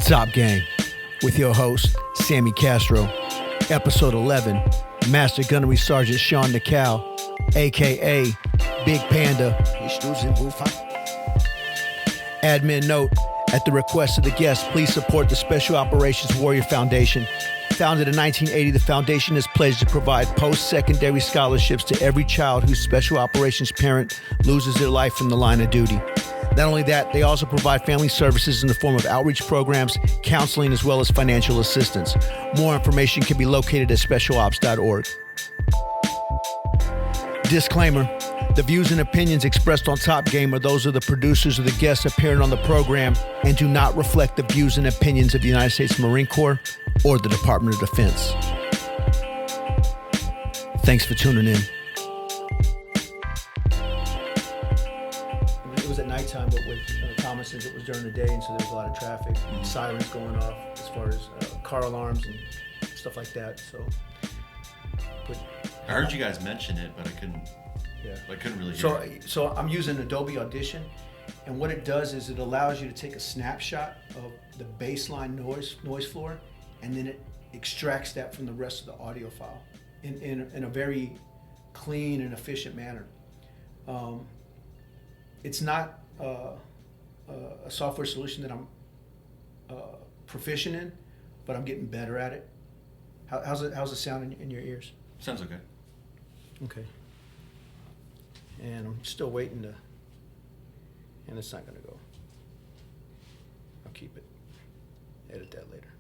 Top Gang with your host, Sammy Castro. Episode 11, Master Gunnery Sergeant Sean Nakao, a.k.a. Big Panda. Admin note, at the request of the guest, please support the Special Operations Warrior Foundation. Founded in 1980, the foundation has pledged to provide post-secondary scholarships to every child whose special operations parent loses their life from the line of duty. Not only that, they also provide family services in the form of outreach programs, counseling, as well as financial assistance. More information can be located at specialops.org. Disclaimer, the views and opinions expressed on Top Game are those of the producers or the guests appearing on the program and do not reflect the views and opinions of the United States Marine Corps or the Department of Defense. Thanks for tuning in. It was at nighttime, but with Thomason's, it was during the day, and so there was a lot of traffic, sirens going off as far as car alarms and stuff like that. So, but I heard you guys mention it, but I couldn't. Yeah, I couldn't really hear it. So I'm using Adobe Audition, and what it does is it allows you to take a snapshot of the baseline noise floor, and then it extracts that from the rest of the audio file in a very clean and efficient manner. It's not a software solution that I'm proficient in, but I'm getting better at it. How's it sound in your ears? Sounds okay. Okay. And I'm still waiting to, and it's not gonna go. I'll keep it. Edit that later.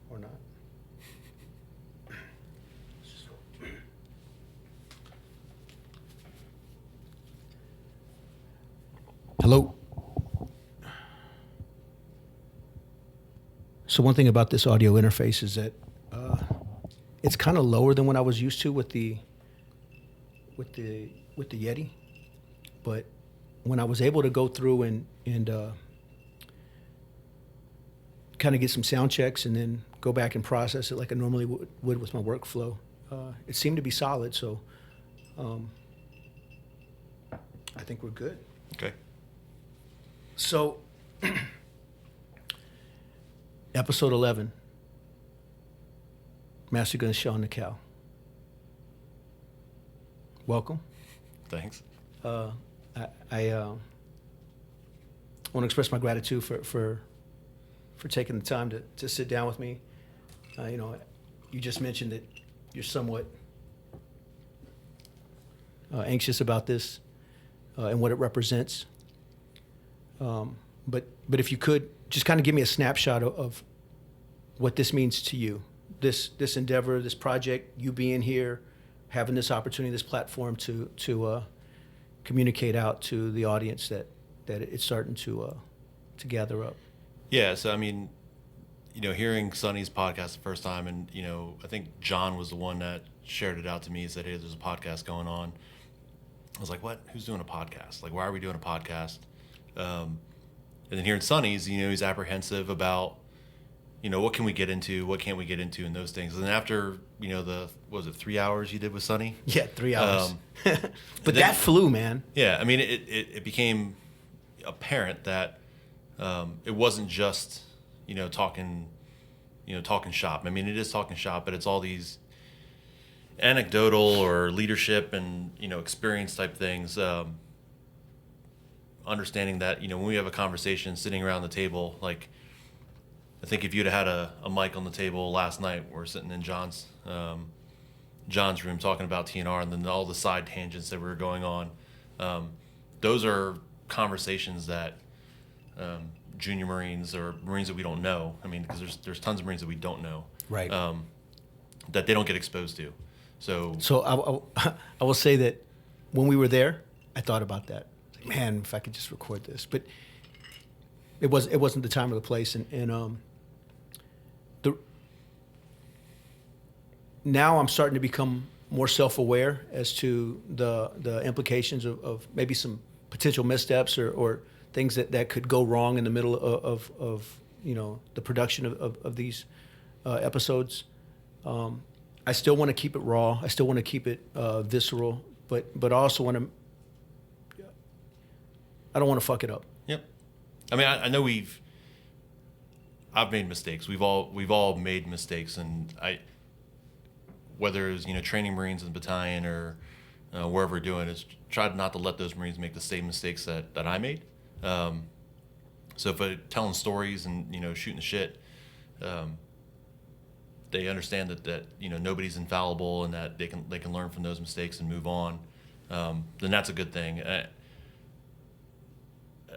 Or not. Hello. So one thing about this audio interface is that it's kind of lower than what I was used to with the Yeti, but when I was able to go through and kind of get some sound checks and then go back and process it like I normally would with my workflow, it seemed to be solid. So I think we're good. Okay. So episode 11. Master Gunnery Sean Nakao. Welcome. Thanks. I want to express my gratitude for taking the time to sit down with me. You just mentioned that you're somewhat anxious about this and what it represents. But if you could just kind of give me a snapshot of what this means to you. This endeavor, this project, you being here, having this opportunity, this platform to communicate out to the audience that it's starting to gather up. Yeah, so I mean, hearing Sonny's podcast the first time, and I think John was the one that shared it out to me. He said, "Hey, there's a podcast going on." I was like, "What? Who's doing a podcast? Like, why are we doing a podcast?" And then hearing Sonny's, he's apprehensive about. What can we get into? What can't we get into? And those things. And then after, what was it 3 hours you did with Sonny? Yeah, 3 hours. But that flew, man. Yeah, I mean, it became apparent that it wasn't just, talking shop. I mean, it is talking shop, but it's all these anecdotal or leadership and, experience type things. Understanding that, when we have a conversation sitting around the table, like, I think if you'd have had a mic on the table last night, we're sitting in John's room talking about TNR, and then all the side tangents that were going on. Those are conversations that junior Marines or Marines that we don't know. I mean, because there's tons of Marines that we don't know, right? That they don't get exposed to. So I will say that when we were there, I thought about that. Like, man, if I could just record this, but it wasn't the time or the place, and now I'm starting to become more self-aware as to the implications of maybe some potential missteps or things that could go wrong in the middle of the production of these episodes. I still want to keep it raw. I still want to keep it visceral, but I also want to I don't want to fuck it up. Yep. I mean, I know I've made mistakes. We've all made mistakes, and whether it's training Marines in the battalion or wherever we're doing, is try not to let those Marines make the same mistakes that I made. So if I'm telling stories and shooting the shit, they understand that nobody's infallible and that they can learn from those mistakes and move on. Then that's a good thing.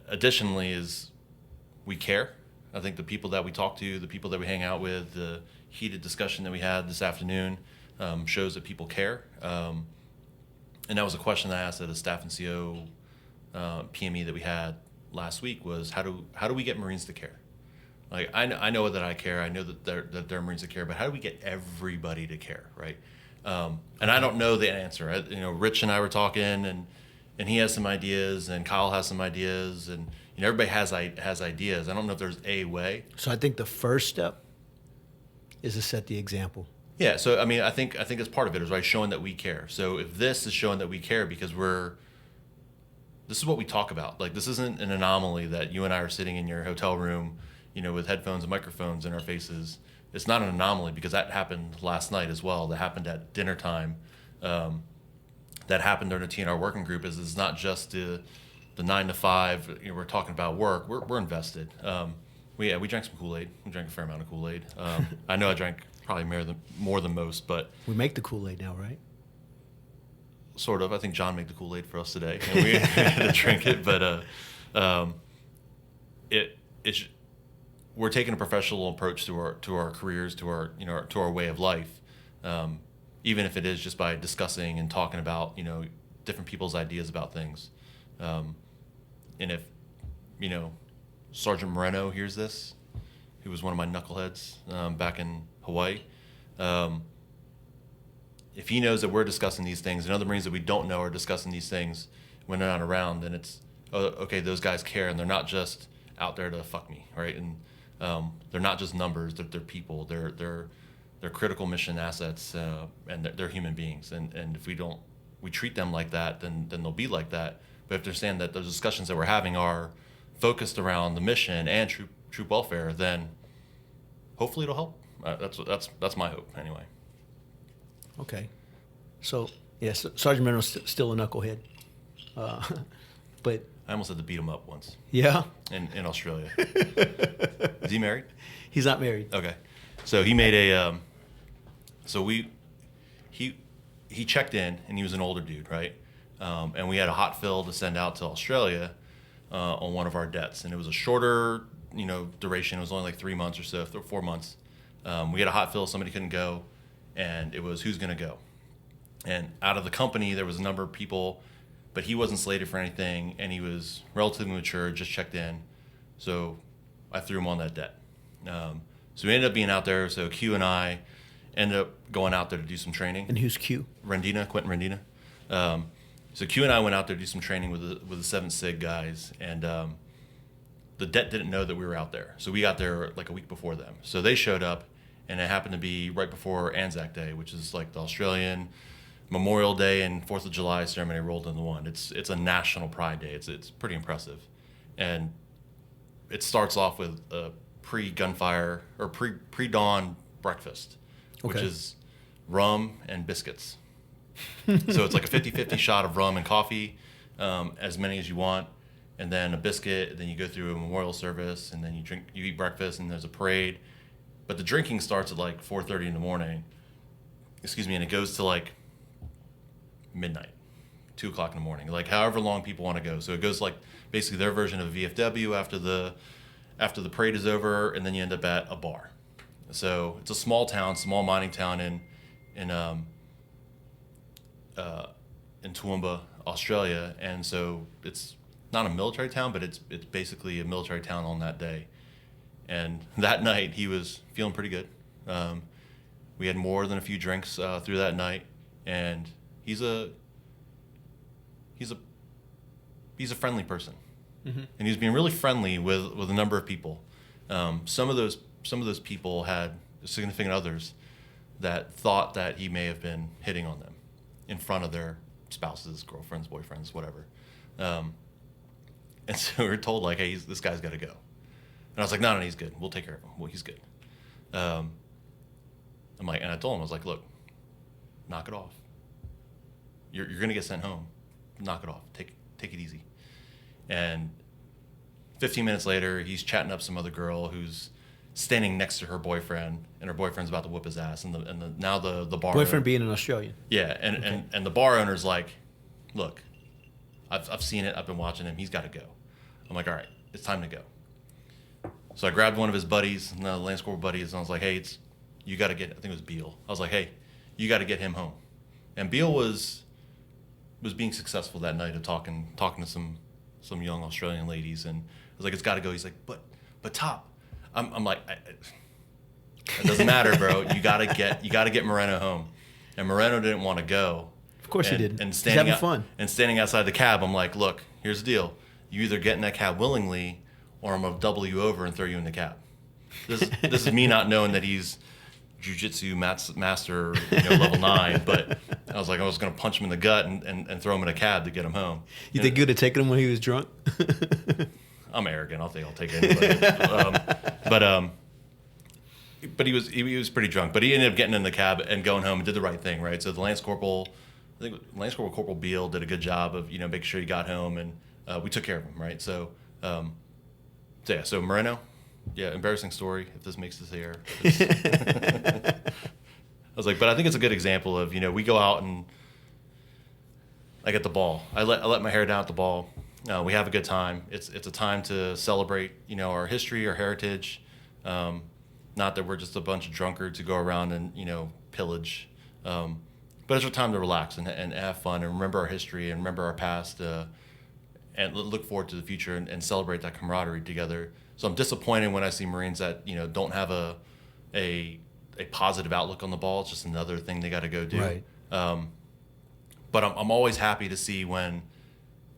Additionally, is we care. I think the people that we talk to, the people that we hang out with, the heated discussion that we had this afternoon shows that people care. And that was a question I asked at a staff and CO PME that we had last week was how do we get Marines to care? Like I know that I care. I know that there are Marines that care, but how do we get everybody to care, right? And I don't know the answer. Rich and I were talking, and he has some ideas, and Kyle has some ideas, and everybody has ideas. I don't know if there's a way. So I think the first step is to set the example. Yeah. So I mean, I think it's part of it is right showing that we care. So if this is showing that we care because this is what we talk about. Like this isn't an anomaly that you and I are sitting in your hotel room, with headphones and microphones in our faces. It's not an anomaly because that happened last night as well. That happened at dinner time. That happened during the TNR working group. It's not just the 9 to 5. We're talking about work. We're invested. We drank some Kool-Aid. We drank a fair amount of Kool-Aid. I know I drank probably more than most, but we make the Kool-Aid now, right? Sort of. I think John made the Kool-Aid for us today, and we had to drink it. But we're taking a professional approach to our careers, to our way of life, even if it is just by discussing and talking about different people's ideas about things. And if Sergeant Moreno hears this, who was one of my knuckleheads back in Hawaii, if he knows that we're discussing these things and other Marines that we don't know are discussing these things when they're not around, then it's okay. Those guys care, and they're not just out there to fuck me, right? And they're not just numbers; they're people. They're critical mission assets, and they're human beings. And if we treat them like that, then they'll be like that. But if they understand that those discussions that we're having are focused around the mission and troop welfare, then hopefully it'll help. That's my hope anyway. Okay, so yes, Sergeant Moreno's still a knucklehead, but I almost had to beat him up once. Yeah, in Australia. Is he married? He's not married. Okay, so he made a he checked in, and he was an older dude, right? And we had a hot fill to send out to Australia on one of our debts, and it was a shorter duration. It was only like 3 months or so, 4 months. We had a hot fill, somebody couldn't go, and it was who's going to go. And out of the company, there was a number of people, but he wasn't slated for anything, and he was relatively mature, just checked in. So I threw him on that debt. So we ended up being out there. So Q and I ended up going out there to do some training. And who's Q? Quentin Rendina. So Q and I went out there to do some training with the 7th SIG guys, and the debt didn't know that we were out there. So we got there like a week before them. So they showed up, and it happened to be right before Anzac Day, which is like the Australian Memorial Day and 4th of July ceremony rolled into one. It's a national pride day. It's pretty impressive. And it starts off with a pre-gunfire or pre-dawn breakfast, which is rum and biscuits. So it's like a 50-50 shot of rum and coffee, as many as you want, and then a biscuit, and then you go through a memorial service, and then you eat breakfast, and there's a parade. But the drinking starts at like 4:30 in the morning, and it goes to like midnight, 2 o'clock in the morning, like however long people want to go. So it goes like basically their version of VFW after the parade is over, and then you end up at a bar. So it's a small mining town in Toowoomba, Australia, and so it's not a military town, but it's basically a military town on that day. And that night he was feeling pretty good. We had more than a few drinks through that night, and he's a friendly person, and he was being really friendly with a number of people. Some of those people had significant others that thought that he may have been hitting on them in front of their spouses, girlfriends, boyfriends, whatever. And so we were told, like, hey, this guy's got to go. And I was like, no, he's good. We'll take care of him. Well, he's good. I'm like, and I told him, I was like, look, knock it off. You're going to get sent home. Knock it off. Take it easy. And 15 minutes later, he's chatting up some other girl who's standing next to her boyfriend, and her boyfriend's about to whip his ass. And now the bar boyfriend owner, being an Australian. Yeah, and the bar owner's like, look, I've seen it. I've been watching him. He's got to go. I'm like, all right, it's time to go. So I grabbed one of his buddies, the Lance Corporal buddies, and I was like, hey, you got to get, I think it was Beal. I was like, hey, you got to get him home. And Beal was being successful that night of talking to some young Australian ladies, and I was like, it's got to go. He's like, but Top, I'm like, it doesn't matter, bro. You got to get Moreno home. And Moreno didn't want to go. Of course he didn't. And He's having fun. And standing outside the cab, I'm like, look, here's the deal. You either get in that cab willingly, or I'm gonna double you over and throw you in the cab. This is me not knowing that he's jiu-jitsu master, level 9. But I was like, I was gonna punch him in the gut and throw him in a cab to get him home. You think you would have taken him when he was drunk? I'm arrogant. I'll take anybody. But he was pretty drunk. But he ended up getting in the cab and going home and did the right thing, right? So the Lance Corporal, I think Corporal Beal did a good job of making sure he got home, and we took care of him, right? So so Moreno, embarrassing story if this makes this air. I was like, but I think it's a good example of we go out and I get the ball. I let my hair down at the ball. We have a good time. It's a time to celebrate our history, our heritage. Not that we're just a bunch of drunkards who go around and pillage, but it's a time to relax and have fun and remember our history and remember our past, and look forward to the future and celebrate that camaraderie together. So I'm disappointed when I see Marines that don't have a positive outlook on the ball. It's just another thing they got to go do. Right. But I'm always happy to see when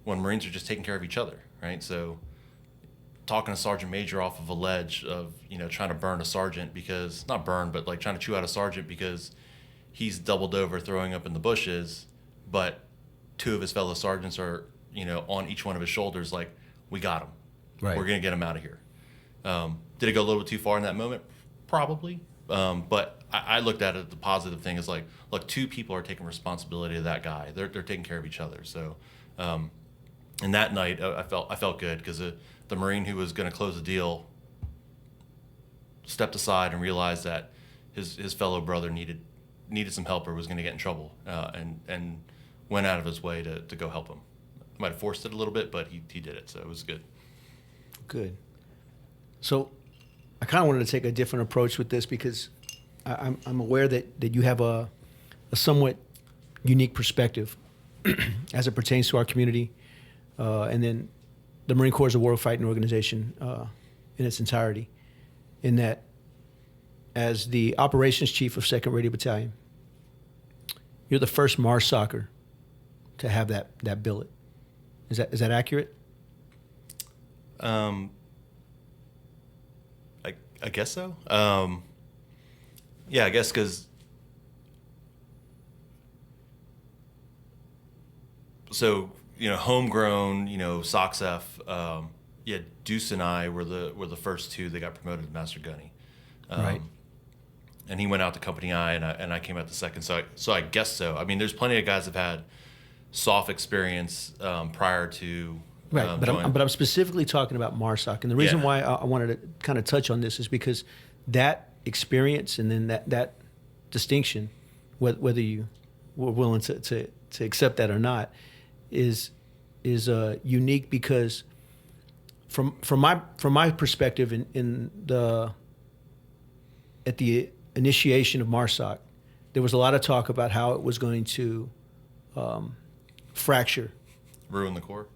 Marines are just taking care of each other, right? So talking a sergeant major off of a ledge of trying to burn a sergeant because not burn, but like trying to chew out a sergeant because he's doubled over throwing up in the bushes, but 2 of his fellow sergeants are on each one of his shoulders, like, we got him. Right. We're gonna get him out of here. Did it go a little bit too far in that moment? Probably. But I looked at it, the positive thing is like, look, 2 people are taking responsibility of that guy. They're taking care of each other. So, and that night I felt good because the Marine who was going to close the deal stepped aside and realized that his fellow brother needed some help or was going to get in trouble, and went out of his way to go help him. Might have forced it a little bit, but he did it, so it was good. Good. So I kind of wanted to take a different approach with this because I'm aware that you have a somewhat unique perspective as it pertains to our community, and then the Marine Corps is a warfighting organization in its entirety, in that as the operations chief of 2nd Radio Battalion, you're the first MARSOCer to have that billet. Is that accurate? I guess so. Yeah, I guess because homegrown, SOCSF. Deuce and I were the first 2 that got promoted to Master Gunny. Right. And he went out to Company I, and I came out the second. So I guess so. I mean, there's plenty of guys that have had soft experience prior to. Right, but I'm specifically talking about MARSOC, and the reason why I wanted to kind of touch on this is because that experience and then that distinction, whether you were willing to accept that or not, is unique because from my perspective at the initiation of MARSOC, there was a lot of talk about how it was going to fracture, ruin the Corps.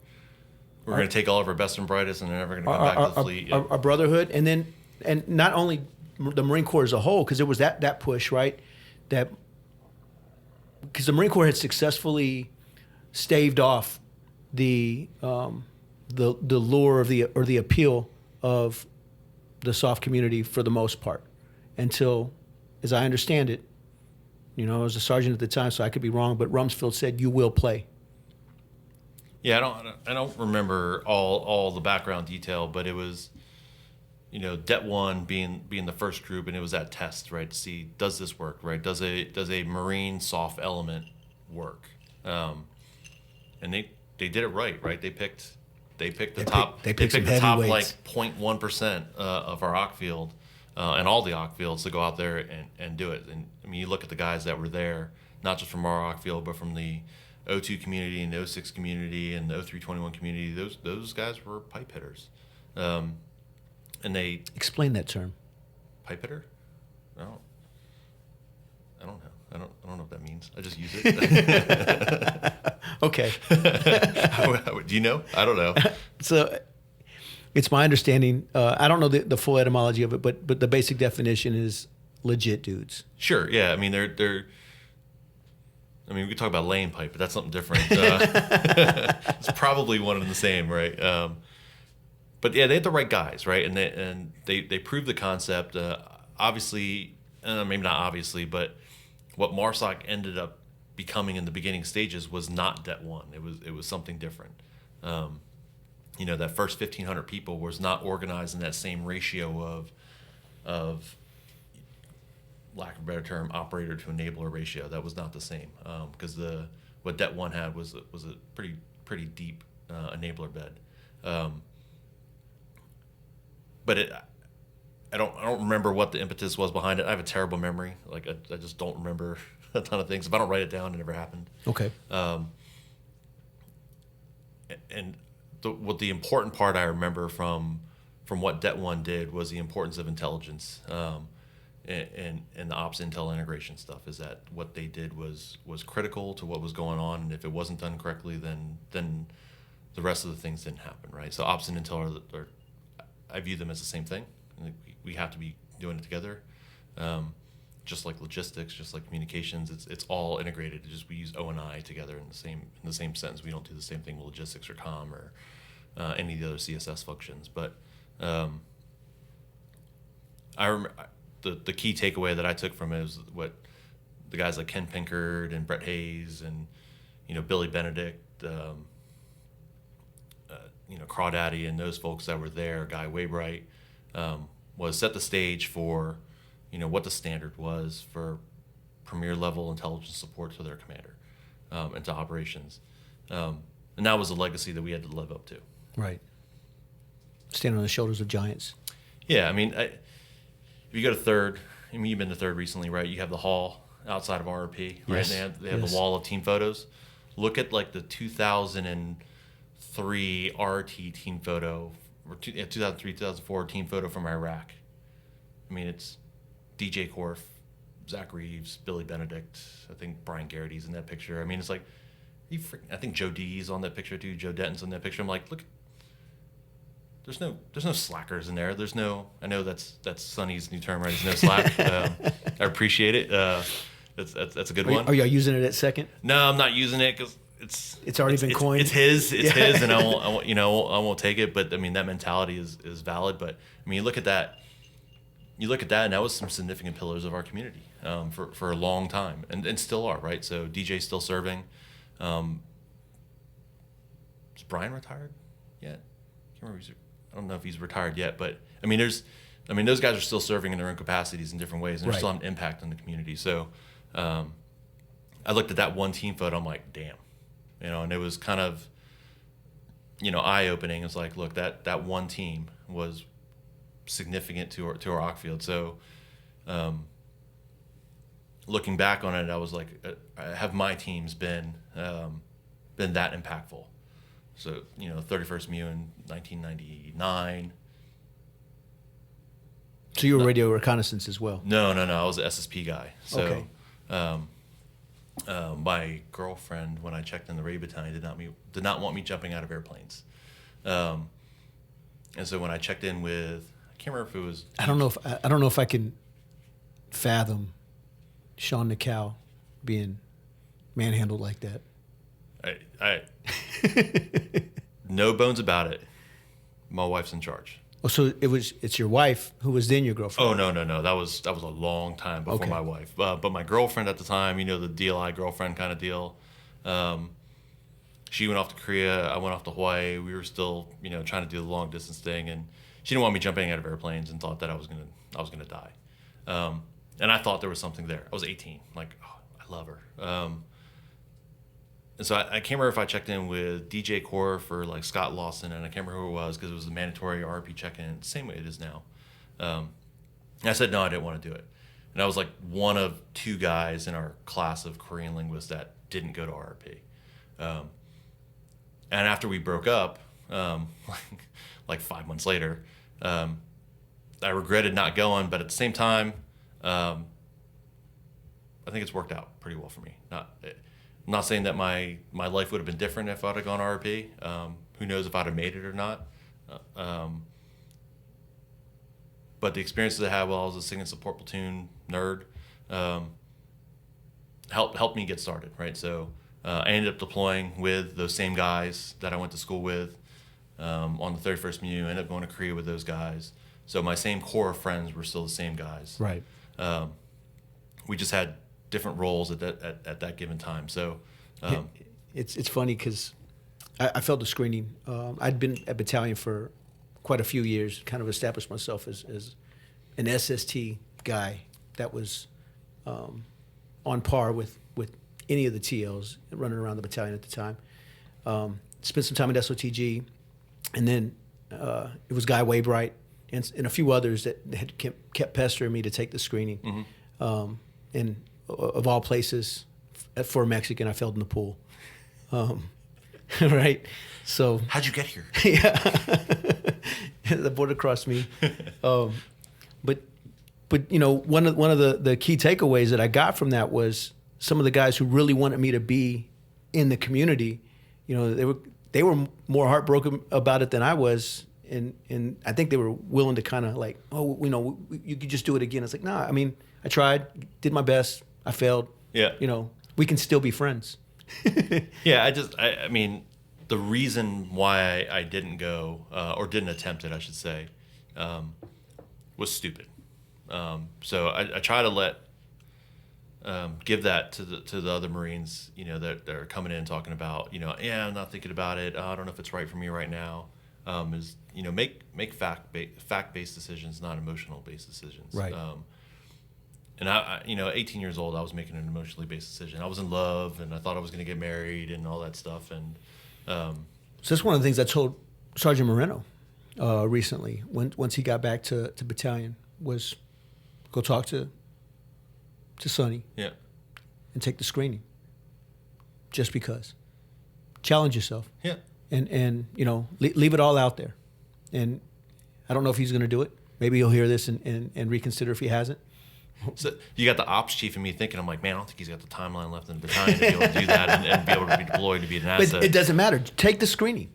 We're going to take all of our best and brightest, and they're never going to come back to the fleet. Our brotherhood, and not only the Marine Corps as a whole, because there was that push, right? That because the Marine Corps had successfully staved off the lure of the appeal of the soft community for the most part, until, as I understand it, I was a sergeant at the time, so I could be wrong, but Rumsfeld said, "You will play." Yeah, I don't remember all the background detail, but it was, Det 1 being the first group, and it was that test, right, to see, does this work, right? Does a marine soft element work? And they did it right? They picked the top like 0.1% of our OC field and all the OC fields to go out there and do it. And I mean, you look at the guys that were there, not just from our OC field, but from the O2 community and the 06 community and the 0321 community. Those guys were pipe hitters. And they explain that term. Pipe hitter? I don't know. I don't know what that means. I just use it. Okay. Do you know? I don't know. So it's my understanding. I don't know the full etymology of it, but the basic definition is legit dudes. Sure. Yeah. I mean, they're. I mean, we could talk about laying pipe, but that's something different. It's probably one and the same, right? But yeah, they had the right guys, right? And they proved the concept. Obviously, maybe not obviously, but what MARSOC ended up becoming in the beginning stages was not Det 1. It was something different. That first 1,500 people was not organized in that same ratio of lack of a better term, operator to enabler ratio. That was not the same because what Det 1 had was a pretty deep enabler bed. But I don't remember what the impetus was behind it. I have a terrible memory. Like I just don't remember a ton of things. If I don't write it down, it never happened. Okay. What the important part I remember from what Det 1 did was the importance of intelligence and the ops intel integration stuff. Is that what they did was critical to what was going on, and if it wasn't done correctly, then the rest of the things didn't happen, right? So ops and intel are I view them as the same thing. We have to be doing it together, just like logistics, just like communications. It's all integrated. It's just we use O and I together in the same sentence. We don't do the same thing with logistics or comm or any of the other CSS functions. But I remember the key takeaway that I took from it was what the guys like Ken Pinkard and Brett Hayes and Billy Benedict. Crawdaddy and those folks that were there, Guy Waybright, was set the stage for, what the standard was for premier level intelligence support to their commander and to operations. And that was a legacy that we had to live up to. Right. Stand on the shoulders of giants. Yeah, I mean, if you go to third, I mean, you've been to third recently, right? You have the hall outside of RRP, right? Yes. They have the wall of team photos. Look at like the 2003 RT team photo, or 2003, 2004 team photo from Iraq. I mean, it's DJ Korf, Zach Reeves, Billy Benedict. I think Brian Garrity's in that picture. I mean, it's like, I think Joe D's on that picture too. Joe Denton's on that picture. I'm like, look, there's no slackers in there. There's no. I know that's Sonny's new term, right? There's no slack. I appreciate it. That's a good one. Are you using it at second? No, I'm not using it because it's already been coined. It's his, and I won't take it. But I mean, that mentality is valid. But I mean, you look at that, and that was some significant pillars of our community for a long time, and still are, right? So DJ's still serving. Is Brian retired yet? I can't remember. I don't know if he's retired yet, but I mean, those guys are still serving in their own capacities in different ways, and they're still having an impact on the community. So, I looked at that one team photo. I'm like, damn, and it was kind of, eye-opening. It's like, look, that one team was significant to our OC field. So, looking back on it, I was like, have my teams been that impactful? So, 31st MU in 1999. So you were radio reconnaissance as well? No. I was an SSP guy. So, okay. My girlfriend, when I checked in the Raid Battalion, did not want me jumping out of airplanes. And so when I checked in with, I can't remember if it was. I don't know if I can fathom Sean Nakao being manhandled like that. I no bones about it. My wife's in charge. Oh, so it's your wife who was then your girlfriend? Oh, no. That was a long time before my wife. But my girlfriend at the time, the DLI girlfriend kind of deal. she went off to Korea. I went off to Hawaii. We were still, trying to do the long distance thing, and she didn't want me jumping out of airplanes and thought that I was gonna die. And I thought there was something there. I was 18, like, oh, I love her. And so I can't remember if I checked in with DJ Core for like Scott Lawson, and I can't remember who it was because it was a mandatory RP check-in, same way it is now. And I said no, I didn't want to do it. And I was like one of 2 guys in our class of Korean linguists that didn't go to RP. And after we broke up, like 5 months later, I regretted not going, but at the same time, I think it's worked out pretty well for me. I'm not saying that my life would have been different if I'd have gone RP. Who knows if I'd have made it or not. But the experiences I had while I was a singing support platoon nerd helped me get started, right? So I ended up deploying with those same guys that I went to school with on the 31st MU. Ended up going to Korea with those guys. So my same core of friends were still the same guys. Right. We just had different roles at that given time. So it's funny because I felt the screening. I'd been at Battalion for quite a few years, kind of established myself as an SST guy that was on par with any of the TLs running around the battalion at the time. Spent some time at SOTG, and then it was Guy Waybright and a few others that had kept pestering me to take the screening. Mm-hmm. And of all places, for a Mexican, I fell in the pool. Right? So how'd you get here? Yeah, the border crossed me. But one of the key takeaways that I got from that was some of the guys who really wanted me to be in the community. They were more heartbroken about it than I was, and I think they were willing to kind of like, oh, you could just do it again. It's like, nah. I mean, I tried, did my best, I failed. Yeah. We can still be friends. Yeah, I mean, the reason why I didn't go or didn't attempt it, I should say, was stupid. So I try to give that to the other Marines, that are coming in talking about, I'm not thinking about it. I don't know if it's right for me right now. Make fact-based decisions, not emotional-based decisions. Right. And I 18 years old, I was making an emotionally based decision. I was in love, and I thought I was going to get married and all that stuff. And so that's one of the things I told Sergeant Moreno recently once he got back to Battalion was go talk to Sonny. Yeah. And take the screening. Just because. Challenge yourself. Yeah. And leave it all out there. And I don't know if he's going to do it. Maybe he'll hear this and reconsider if he hasn't. So you got the ops chief in me thinking, I'm like, man, I don't think he's got the timeline left in the battalion to be able to do that and be able to be deployed to be an asset. But it doesn't matter. Take the screening.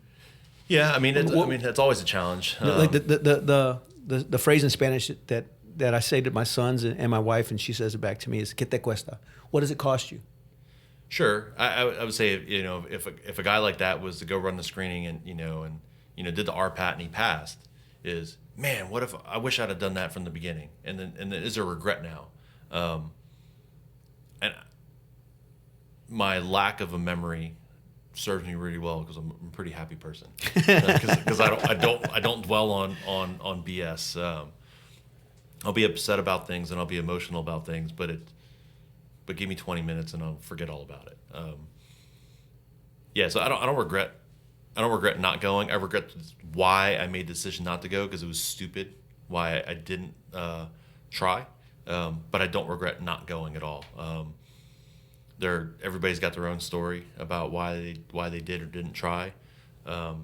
Yeah, I mean, it's always a challenge. Like the phrase in Spanish that I say to my sons and my wife, and she says it back to me, is "¿Qué te cuesta?" What does it cost you? Sure, I would say if a guy like that was to go run the screening and did the RPAT and he passed, is, man, what if I wish I'd have done that from the beginning, and then is there regret now? And my lack of a memory serves me really well because I'm a pretty happy person because I don't dwell on BS. I'll be upset about things and I'll be emotional about things, but give me 20 minutes and I'll forget all about it. So I don't regret not going. I regret why I made the decision not to go because it was stupid. Why I didn't try, but I don't regret not going at all. Everybody's got their own story about why they did or didn't try. So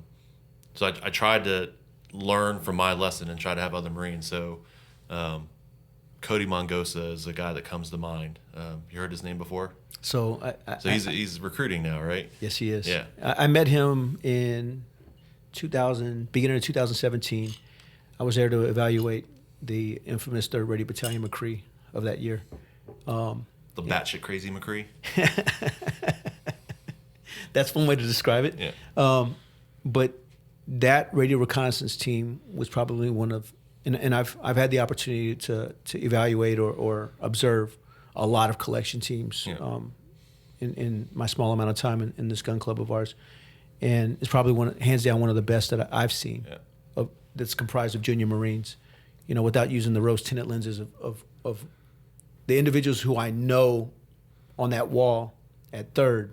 I tried to learn from my lesson and try to have other Marines. So Cody Mongosa is a guy that comes to mind. You heard his name before? So he's recruiting now, right? Yes, he is. Yeah. I met him in beginning of 2017. I was there to evaluate the infamous 3rd Radio Battalion McCree of that year. The batshit crazy McCree? That's one way to describe it. Yeah. But that radio reconnaissance team was probably one of, and I've had the opportunity to evaluate or observe a lot of collection teams in my small amount of time in this gun club of ours. and it's probably hands down one of the best that I've seen. Yeah. That's comprised of junior Marines, without using the rose-tinted lenses of the individuals who I know on that wall at 3rd,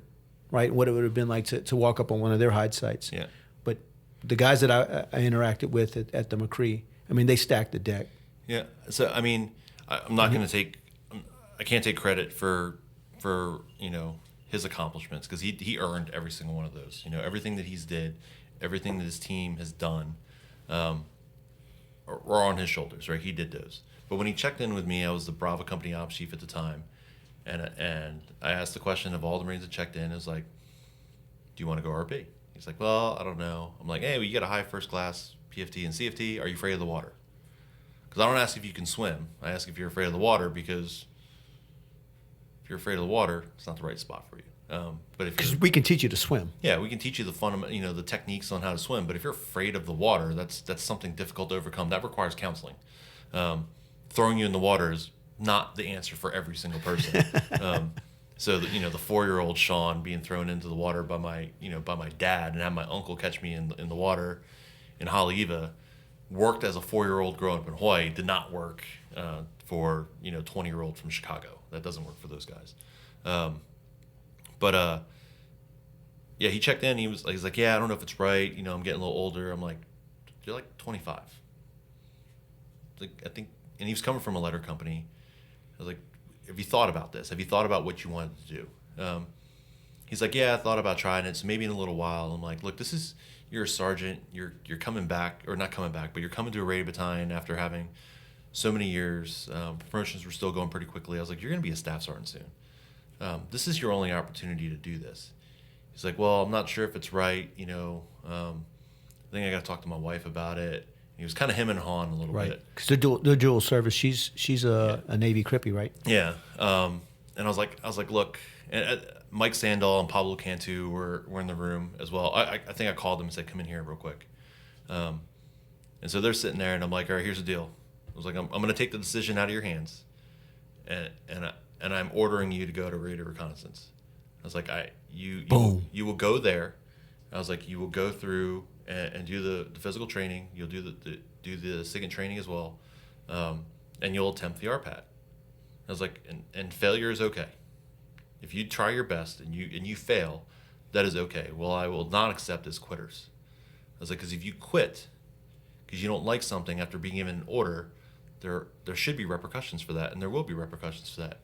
right? What it would have been like to walk up on one of their hide sites. Yeah. But the guys that I interacted with at the McCree, I mean, they stacked the deck. Yeah. So I mean, I'm not going to I can't take credit for his accomplishments, because he earned every single one of those. Everything that he's did, everything that his team has done, were on his shoulders, right? He did those. But when he checked in with me, I was the Bravo Company Ops Chief at the time, and I asked the question of all the Marines that checked in, is like, do you want to go RP? He's like, well, I don't know. I'm like, hey, well, you got a high first class PFT and CFT. Are you afraid of the water? Because I don't ask if you can swim. I ask if you're afraid of the water, because if you're afraid of the water, it's not the right spot for you. But if because we can teach you to swim. Yeah, we can teach you the the techniques on how to swim. But if you're afraid of the water, that's something difficult to overcome. That requires counseling. Throwing you in the water is not the answer for every single person. So the 4-year-old Sean being thrown into the water by my dad, and have my uncle catch me in the water in Haleiwa, worked as a 4-year-old growing up in Hawaii. Did not work for 20-year-old from Chicago. That doesn't work for those guys. But he checked in. He's like, yeah, I don't know if it's right. I'm getting a little older. I'm like, you're like 25. Like, I think, and he was coming from a letter company. I was like, have you thought about this? Have you thought about what you wanted to do? He's like, yeah, I thought about trying it. So maybe in a little while. I'm like, look, you're a sergeant. You're coming back, or not coming back, but you're coming to a rated battalion after having so many years. Promotions were still going pretty quickly. I was like, you're going to be a staff sergeant soon. This is your only opportunity to do this. He's like, well, I'm not sure if it's right. I think I got to talk to my wife about it. He was kind of hemming and hawing a little bit. Because they're dual service. She's a Navy Crippy, right? Yeah. And I was like, look, and Mike Sandall and Pablo Cantu were in the room as well. I think I called them and said, come in here real quick. And so they're sitting there, and I'm like, all right, here's the deal. I was like, I'm going to take the decision out of your hands, and I'm ordering you to go to rated reconnaissance. I was like, you will go there. I was like, you will go through and do the physical training. You'll do the SIGINT training as well, and you'll attempt the RPAT. I was like, and failure is okay. If you try your best and you fail, that is okay. Well, I will not accept as quitters. I was like, because if you quit because you don't like something after being given an order, there should be repercussions for that, and there will be repercussions for that.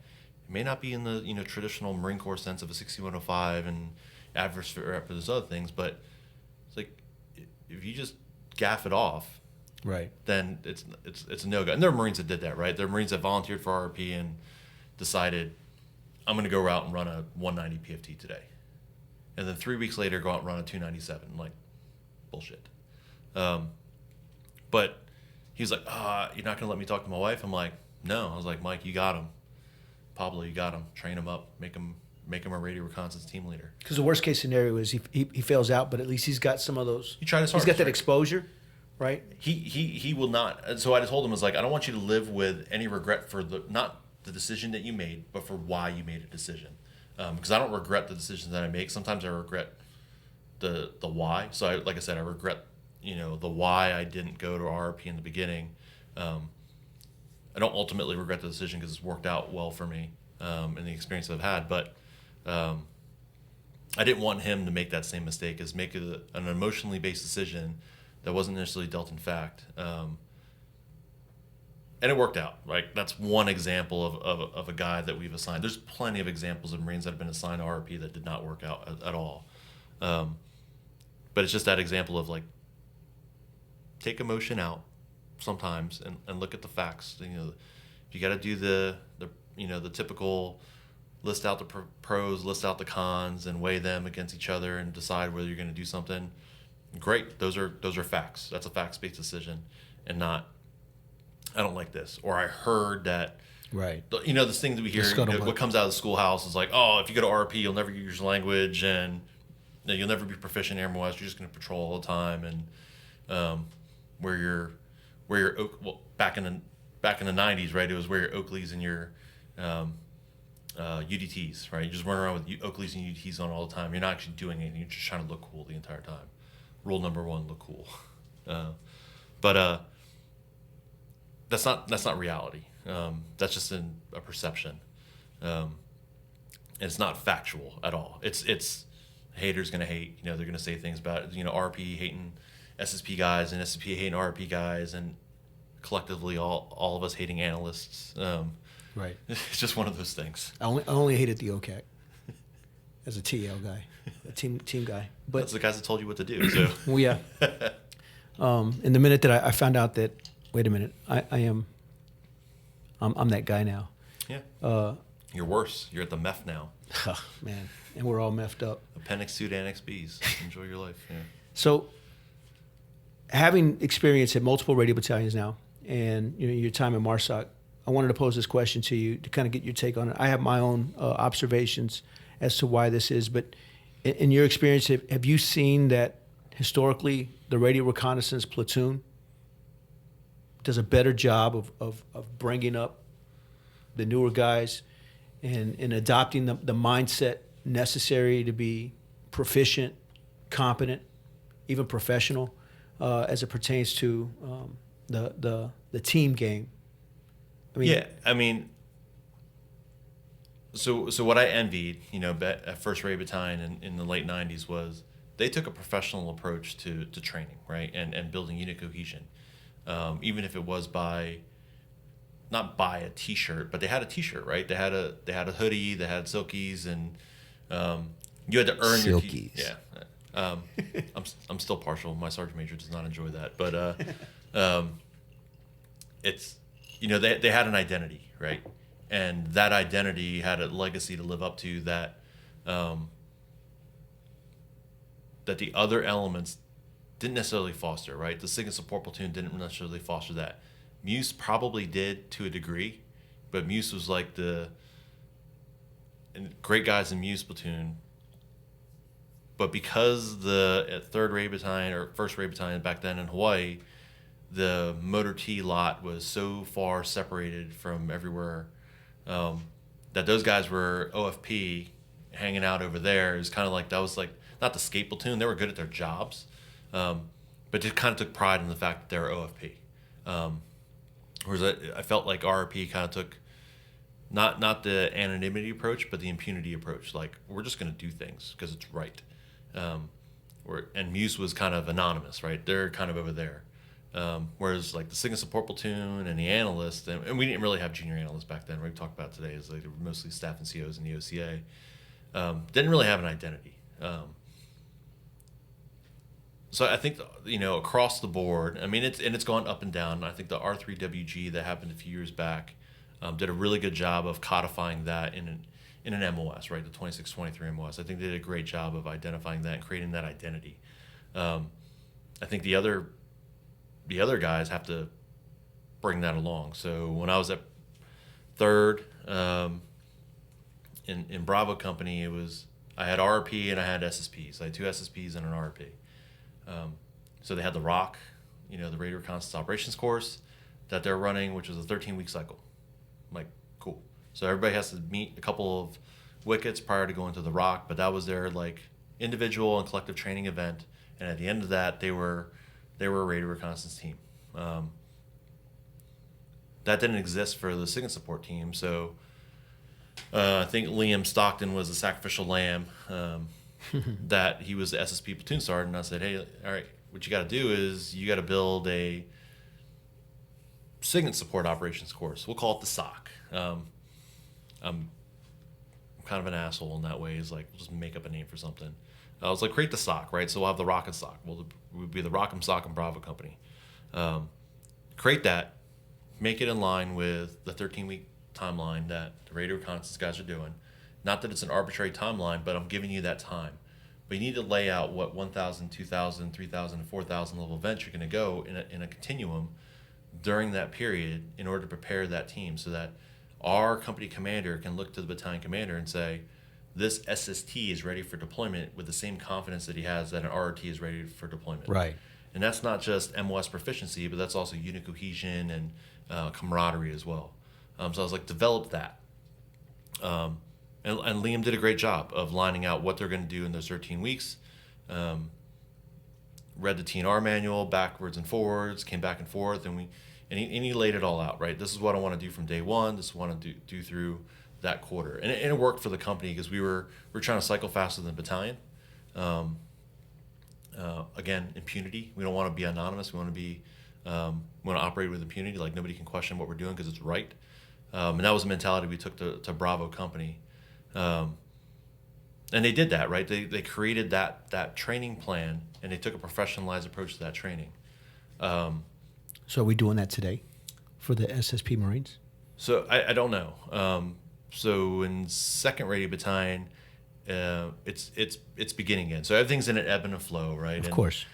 It may not be in the traditional Marine Corps sense of a 6105 and adverse for those other things, but it's like, if you just gaff it off, right, then it's a no-go. And there are Marines that did that, right? There are Marines that volunteered for RRP and decided, I'm going to go out and run a 190 PFT today. And then 3 weeks later, go out and run a 297. Like, bullshit. But he was like, you're not going to let me talk to my wife? I'm like, no. I was like, Mike, you got him. Pablo, you got him. Train him up. Make him a radio reconnaissance team leader. Because the worst case scenario is he fails out, but at least he's got some of those. He tried his hardest. He's got that exposure, right? He will not. And so I told him, I was like, I don't want you to live with any regret for not the decision that you made, but for why you made a decision. Because I don't regret the decisions that I make. Sometimes I regret the why. So I regret the why I didn't go to RRP in the beginning. I don't ultimately regret the decision because it's worked out well for me and the experience I've had. But I didn't want him to make that same mistake, as make an emotionally based decision that wasn't necessarily dealt in fact. And it worked out. Like, that's one example of a guy that we've assigned. There's plenty of examples of Marines that have been assigned to RRP that did not work out at all. But it's just that example of, like, take emotion out sometimes and look at the facts. If you got to do the typical list out the pros, list out the cons, and weigh them against each other and decide whether you're going to do something. Great, those are facts. That's a facts-based decision, and not, I don't like this, or I heard that. Right. This thing that we hear, what comes out of the schoolhouse is like, oh, if you go to RP, you'll never use language, and you'll never be proficient airman-wise. You're just going to patrol all the time, and where you're back in the 90s, right? It was where your Oakleys and your UDTs, right? You just run around with Oakleys and UDTs on all the time. You're not actually doing anything. You're just trying to look cool the entire time. Rule number 1: look cool. But that's not reality. That's just a perception. And it's not factual at all. It's haters gonna hate. They're gonna say things about RP hating SSP guys and SSP hating RP guys, and collectively all of us hating analysts. Right. It's just one of those things. I only hated the OCAC as a TL guy, a team guy. But that's the guys that told you what to do. So. Well, yeah. In the minute that I found out that, wait a minute, I'm that guy now. Yeah. You're worse. You're at the MEF now. Oh, man, and we're all meffed up. Appendix 2 to Annex B's. Enjoy your life. Yeah. So, having experience at multiple radio battalions now, and your time at MARSOC, I wanted to pose this question to you to kind of get your take on it. I have my own observations as to why this is, but in your experience, have you seen that historically the radio reconnaissance platoon does a better job of bringing up the newer guys and adopting the mindset necessary to be proficient, competent, even professional as it pertains to the team game? So what I envied, at 1st Raid Battalion in the late 90s was they took a professional approach to training, right, and building unit cohesion. Even if it was not by a T-shirt, but they had a T-shirt, right? They had a hoodie, they had silkies, and you had to earn silkies. Your yeah. I'm still partial. My sergeant major does not enjoy that, but it's they had an identity, right? And that identity had a legacy to live up to that the other elements didn't necessarily foster, right? The Signal Support Platoon didn't necessarily foster that. Muse probably did to a degree, but Muse was like and great guys in Muse Platoon. But because the 3rd Raid Battalion or 1st Raid Battalion back then in Hawaii, the Motor T lot was so far separated from everywhere that those guys were OFP hanging out over there. It was kind of like, that was like, not the skate platoon. They were good at their jobs, but just kind of took pride in the fact that they were OFP. Whereas I felt like RRP kind of took not the anonymity approach, but the impunity approach. Like, we're just going to do things because it's right. And Muse was kind of anonymous, right? They're kind of over there. Whereas like the Signal Support Platoon and the analysts, and we didn't really have junior analysts back then. What we talked about today is like they were mostly staff and COs in the OCA. Didn't really have an identity. So I think across the board, I mean it's gone up and down. I think the R3WG that happened a few years back did a really good job of codifying that in an MOS, right? The 2623 MOS. I think they did a great job of identifying that and creating that identity. I think the other guys have to bring that along. So when I was at 3rd in Bravo Company, I had RRP and I had SSPs. I had 2 SSPs and an RRP. So they had the ROC, the Radio Reconnaissance Operations course that they're running, which was a 13-week cycle. I'm like, cool. So everybody has to meet a couple of wickets prior to going to the ROC, but that was their like individual and collective training event. And at the end of that, they were a radio reconnaissance team. That didn't exist for the Signal Support team. So I think Liam Stockton was a sacrificial lamb. That he was the SSP platoon sergeant. And I said, hey, all right, what you got to do is you got to build a Signal Support operations course. We'll call it the SOC. I'm kind of an asshole in that way. Is like, just make up a name for something. I was like, create the SOC, right? So we'll have the ROC and SOC. We'll be the ROC and SOC and Bravo Company. Create that, make it in line with the 13-week timeline that the radio reconnaissance guys are doing. Not that it's an arbitrary timeline, but I'm giving you that time. But you need to lay out what 1,000, 2,000, 3,000, and 4,000 level events you're going to go in a continuum during that period in order to prepare that team so that our company commander can look to the battalion commander and say, this SST is ready for deployment with the same confidence that he has that an RRT is ready for deployment. Right. And that's not just MOS proficiency, but that's also unit cohesion and camaraderie as well. So I was like, develop that. And Liam did a great job of lining out what they're going to do in those 13 weeks. Read the TNR manual backwards and forwards, came back and forth, and he laid it all out, right? This is what I want to do from day one. This is what I want to do through that quarter. And it worked for the company because we're trying to cycle faster than Battalion. Again, impunity. We don't want to be anonymous. We want to operate with impunity. Like, nobody can question what we're doing because it's right. And that was the mentality we took to Bravo Company. And they did that, right? They created that training plan, and they took a professionalized approach to that training. So are we doing that today for the SSP Marines? So I don't know. So in 2nd Radio Battalion, it's beginning again. So everything's in an ebb and a flow, right? Of course.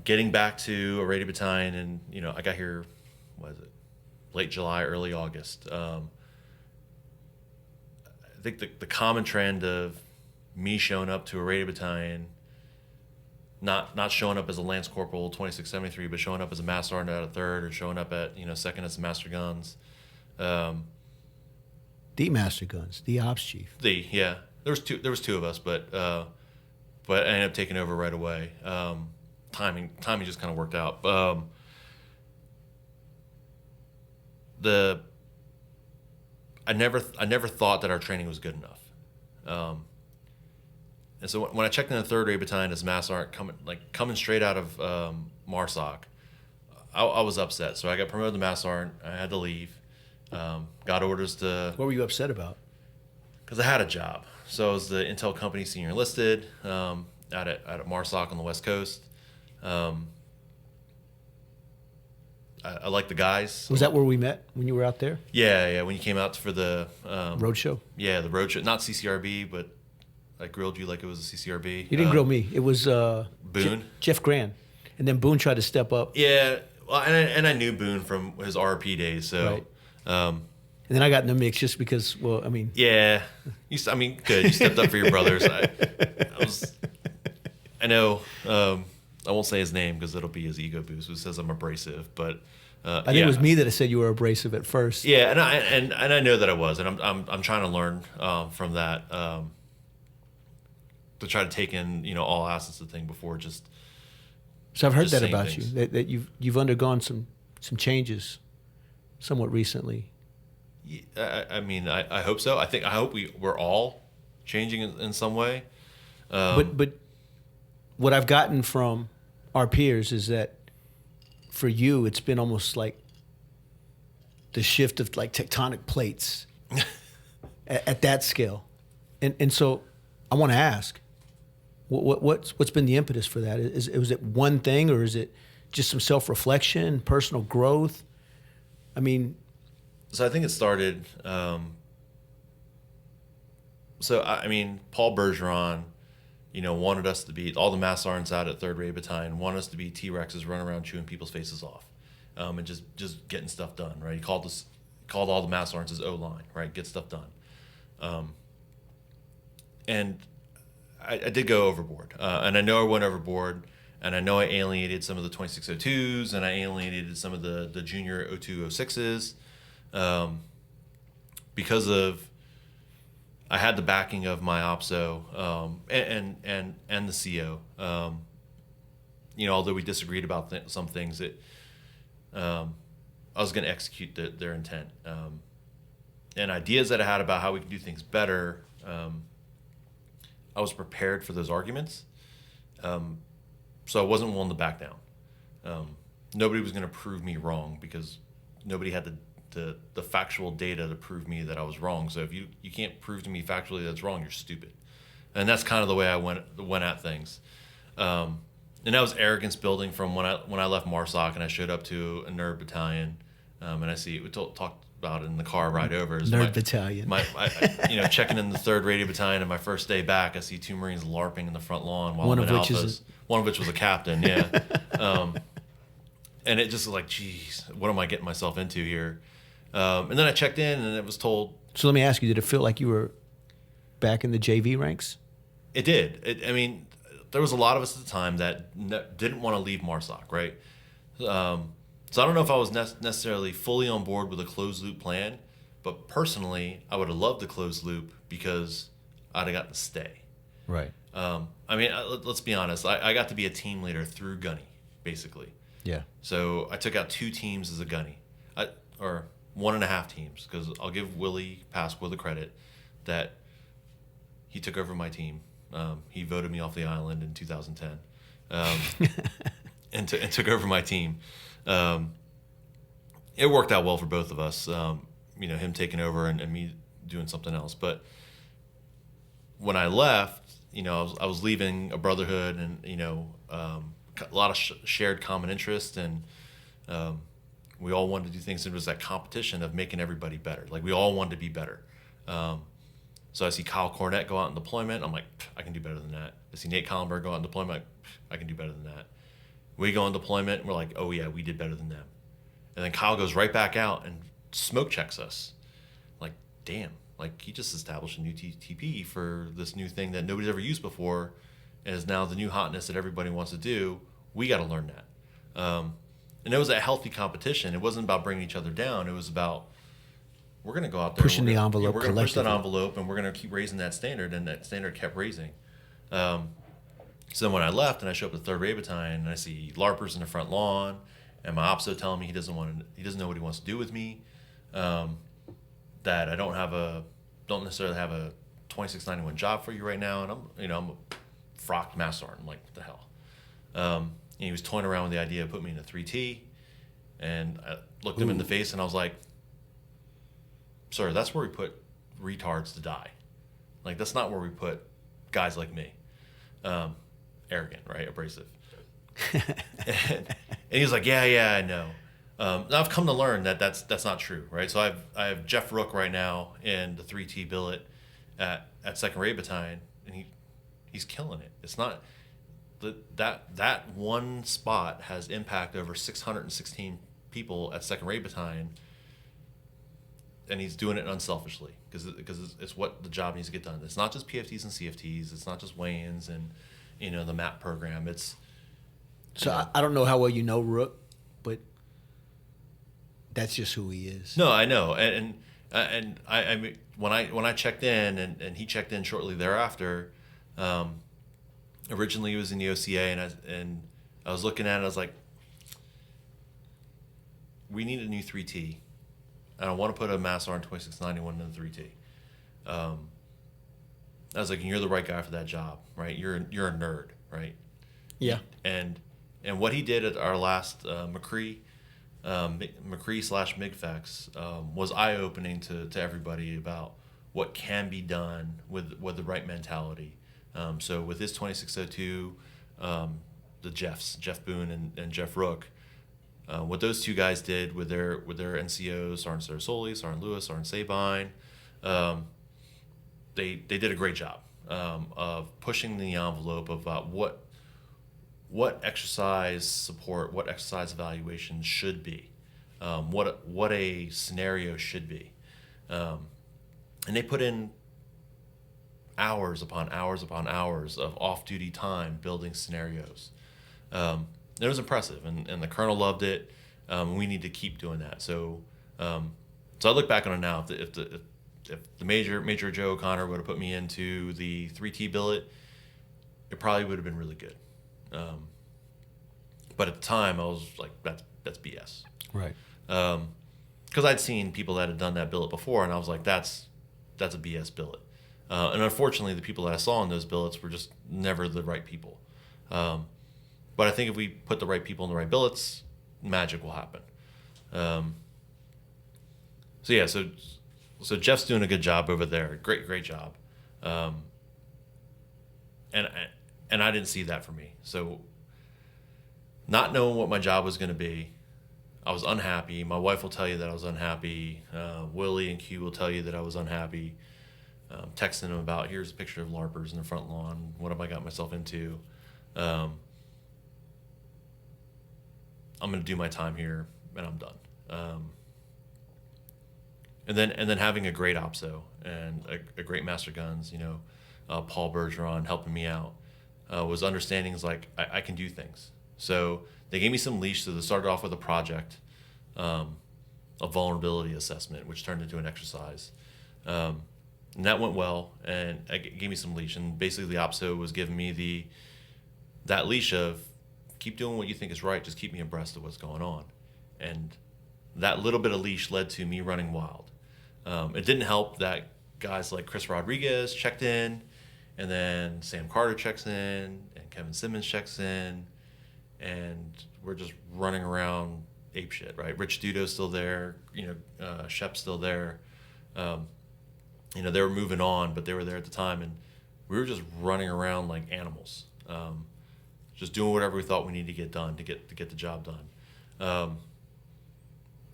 Getting back to a Radio Battalion, and I got here, late July, early August. I think the common trend of me showing up to a Radio Battalion, not showing up as a Lance Corporal 2673, but showing up as a Master Sergeant at a 3rd, or showing up at 2nd as a Master Guns. The Master Guns, the Ops Chief. There was two of us, but I ended up taking over right away. Timing just kind of worked out. I never thought that our training was good enough. And so when I checked in the 3rd Radio Battalion as Master Sergeant, coming straight out of MARSOC, I was upset. So I got promoted to Master Sergeant. I had to leave. Got orders to... What were you upset about? Because I had a job. So I was the Intel Company Senior Enlisted out at MARSOC on the West Coast. I like the guys. Was that where we met when you were out there? Yeah. When you came out for the... roadshow? Yeah, the roadshow. Not CCRB, but I grilled you like it was a CCRB. You didn't grill me. It was... Boone? Jeff Grand. And then Boone tried to step up. Yeah. Well, and I knew Boone from his RP days, so... Right. And then I got in the mix just because, Yeah. You stepped up for your brothers. I know... I won't say his name because it'll be his ego boost, who says I'm abrasive, but... I think it was me that said you were abrasive at first. Yeah, and I know that I was, and I'm trying to learn from that, to try to take in all assets of the thing before just. So I've heard that about things. you, that you've undergone some changes, somewhat recently. Yeah, I hope so. I hope we're all changing in some way. But what I've gotten from our peers is that for you, it's been almost like the shift of like tectonic plates at that scale. And so I want to ask, what's been the impetus for that? Was it one thing, or is it just some self-reflection, personal growth? I mean... So I think it started... Paul Bergeron, wanted us to be, all the Mass Sergeants out at 3rd Radio Battalion wanted us to be T-Rexes running around chewing people's faces off, and just getting stuff done, right? He called all the Mass Sergeants his O-line, right? Get stuff done. And I did go overboard, and I know I went overboard, and I know I alienated some of the 2602s, and I alienated some of the junior 0206s, because of... I had the backing of my OPSO and the CO. Although we disagreed about some things, I was going to execute their intent. And ideas that I had about how we can do things better, I was prepared for those arguments. So I wasn't willing to back down. Nobody was going to prove me wrong because nobody had the factual data to prove me that I was wrong. So if you can't prove to me factually that's wrong, you're stupid. And that's kind of the way I went at things. And that was arrogance building from when I left MARSOC and I showed up to a nerd battalion, and I see we talked about it in the car ride over. Battalion. Checking in the 3rd Radio Battalion, and my first day back, I see 2 Marines LARPing in the front lawn while one I'm of in which alphas. One of which was a captain. Yeah. And it just was like, geez, what am I getting myself into here? And then I checked in, and it was told. So let me ask you: did it feel like you were back in the JV ranks? It did. There was a lot of us at the time that didn't want to leave MARSOC, right? So I don't know if I was necessarily fully on board with a closed loop plan, But personally, I would have loved the closed loop because I'd have gotten to stay. Right. I mean, let's be honest. I got to be a team leader through gunny, basically. Yeah. So I took out 2 teams as a gunny, or 1.5 teams, because I'll give Willie Pasqua the credit that he took over my team. He voted me off the island in 2010, and took over my team. It worked out well for both of us. Him taking over and me doing something else. But when I left, I was leaving a brotherhood and a lot of shared common interest, and we all wanted to do things. It was that competition of making everybody better. Like, we all wanted to be better. So I see Kyle Cornett go out in deployment. I'm like, I can do better than that. I see Nate Collenberg go out in deployment. I can do better than that. We go on deployment, and we're like, oh yeah, we did better than them. And then Kyle goes right back out and smoke checks us. Like, damn, like, he just established a new TP for this new thing that nobody's ever used before, and is now the new hotness that everybody wants to do. We got to learn that. And it was a healthy competition. It wasn't about bringing each other down. It was about, we're going to go out there. Pushing the envelope. We're going to push that envelope, and we're going to keep raising that standard, and that standard kept raising. So when I left and I show up at the 3rd Raid Battalion and I see LARPers in the front lawn, and my OPSO telling me he doesn't know what he wants to do with me, that I don't necessarily have a 2691 job for you right now, and I'm a frocked master sergeant. I'm like, what the hell? And he was toying around with the idea of putting me in a 3T, and I looked him in the face and I was like, sir, that's where we put retards to die. Like, that's not where we put guys like me. Arrogant, right? Abrasive. and he was like, yeah, I know. Now I've come to learn that that's not true, right? So I have Jeff Rook right now in the 3T billet at 2nd Raid Battalion, and he's killing it. It's not that one spot has impact over 616 people at 2nd Raid Battalion, and he's doing it unselfishly because it's what the job needs to get done. It's not just PFTs and CFTs. It's not just weigh-ins and the MAP program. I don't know how well you know Rook, but that's just who he is. No, I know, and I mean, when I checked in and he checked in shortly thereafter. Originally, he was in the OCA, and I was looking at it. I was like, we need a new 3T, and I want to put a Mass R 2691 in the 3T. I was like, and you're the right guy for that job, right? You're a nerd, right? Yeah. And what he did at our last McCree / MIGFEX was eye-opening to everybody about what can be done with the right mentality. So with his 2602, the Jeff Boone and Jeff Rook, what those two guys did with their NCOs, Sergeant Sarasoli, Sergeant Lewis, Sergeant Sabine, they did a great job of pushing the envelope about what exercise support, what exercise evaluation should be, what a scenario should be, and they put in hours upon hours upon hours of off-duty time building scenarios. It was impressive, and the colonel loved it. We need to keep doing that. So I look back on it now. If the Major Joe O'Connor would have put me into the 3T billet, it probably would have been really good. But at the time, I was like, that's BS. Right. Because I'd seen people that had done that billet before, and I was like, that's a BS billet. And unfortunately, the people that I saw in those billets were just never the right people. But I think if we put the right people in the right billets, magic will happen. So Jeff's doing a good job over there. Great job. And I didn't see that for me. So not knowing what my job was going to be, I was unhappy. My wife will tell you that I was unhappy. Willie and Q will tell you that I was unhappy. Texting him about, here's a picture of LARPers in the front lawn. What have I got myself into? I'm going to do my time here, and I'm done. And then having a great OPSO and a great Master Guns, Paul Bergeron helping me out, was understanding is like, I can do things. So they gave me some leash. So they started off with a project. a vulnerability assessment, which turned into an exercise. And that went well, and it gave me some leash. And basically the OPSO was giving me that leash of keep doing what you think is right, just keep me abreast of what's going on. And that little bit of leash led to me running wild. It didn't help that guys like Chris Rodriguez checked in, and then Sam Carter checks in, and Kevin Simmons checks in, and we're just running around apeshit, right? Rich Dudo's still there, Shep's still there. They were moving on, but they were there at the time, and we were just running around like animals, just doing whatever we thought we needed to get done to get the job done.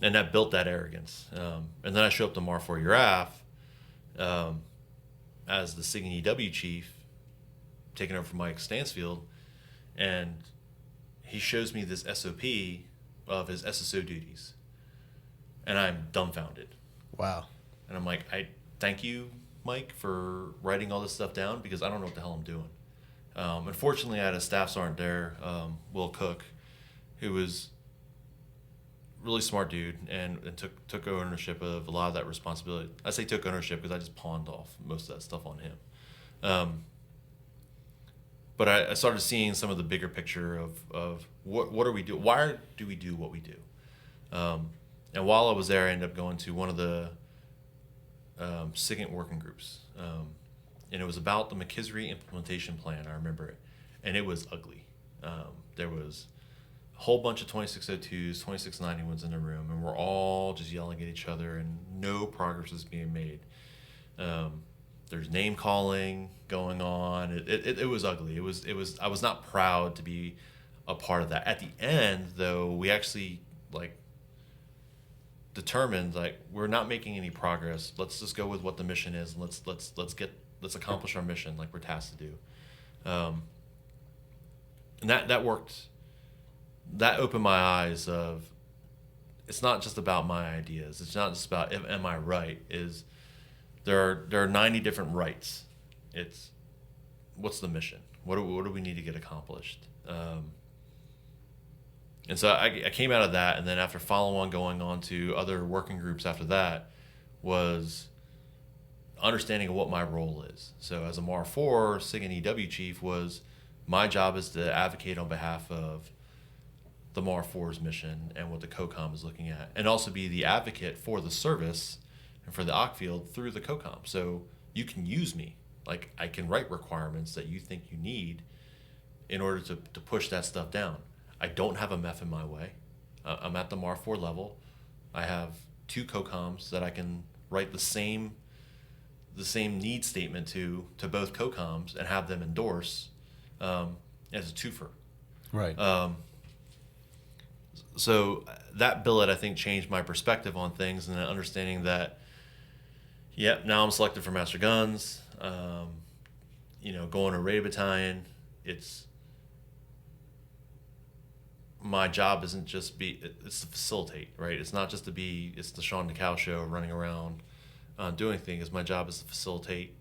And that built that arrogance. And then I show up to MAR4 URAF as the SIG and EW chief, taking over from Mike Stansfield, and he shows me this SOP of his SSO duties, and I'm dumbfounded. Wow. And I'm like, I thank you, Mike, for writing all this stuff down, because I don't know what the hell I'm doing. Unfortunately, I had a staff sergeant there, Will Cook, who was really smart dude and took ownership of a lot of that responsibility. I say took ownership because I just pawned off most of that stuff on him. But I started seeing some of the bigger picture of what are we doing? Why do we do what we do? And while I was there, I ended up going to one of the SIGINT working groups. And it was about the McKisry implementation plan. I remember it. And it was ugly. There was a whole bunch of 2602s, 2691s in the room, and we're all just yelling at each other, and no progress is being made. There's name calling going on. It was ugly. It was. I was not proud to be a part of that. At the end, though, we actually determined we're not making any progress. Let's just go with what the mission is, and let's accomplish our mission like we're tasked to do. And that worked. That opened my eyes of it's not just about my ideas. It's not just about am I right. There are 90 different rights. It's what's the mission? What do we need to get accomplished? And so I came out of that, and then after going on to other working groups after that was understanding of what my role is. So as a MAR4 SIG and EW chief, was my job is to advocate on behalf of the MAR4's mission and what the COCOM is looking at, and also be the advocate for the service and for the OC field through the COCOM. So you can use me. I can write requirements that you think you need in order to push that stuff down. I don't have a MEF in my way. I'm at the MAR4 level. I have 2 COCOMs that I can write the same need statement to both COCOMs and have them endorse as a twofer. Right. So that billet, I think, changed my perspective on things, and understanding that, now I'm selected for Master Guns, going to Raid Battalion. It's my job isn't just it's to facilitate, right? It's not just it's the Sean Nakao show running around doing things. My job is to facilitate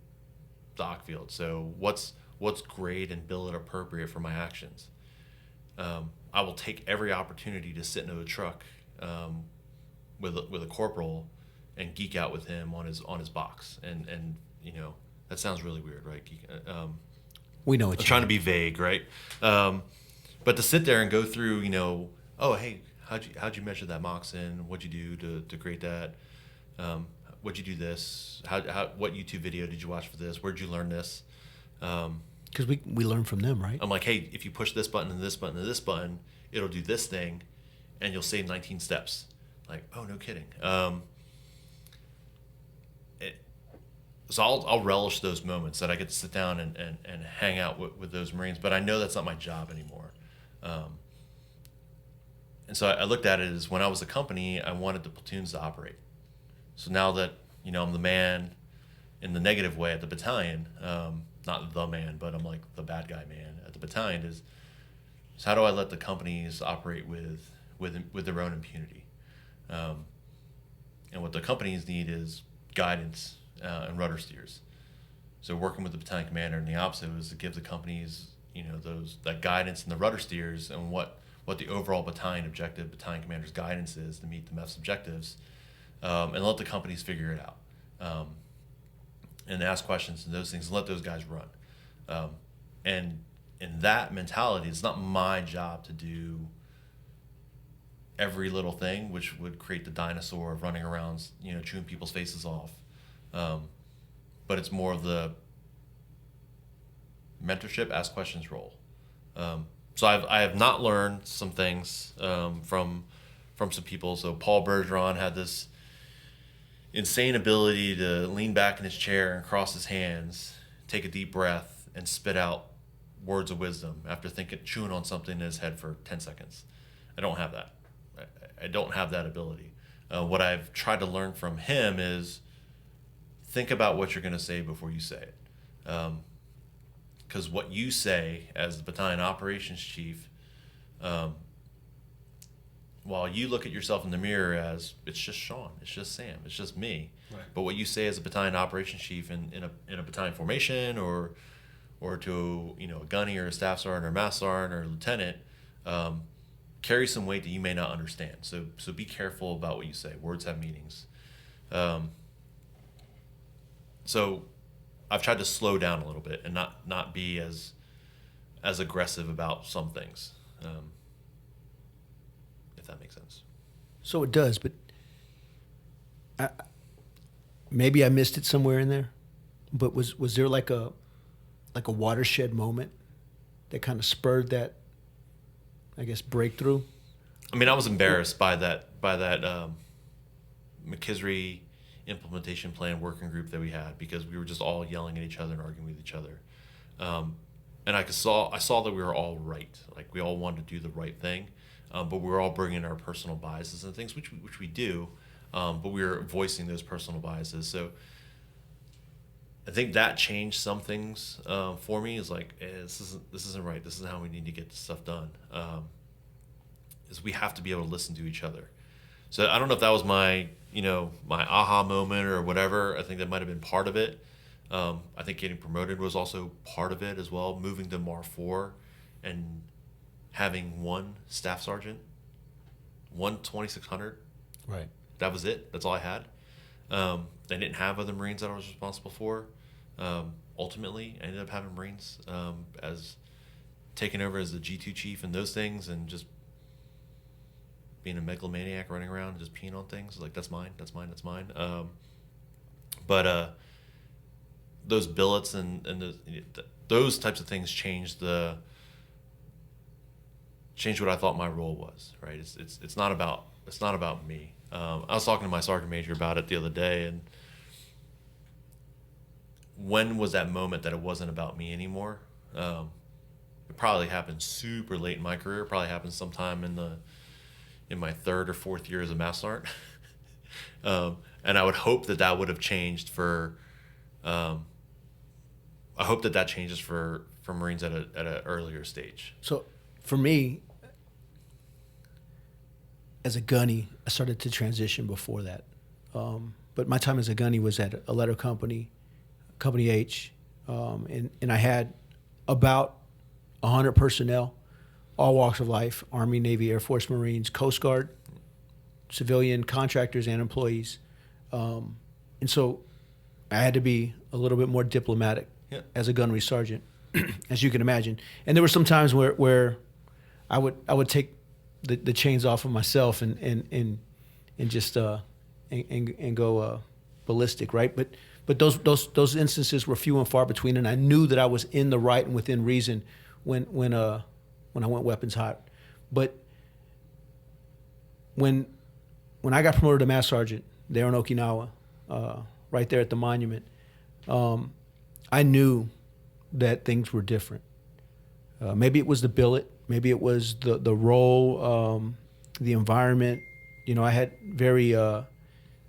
the OC field. So what's great and billet appropriate for my actions? I will take every opportunity to sit in a truck with a corporal and geek out with him on his box, and that sounds really weird, right? We know what I'm trying to be vague, right? But to sit there and go through, oh hey, how'd you measure that moxin? What'd you do to create that? What'd you do this? What YouTube video did you watch for this? Where'd you learn this? Because we learn from them, right? I'm like, hey, if you push this button and this button and this button, it'll do this thing, and you'll save 19 steps. Like, oh, no kidding. So I'll relish those moments that I get to sit down and hang out with those Marines, but I know that's not my job anymore. And so I looked at it as, when I was a company, I wanted the platoons to operate. So now that I'm the man in the negative way at the battalion, not the man, but I'm like the bad guy man at the battalion, is how do I let the companies operate with their own impunity? And what the companies need is guidance and rudder steers. So working with the battalion commander and the OPSO is to give the companies, that guidance and the rudder steers and what what the overall battalion objective, battalion commander's guidance is to meet the MEF's objectives, and let the companies figure it out, and ask questions and those things, and let those guys run. And in that mentality, it's not my job to do every little thing, which would create the dinosaur of running around, chewing people's faces off. But it's more of the mentorship, ask questions role. So I have not learned some things from some people. So Paul Bergeron had this insane ability to lean back in his chair and cross his hands, take a deep breath, and spit out words of wisdom after chewing on something in his head for 10 seconds. I don't have that. I don't have that ability. What I've tried to learn from him is think about what you're going to say before you say it. Because what you say as the battalion operations chief, while you look at yourself in the mirror as it's just Sean, it's just Sam, it's just me. Right. But what you say as a battalion operations chief in a battalion formation or to a gunny or a staff sergeant or a master sergeant or a lieutenant, carry some weight that you may not understand. So be careful about what you say. Words have meanings. So I've tried to slow down a little bit and not be as aggressive about some things, if that makes sense. So it does, but maybe I missed it somewhere in there. But was there like a watershed moment that kind of spurred that, I guess, breakthrough? I mean, I was embarrassed by that McKisry implementation plan working group that we had, because we were just all yelling at each other and arguing with each other. And I saw that we were all right. Like, we all wanted to do the right thing, but we were all bringing our personal biases and things, which we do, but we were voicing those personal biases. So I think that changed some things for me. Is like, this isn't right. This isn't how we need to get this stuff done. Is we have to be able to listen to each other. So I don't know if that was my aha moment or whatever. I think that might have been part of it. I think getting promoted was also part of it as well. Moving to MAR 4 and having one staff sergeant, one 2600. Right. That was it. That's all I had. I didn't have other Marines that I was responsible for. Ultimately, I ended up having Marines as taking over as the G2 chief and those things, and just being a megalomaniac running around and just peeing on things. Like, that's mine, that's mine, that's mine. But those billets and those types of things changed what I thought my role was. Right? It's not about me. I was talking to my sergeant major about it the other day, and when was that moment that it wasn't about me anymore? It probably happened super late in my career. It probably happened sometime in my third or fourth year as a master sergeant. And I would hope that would have changed for. I hope that changes for Marines at an earlier stage. So for me, as a gunny, I started to transition before that. But my time as a gunny was at a letter company, Company H, and I had about 100 personnel, all walks of life: Army, Navy, Air Force, Marines, Coast Guard, civilian contractors, and employees. And so I had to be a little bit more diplomatic as a gunnery sergeant, as you can imagine. And there were some times where I would take the chains off of myself and just and go ballistic, right? But those instances were few and far between, and I knew that I was in the right and within reason when I went weapons hot. But when I got promoted to Master Sergeant there in Okinawa, right there at the monument, I knew that things were different. Maybe it was the billet, maybe it was the role, the environment. I had very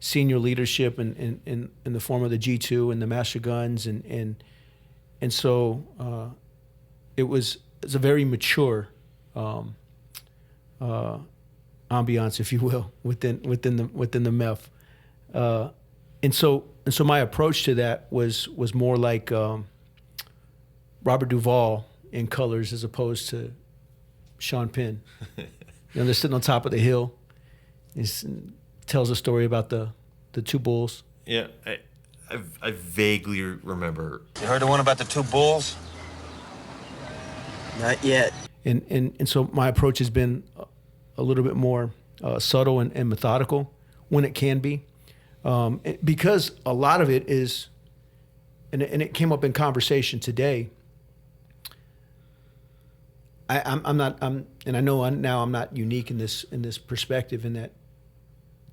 senior leadership in the form of the G2 and the Master Guns, and so it was a very mature ambiance, if you will, within the MEF, and so my approach to that was more like Robert Duvall in Colors, as opposed to Sean Penn. They're sitting on top of the hill. He tells a story about the two bulls. Yeah, I vaguely remember. You heard the one about the two bulls? Not yet. And so my approach has been a little bit more subtle and methodical when it can be, because a lot of it is, and it came up in conversation today. I'm not, and I know now I'm not unique in this perspective, in that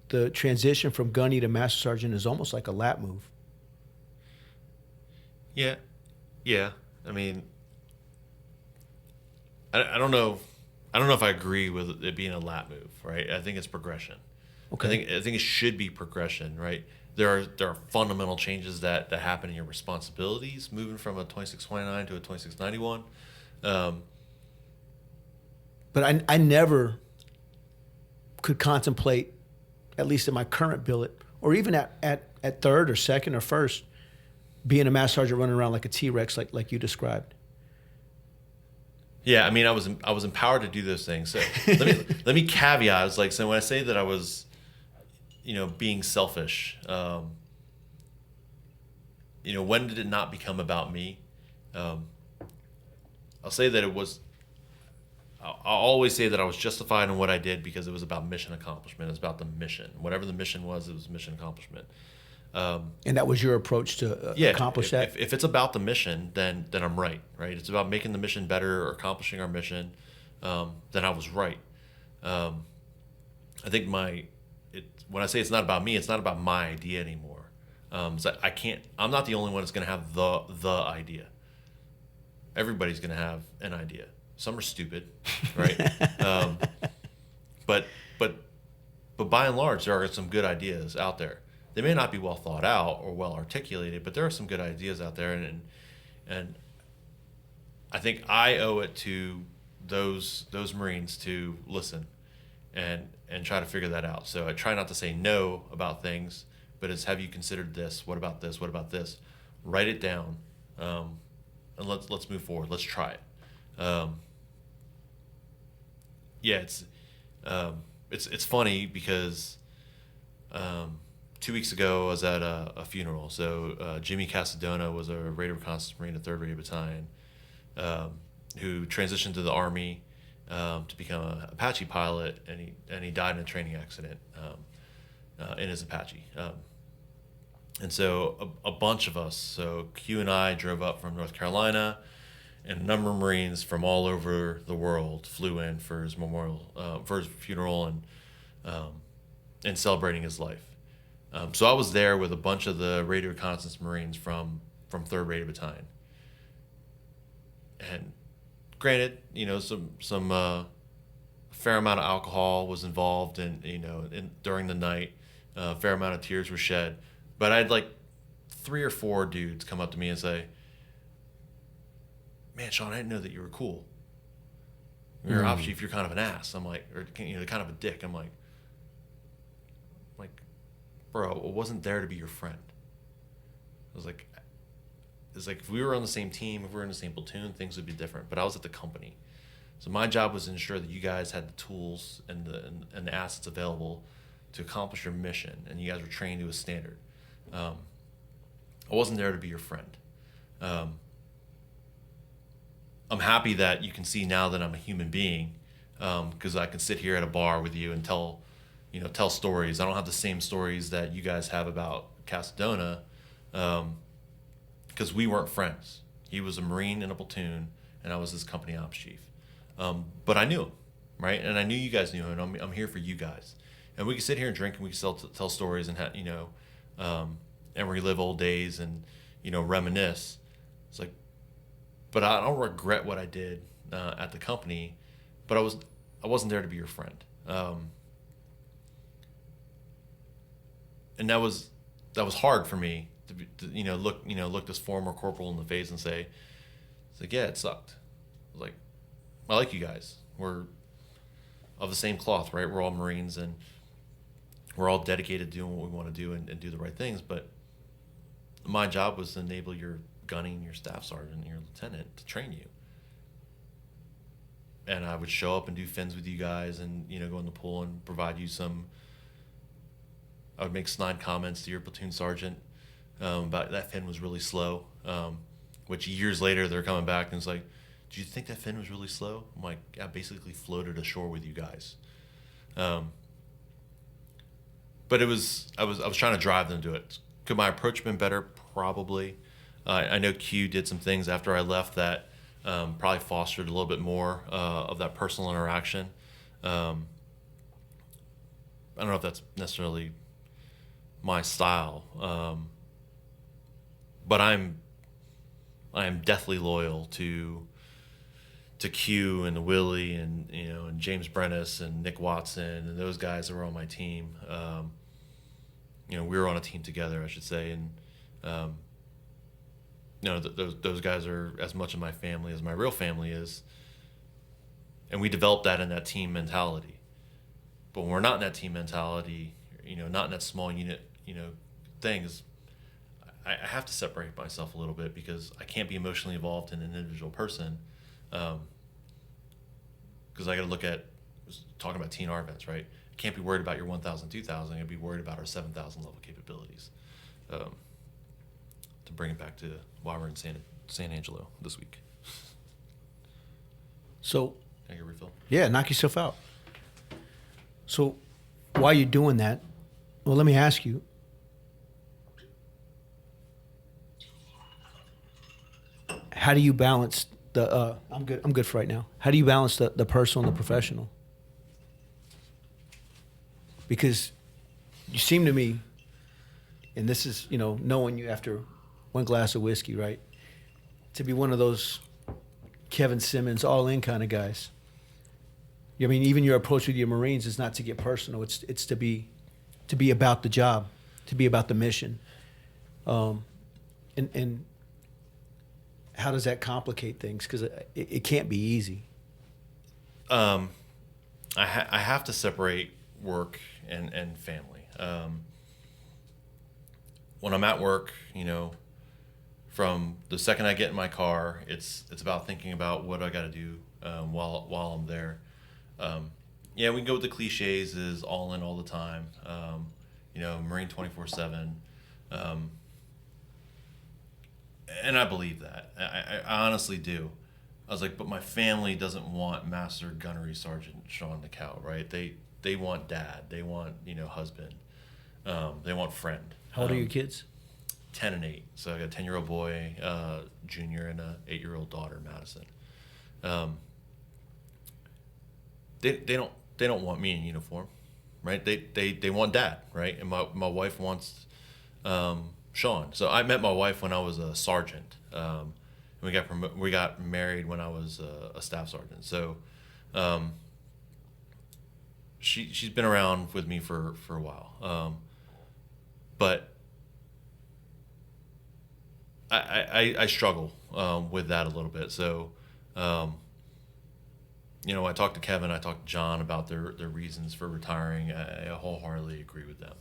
the transition from gunny to master sergeant is almost like a lap move. Yeah. I mean, I don't know. I don't know if I agree with it being a lap move, right? I think it's progression. Okay. I think it should be progression, right? There are fundamental changes that happen in your responsibilities, moving from a 2629 to a 2691. But I never could contemplate, at least in my current billet, or even at third or second or first, being a master sergeant running around like a T-Rex, like you described. Yeah, I mean, I was empowered to do those things. So let me caveat. It's like, so when I say that I was, being selfish, when did it not become about me? I'll say that it was. I'll always say that I was justified in what I did because it was about mission accomplishment. It was about the mission. Whatever the mission was, it was mission accomplishment. And that was your approach to accomplish that? If it's about the mission, then I'm right? It's about making the mission better or accomplishing our mission, then I was right. I think when I say it's not about me, it's not about my idea anymore. So I'm not the only one that's going to have the idea. Everybody's going to have an idea. Some are stupid, right? But by and large, there are some good ideas out there. They may not be well thought out or well articulated, but there are some good ideas out there, and I think I owe it to those Marines to listen and try to figure that out. So I try not to say no about things, but it's, have you considered this? What about this? What about this? Write it down, and let's move forward. Let's try it. It's funny because 2 weeks ago I was at a funeral. So Jimmy Casadona was a Raider Reconnaissance Marine, a 3rd Raider Battalion, who transitioned to the Army to become an Apache pilot, and he died in a training accident in his Apache. And so a bunch of us, so Q and I drove up from North Carolina, and a number of Marines from all over the world flew in for his memorial, for his funeral, and celebrating his life. So I was there with a bunch of the Raider Reconnaissance Marines from 3rd Raider Battalion. And granted, some fair amount of alcohol was involved, and during the night, a fair amount of tears were shed. But I had like 3 or 4 dudes come up to me and say, "Man, Sean, I didn't know that you were cool. You're ops chief. You're kind of an ass." I'm like, or kind of a dick. I'm like, bro, I wasn't there to be your friend. I was like, it's like if we were on the same team, if we were in the same platoon, things would be different. But I was at the company, so my job was to ensure that you guys had the tools and the assets available to accomplish your mission, and you guys were trained to a standard. I wasn't there to be your friend. I'm happy that you can see now that I'm a human being, because I can sit here at a bar with you and tell stories. I don't have the same stories that you guys have about Casadona, because we weren't friends. He was a Marine in a platoon, and I was his company ops chief. But I knew him, right? And I knew you guys knew him. And I'm here for you guys, and we can sit here and drink, and we can tell stories, and and relive old days, and reminisce. It's like, but I don't regret what I did at the company, but I wasn't there to be your friend. And that was hard for me to look this former corporal in the face and say, it's like, yeah, it sucked. I was like, I like you guys. We're of the same cloth, right? We're all Marines, and we're all dedicated to doing what we want to do and do the right things. But my job was to enable your gunny and your staff sergeant and your lieutenant to train you. and I would show up and do fins with you guys, and go in the pool and provide you some. I would make snide comments to your platoon sergeant about that fin was really slow. Which years later they're coming back and it's like, "Do you think that fin was really slow?" I'm like, "I basically floated ashore with you guys." But I was trying to drive them to it. Could my approach been better? Probably. I know Q did some things after I left that probably fostered a little bit more of that personal interaction. I don't know if that's necessarily my style, but I am deathly loyal to Q and Willie and and James Brennis and Nick Watson and those guys that were on my team. We were on a team together, I should say, and those guys are as much of my family as my real family is, and we developed that in that team mentality. But when we're not in that team mentality, not in that small unit, things, I have to separate myself a little bit because I can't be emotionally involved in an individual person. Because I got to look at talking about TNR events, right? I can't be worried about your 1,000, 2,000. I got to be worried about our 7,000 level capabilities. To bring it back to why we're in San Angelo this week. So, can I get a refill? Yeah, knock yourself out. So, while you're doing that, well, let me ask you. How do you balance the? I'm good for right now. How do you balance the personal and the professional? Because you seem to me, and this is knowing you after one glass of whiskey, right, to be one of those Kevin Simmons all-in kind of guys. I mean, even your approach with your Marines is not to get personal. It's to be about the job, to be about the mission. And how does that complicate things? Because it can't be easy. I have to separate work and family. When I'm at work, from the second I get in my car, it's about thinking about what I got to do while I'm there. We can go with the cliches is all in all the time. Marine 24/7. And I believe that. I honestly do. I was like, but my family doesn't want Master Gunnery Sergeant Sean Nakao, right? They want dad. They want husband. They want friend. How old are your kids? 10 and 8. So I got a 10-year-old boy, Junior, and a 8-year-old daughter, Madison. They don't want me in uniform, right? They want dad, right? And my wife wants Sean. So I met my wife when I was a sergeant. And we got married when I was a staff sergeant. So she's been around with me for a while. But I struggle with that a little bit. So, I talked to Kevin, I talked to John about their reasons for retiring. I wholeheartedly agree with them.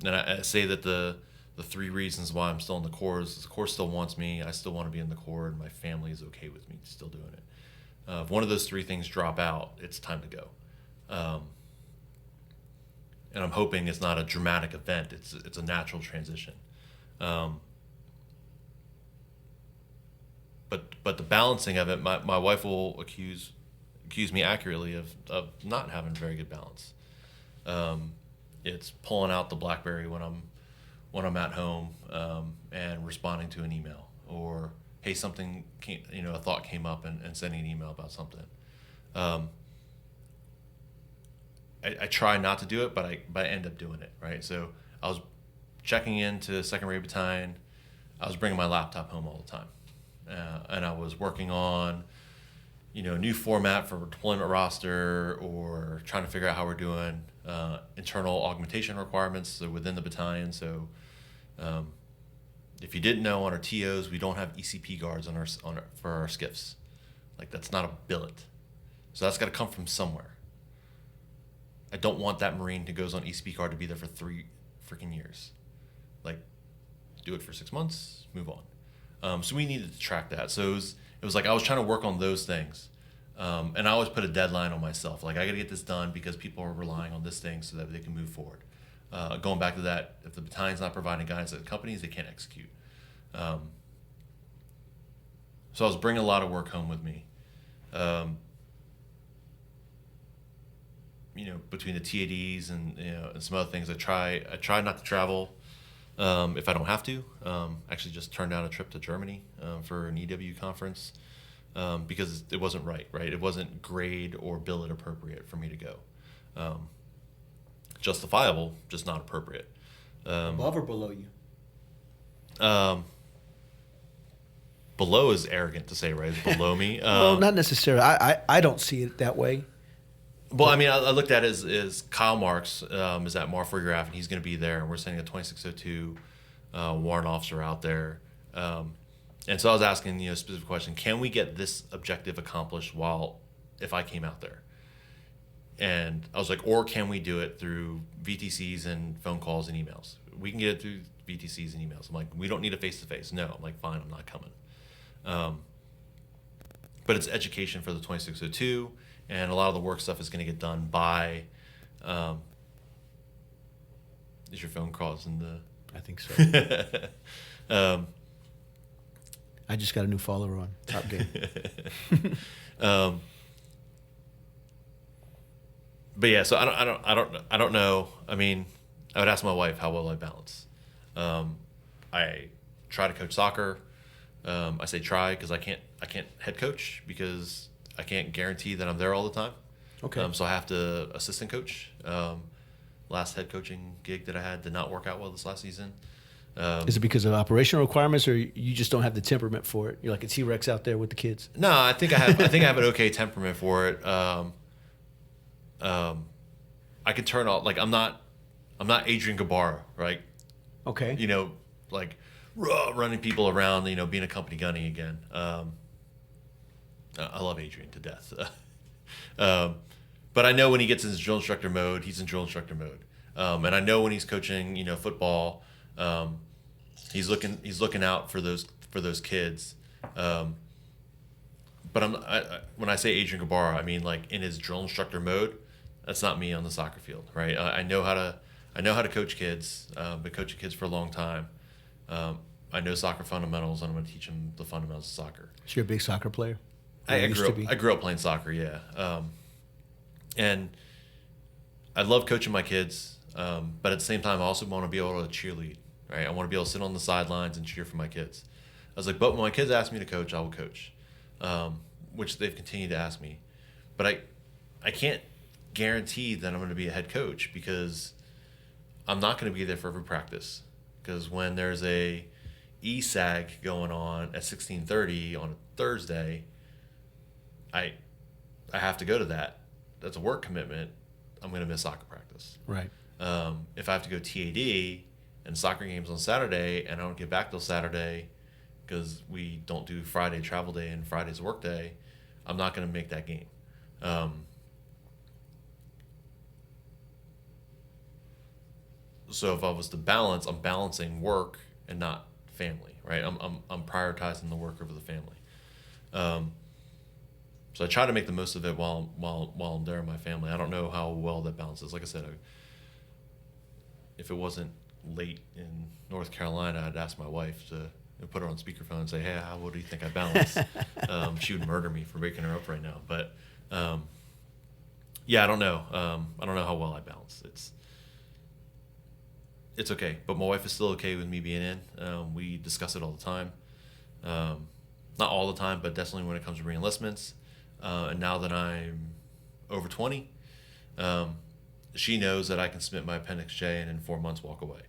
And I say that the 3 reasons why I'm still in the Corps is the Corps still wants me. I still want to be in the Corps, and my family is okay with me still doing it. If one of those 3 things drop out, it's time to go. And I'm hoping it's not a dramatic event. It's a natural transition. But the balancing of it, my wife will accuse me accurately of not having very good balance. It's pulling out the BlackBerry when I'm at home and responding to an email, or hey, something came, a thought came up and sending an email about something. I try not to do it, but I end up doing it, right? So I was checking into 2nd Raid Battalion. I was bringing my laptop home all the time. And I was working on, new format for deployment roster, or trying to figure out how we're doing internal augmentation requirements within the battalion. So if you didn't know, on our TOs, we don't have ECP guards for our skiffs. Like, that's not a billet. So that's got to come from somewhere. I don't want that Marine who goes on ECP guard to be there for 3 freaking years. Like, do it for 6 months, move on. So we needed to track that. So it was like I was trying to work on those things. And I always put a deadline on myself. Like, I got to get this done because people are relying on this thing so that they can move forward. Going back to that, if the battalion's not providing guidance to the companies, they can't execute. So I was bringing a lot of work home with me. Between the TADs and and some other things, I try not to travel if I don't have to. Actually, just turned down a trip to Germany for an EW conference because it wasn't right. It wasn't grade or billet appropriate for me to go. Justifiable, just not appropriate. Above or below you? Below is arrogant to say, right? It's below me. Well, not necessarily. I don't see it that way. Well, I mean, I looked at it as Kyle Marks is at Marforigraph, and he's going to be there, and we're sending a 2602 warrant officer out there. And so I was asking, a specific question: can we get this objective accomplished if I came out there? And I was like, or can we do it through VTCs and phone calls and emails? We can get it through VTCs and emails. I'm like, we don't need a face-to-face. No. I'm like, fine, I'm not coming. But it's education for the 2602, and a lot of the work stuff is going to get done by. Is your phone causing the? I think so. I just got a new follower on Top Game. But yeah, so I don't know. I mean, I would ask my wife how well I balance. I try to coach soccer. I say try because I can't head coach because I can't guarantee that I'm there all the time. Okay. So I have to assistant coach. Last head coaching gig that I had did not work out well this last season. Is it because of operational requirements, or you just don't have the temperament for it? You're like a T-Rex out there with the kids. No, I think I have an okay temperament for it. I can turn off, like, I'm not Adrian Gabara, right? Okay. Like running people around, being a company gunny again. I love Adrian to death. But I know when he gets in his drill instructor mode, he's in drill instructor mode. And I know when he's coaching, football, he's looking out for those kids. But when I say Adrian Gabara, I mean, like, in his drill instructor mode. That's not me on the soccer field, right? I know how to coach kids. Been coaching kids for a long time. I know soccer fundamentals, and I'm going to teach them the fundamentals of soccer. So you're a big soccer player? I grew up playing soccer, yeah. And I love coaching my kids, but at the same time, I also want to be able to cheerlead, right? I want to be able to sit on the sidelines and cheer for my kids. I was like, but when my kids ask me to coach, I will coach, which they've continued to ask me. But I can't guarantee that I'm going to be a head coach because I'm not going to be there for every practice. Because when there's a ESAG going on at 16:30 on a Thursday, I have to go to that. That's a work commitment. I'm going to miss soccer practice. Right. If I have to go TAD and soccer games on Saturday and I don't get back till Saturday because we don't do Friday travel day and Friday's work day, I'm not going to make that game. So if I was to balance, I'm balancing work and not family, right? I'm prioritizing the work over the family. So I try to make the most of it while I'm there with my family. I don't know how well that balances. Like I said, if it wasn't late in North Carolina, I'd ask my wife to put her on speakerphone and say, "Hey, how well do you think I balance?" She would murder me for waking her up right now. But yeah, I don't know. I don't know how well I balance. It's okay, but my wife is still okay with me being in. We discuss it all the time. Not all the time, but definitely when it comes to re-enlistments. And now that I'm over 20, she knows that I can submit my Appendix J and in 4 months walk away.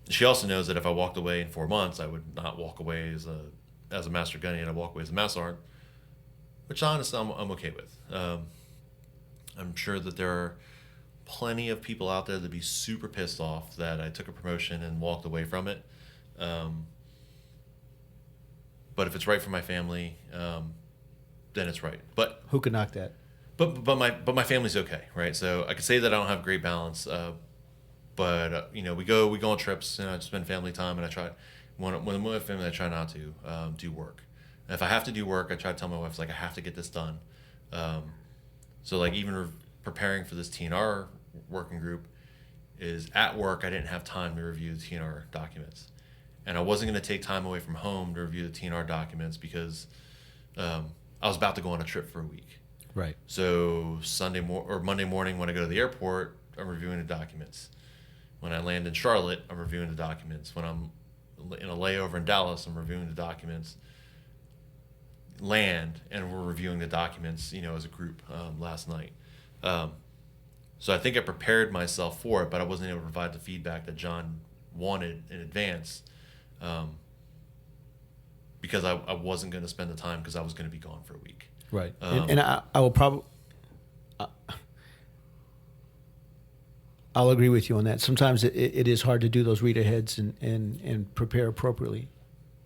She also knows that if I walked away in 4 months, I would not walk away as a master gunny, and I'd walk away as a master sergeant, which honestly I'm okay with. I'm sure that there are plenty of people out there that'd be super pissed off that I took a promotion and walked away from it. But if it's right for my family, then it's right. But who could knock that? But my family's okay, right? So I could say that I don't have great balance, but we go on trips, and I spend family time, and I try when I'm with family, I try not to do work. And if I have to do work, I try to tell my wife, like, I have to get this done. So like even preparing for this TNR working group is at work, I didn't have time to review the TNR documents. And I wasn't going to take time away from home to review the TNR documents because I was about to go on a trip for a week. Right. So Monday morning when I go to the airport, I'm reviewing the documents. When I land in Charlotte, I'm reviewing the documents. When I'm in a layover in Dallas, I'm reviewing the documents. Land, and we're reviewing the documents, as a group last night. So I think I prepared myself for it, but I wasn't able to provide the feedback that John wanted in advance because I wasn't going to spend the time because I was going to be gone for a week. Right. And I will probably... I'll agree with you on that. Sometimes it is hard to do those read aheads and prepare appropriately.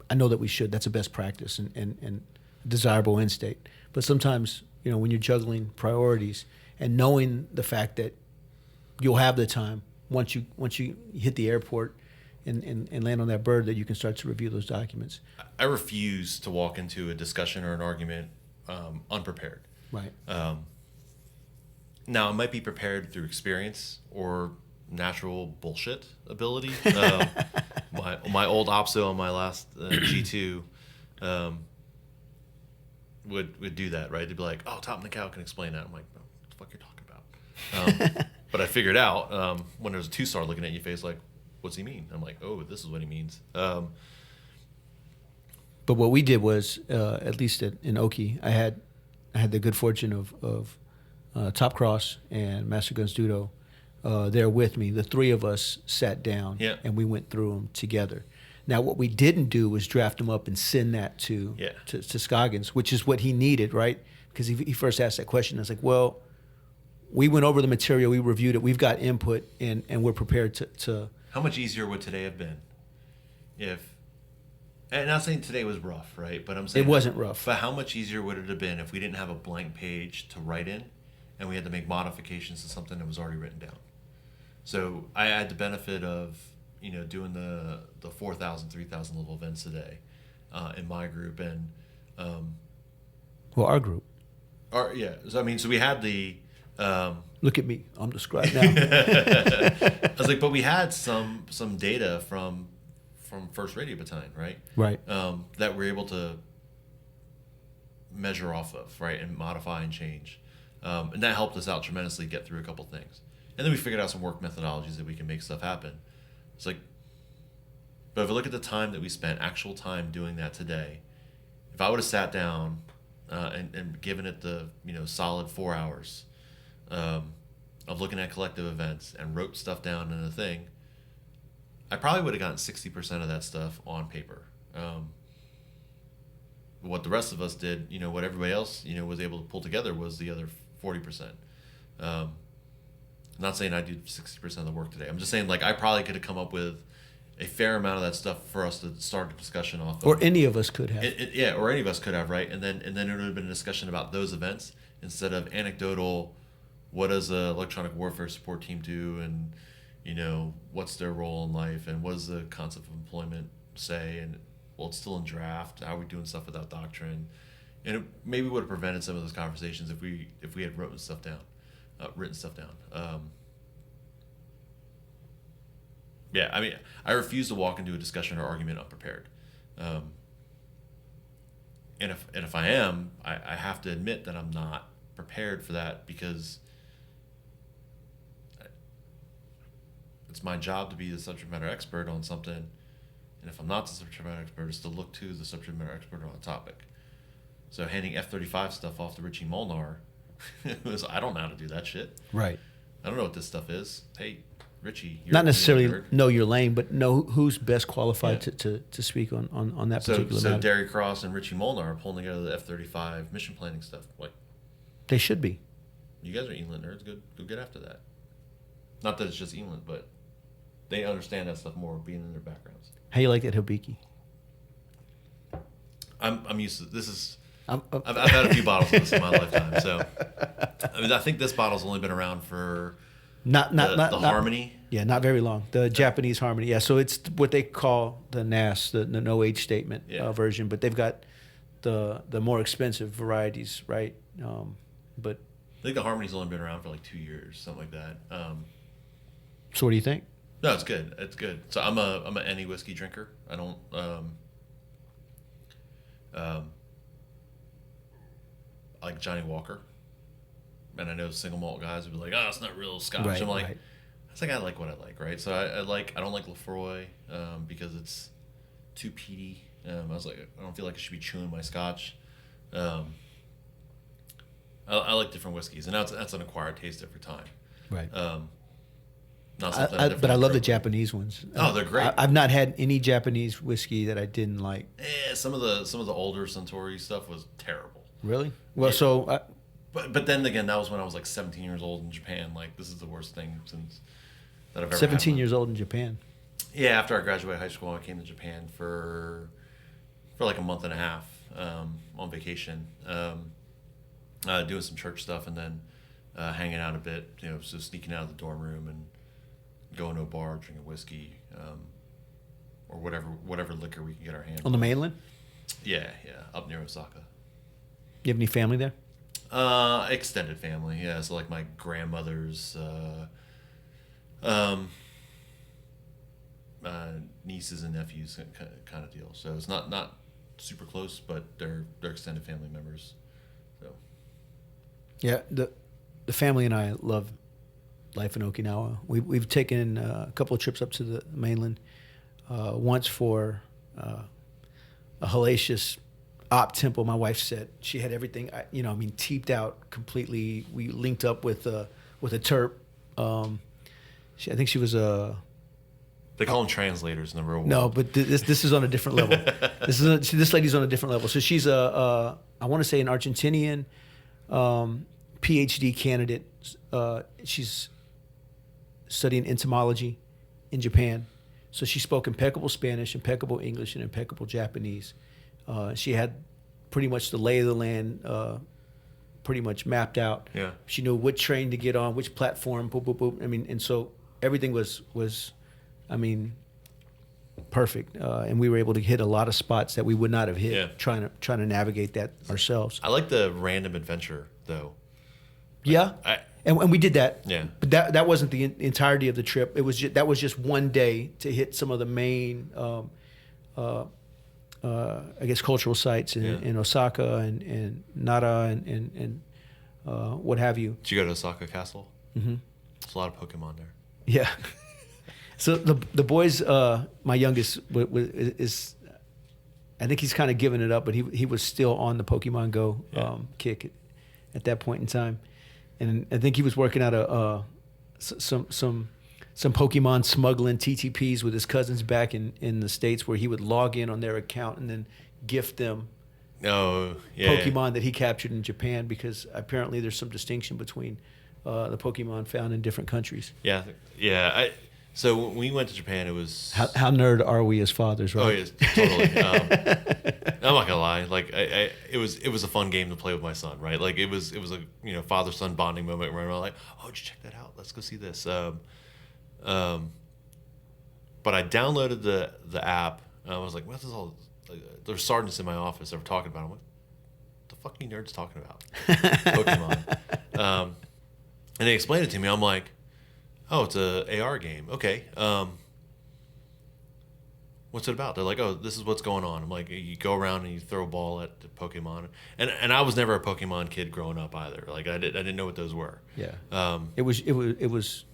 I know that we should. That's a best practice and desirable end state. But sometimes, when you're juggling priorities and knowing the fact that you'll have the time once you hit the airport and land on that bird, that you can start to review those documents. I refuse to walk into a discussion or an argument unprepared. Right. Now, I might be prepared through experience or natural bullshit ability. My old OPSO on my last G2 would do that, right? They'd be like, "Oh, Top Nakao can explain that." I'm like, "What the fuck you're talking about?" But I figured out when there's a 2-star looking at your face, like, "What's he mean?" I'm like, "Oh, this is what he means." But what we did was, at least in Oki, I had the good fortune of Top Cross and Master Guns Dudo there with me. The three of us sat down and we went through them together. Now, what we didn't do was draft them up and send that to Scoggins, which is what he needed, right? Because he first asked that question. I was like, well, we went over the material, we reviewed it, we've got input, and we're prepared to... How much easier would today have been if... And I'm not saying today was rough, right? But I'm saying... It wasn't rough. But how much easier would it have been if we didn't have a blank page to write in and we had to make modifications to something that was already written down? So I had the benefit of, doing the 4,000, 3,000 level events today in my group. And... well, our group. So we had the... Look at me. I'm the scribe now. I was like, but we had some data from First Radio Battalion, right? Right. That we're able to measure off of, right, and modify and change. And that helped us out tremendously get through a couple things. And then we figured out some work methodologies that we can make stuff happen. It's like, but if I look at the time that we spent, actual time doing that today, if I would have sat down and given it the solid 4 hours of looking at collective events and wrote stuff down in a thing, I probably would have gotten 60% of that stuff on paper. What the rest of us did, what everybody else, was able to pull together was the other 40%. I'm not saying I did 60% of the work today. I'm just saying, like, I probably could have come up with a fair amount of that stuff for us to start a discussion off of. Or any of us could have. Or any of us could have, right? And then it would have been a discussion about those events instead of anecdotal, what does a electronic warfare support team do, and what's their role in life, and what does the concept of employment say, and well, it's still in draft, how are we doing stuff without doctrine? And it maybe would have prevented some of those conversations if we had written stuff down. I refuse to walk into a discussion or argument unprepared. And if I am, I have to admit that I'm not prepared for that, because it's my job to be the subject matter expert on something, and if I'm not the subject matter expert, it's to look to the subject matter expert on a topic. So handing F-35 stuff off to Richie Molnar, I don't know how to do that shit. Right. I don't know what this stuff is. Hey, Richie. Not necessarily know your lane, but know who's best qualified to speak on that particular matter. So Derry Cross and Richie Molnar are pulling together the F-35 mission planning stuff. Like, they should be. You guys are ELINT nerds. Go get after that. Not that it's just ELINT, but they understand that stuff more, being in their backgrounds. How you like that Hibiki? I'm used to this. I've had a few bottles of this in my lifetime, so I think this bottle's only been around for not Harmony. Yeah, not very long. The Japanese Harmony. Yeah, so it's what they call the NAS, the no age statement version, but they've got the more expensive varieties, right? But I think the Harmony's only been around for like 2 years, something like that. So what do you think? No, it's good. It's good. So I'm an any whiskey drinker. I don't. I like Johnny Walker, and I know single malt guys would be like, "Oh, it's not real Scotch." Right, I'm like, right. I like I like what I like, right? So I don't like Lefroy because it's too peaty. I was like, I don't feel like I should be chewing my Scotch. I like different whiskeys, and that's an acquired taste over time. Right. Not something But I love the grew up with. Japanese ones. Oh, they're great. I've not had any Japanese whiskey that I didn't like. Some of the older Suntory stuff was terrible. Really? Well, Yeah. so But then again, that was when I was like 17 years old in Japan. Like, this is the worst thing that I've ever 17 had. years old in Japan. Yeah, after I graduated high school, I came to Japan for like a month and a half on vacation, doing some church stuff, and then hanging out a bit. So sneaking out of the dorm room and going to a bar, drinking whiskey, or whatever liquor we can get our hands On the mainland? Yeah, up near Osaka. You have any family there? Extended family, yeah. So like my grandmother's nieces and nephews kind of deal. So it's not super close, but they're extended family members. So Yeah, the family and I love life in Okinawa. We've taken a couple of trips up to the mainland. Once for a hellacious op tempo. My wife said she had everything, teeped out completely. We linked up with a terp. I think she was a. they call them translators in the real world. No, but this is on a different level. This lady's on a different level. So she's I want to say an Argentinian PhD candidate. She's studying entomology in Japan. So she spoke impeccable Spanish, impeccable English, and impeccable Japanese. She had pretty much the lay of the land pretty much mapped out. Yeah. She knew what train to get on, which platform, boop, boop, boop. And so everything was perfect. And we were able to hit a lot of spots that we would not have hit trying to navigate that ourselves. I like the random adventure though. Yeah. And we did that. Yeah. But that wasn't the entirety of the trip. That was just one day to hit some of the main, I guess, cultural sites in Osaka and Nara and what have you. Did you go to Osaka Castle? Mm-hmm. There's a lot of Pokemon there. Yeah. So the boys, my youngest is, I think he's kind of given it up, but he was still on the Pokemon Go kick at that point in time. And I think he was working out some Pokemon smuggling TTPs with his cousins back in the States, where he would log in on their account and then gift them Pokemon that he captured in Japan, because apparently there's some distinction between the Pokemon found in different countries. Yeah. So when we went to Japan, it was How nerd are we as fathers, right? Oh yes, totally. I'm not gonna lie. Like it was a fun game to play with my son, right? Like it was a father son bonding moment where I'm like, oh, did you check that out? Let's go see this. But I downloaded the app and I was like, what is all? Like, there's sergeants in my office that were talking about it. I'm like, what the fuck are you nerds talking about? Pokemon. And they explained it to me. I'm like, oh, it's a AR game. Okay. What's it about? They're like, oh, this is what's going on. I'm like, you go around and you throw a ball at the Pokemon. And I was never a Pokemon kid growing up either. Like I didn't know what those were. Yeah. It was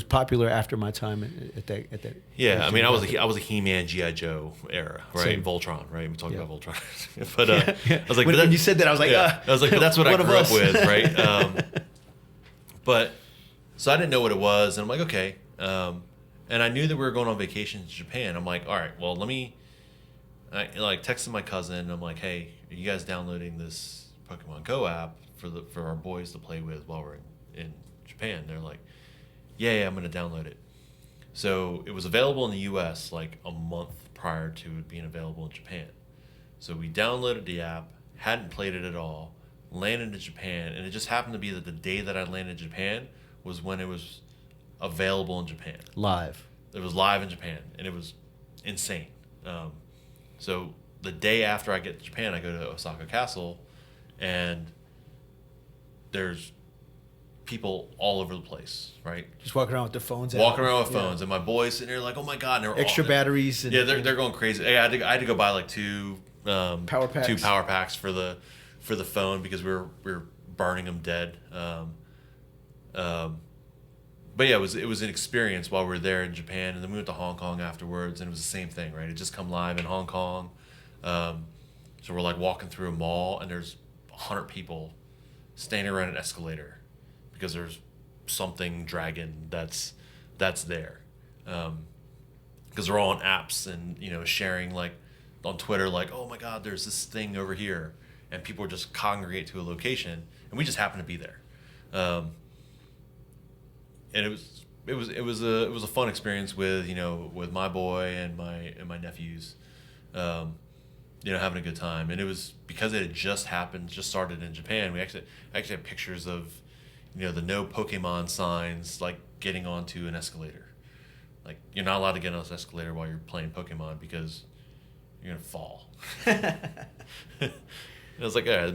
popular after my time at that. Yeah, I mean, I was a He-Man, G.I. Joe era, right? Same. Voltron, right? We talked about Voltron, but I was like, when you said that, I was like, I was like, but that's what I one of grew us. up with, right? But so I didn't know what it was, and I'm like, okay. And I knew that we were going on vacation to Japan. I'm like, all right, well, I texted my cousin. I'm like, hey, are you guys downloading this Pokemon Go app for our boys to play with while we're in Japan? They're like, yeah, I'm going to download it. So it was available in the U.S. like a month prior to it being available in Japan. So we downloaded the app, hadn't played it at all, landed in Japan, and it just happened to be that the day that I landed in Japan was when it was available in Japan. Live. It was live in Japan, and it was insane. So the day after I get to Japan, I go to Osaka Castle, and there's people all over the place, right? Just walking around with their phones. Walking around with phones, and my boys sitting there like, oh my god, and they're extra batteries. And, they're going crazy. I had to go buy like two power packs for the phone because we were burning them dead. But yeah, it was an experience while we were there in Japan, and then we went to Hong Kong afterwards, and it was the same thing, right? It just come live in Hong Kong. So we're like walking through a mall, and there's 100 people standing around an escalator because there's something dragon that's there. Because they're all on apps and sharing like on Twitter like, oh my god, there's this thing over here, and people just congregate to a location, and we just happen to be there. And it was a fun experience with with my boy and my nephews, having a good time. And it was because it had just started in Japan. We actually have pictures of the no Pokemon signs, like getting onto an escalator. Like you're not allowed to get on this escalator while you're playing Pokemon because you're gonna fall. And I was like, yeah,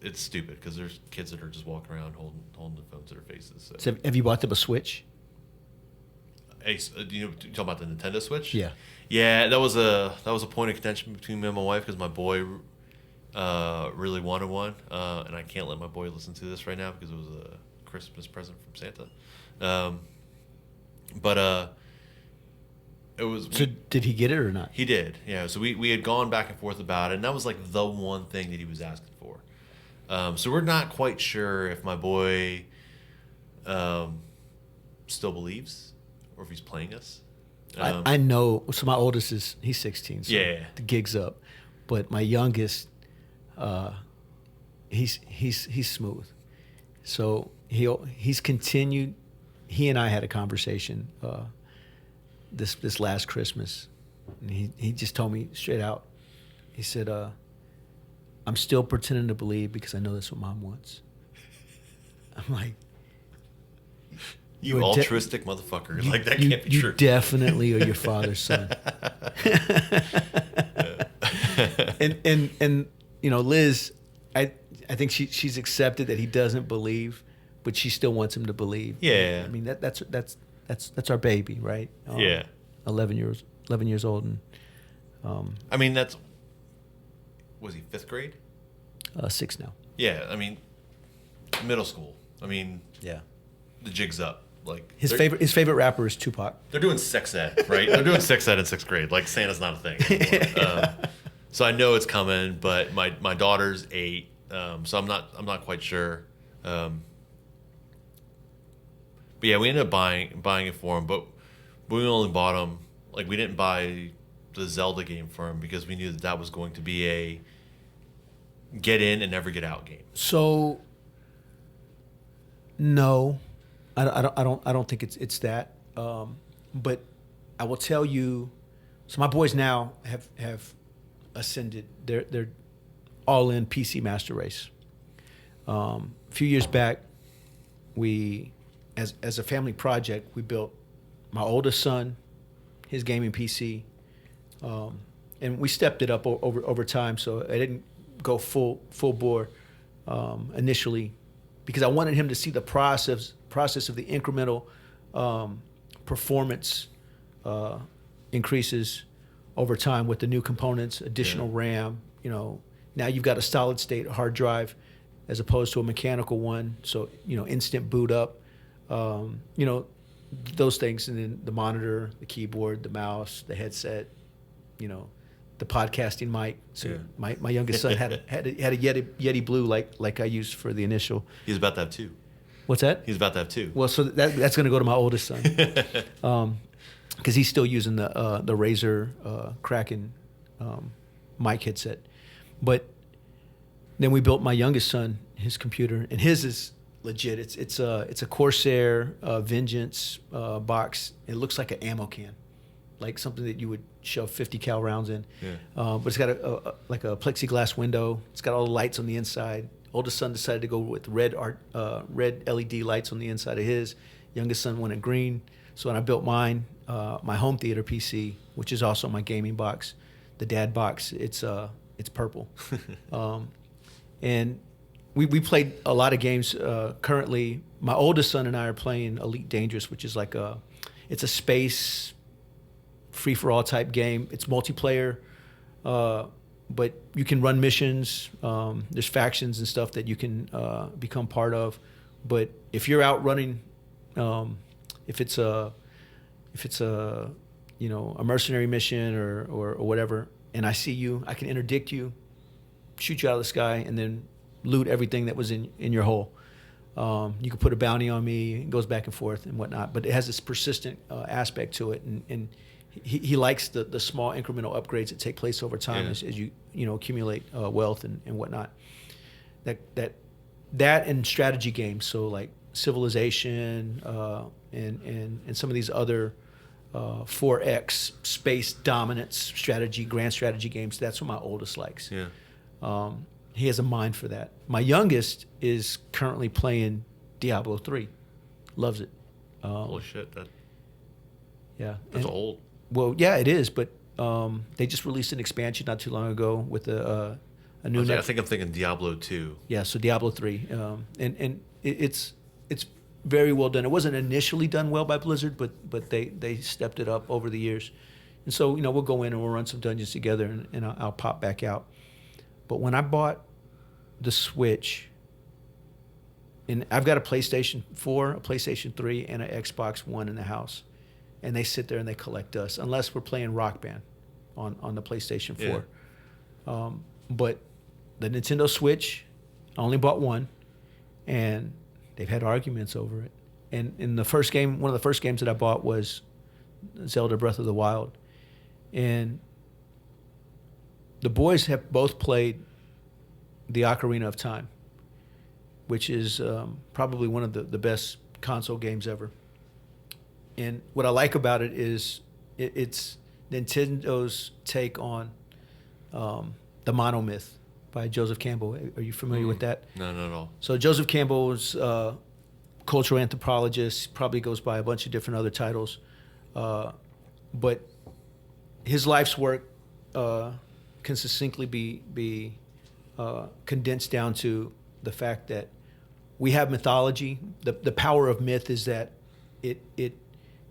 it's stupid because there's kids that are just walking around holding the phones to their faces. So have you bought them a Switch? You talking about the Nintendo Switch? Yeah. Yeah, that was a point of contention between me and my wife because my boy really wanted one, and I can't let my boy listen to this right now because it was a Christmas present from Santa. But it was. So did he get it or not? He did. Yeah. So we had gone back and forth about it, and that was like the one thing that he was asking for. So we're not quite sure if my boy still believes or if he's playing us. I know. So my oldest he's 16. So yeah. The gig's up, but my youngest, he's smooth. So he's continued. He and I had a conversation this last Christmas, and he just told me straight out. He said, "I'm still pretending to believe because I know that's what Mom wants." I'm like, "You altruistic motherfucker! Like that can't be true." You definitely are your father's son. and Liz, I think she's accepted that he doesn't believe, but she still wants him to believe. Yeah. I mean that's our baby, right? Yeah. 11 years old, and I mean was he 5th grade? 6 now. Yeah, I mean middle school. I mean yeah, the jig's up. Like his favorite rapper is Tupac. They're doing sex ed, right? They're doing sex ed in 6th grade. Like Santa's not a thing anymore. So I know it's coming, but my daughter's 8, so I'm not quite sure. But yeah, we ended up buying it for him, but we only bought him, like we didn't buy the Zelda game for him because we knew that was going to be a get in and never get out game. So no, I don't think it's that. But I will tell you, so my boys now have ascended. They're all in PC Master Race. A few years back, we as a family project, we built my oldest son his gaming PC, and we stepped it up over time. So I didn't go full bore initially, because I wanted him to see the process of the incremental performance increases over time with the new components, additional RAM. Now you've got a solid state hard drive as opposed to a mechanical one. So instant boot up. Those things, and then the monitor, the keyboard, the mouse, the headset, the podcasting mic. So my youngest son had a Yeti Blue like I used for the initial. He's about to have 2. What's that? He's about to have 2. Well, so that's going to go to my oldest son, because he's still using the Razer Kraken mic headset. But then we built my youngest son his computer, and his is legit. It's a Corsair Vengeance box. It looks like an ammo can, like something that you would shove 50 cal rounds in. Yeah. But it's got a plexiglass window. It's got all the lights on the inside. Oldest son decided to go with red LED lights on the inside of his. Youngest son wanted green. So when I built mine, my home theater PC, which is also my gaming box, the dad box. It's purple, and we played a lot of games. Currently, my oldest son and I are playing Elite Dangerous, which is like it's a space free for all type game. It's multiplayer, but you can run missions. There's factions and stuff that you can become part of. But if you're out running, if it's a a mercenary mission or whatever, and I see you, I can interdict you, shoot you out of the sky, and then loot everything that was in your hole. You can put a bounty on me. It goes back and forth and whatnot, but it has this persistent aspect to it, and he likes the small incremental upgrades that take place over time as you accumulate wealth and whatnot. That and strategy games, so like Civilization and some of these other 4X space dominance strategy, grand strategy games. That's what my oldest likes. Yeah. He has a mind for that. My youngest is currently playing Diablo 3. Loves it. Holy shit! That's old. Well, yeah, it is. But they just released an expansion not too long ago with a new. I think I'm thinking Diablo 2. Yeah, so Diablo 3, and it's very well done. It wasn't initially done well by Blizzard, but they stepped it up over the years. And so we'll go in and we'll run some dungeons together, and I'll pop back out. But when I bought the Switch, and I've got a PlayStation 4, a PlayStation 3, and an Xbox One in the house, and they sit there and they collect us, unless we're playing Rock Band on the PlayStation 4. Yeah. But the Nintendo Switch, I only bought one, and they've had arguments over it. And in the first game, one of the first games that I bought was Zelda Breath of the Wild. And the boys have both played the Ocarina of Time, which is probably one of the best console games ever. And what I like about it is it's Nintendo's take on the monomyth by Joseph Campbell. Are you familiar with that? No, not at all. So Joseph Campbell was a cultural anthropologist, probably goes by a bunch of different other titles. But his life's work can succinctly be condensed down to the fact that we have mythology. The power of myth is that it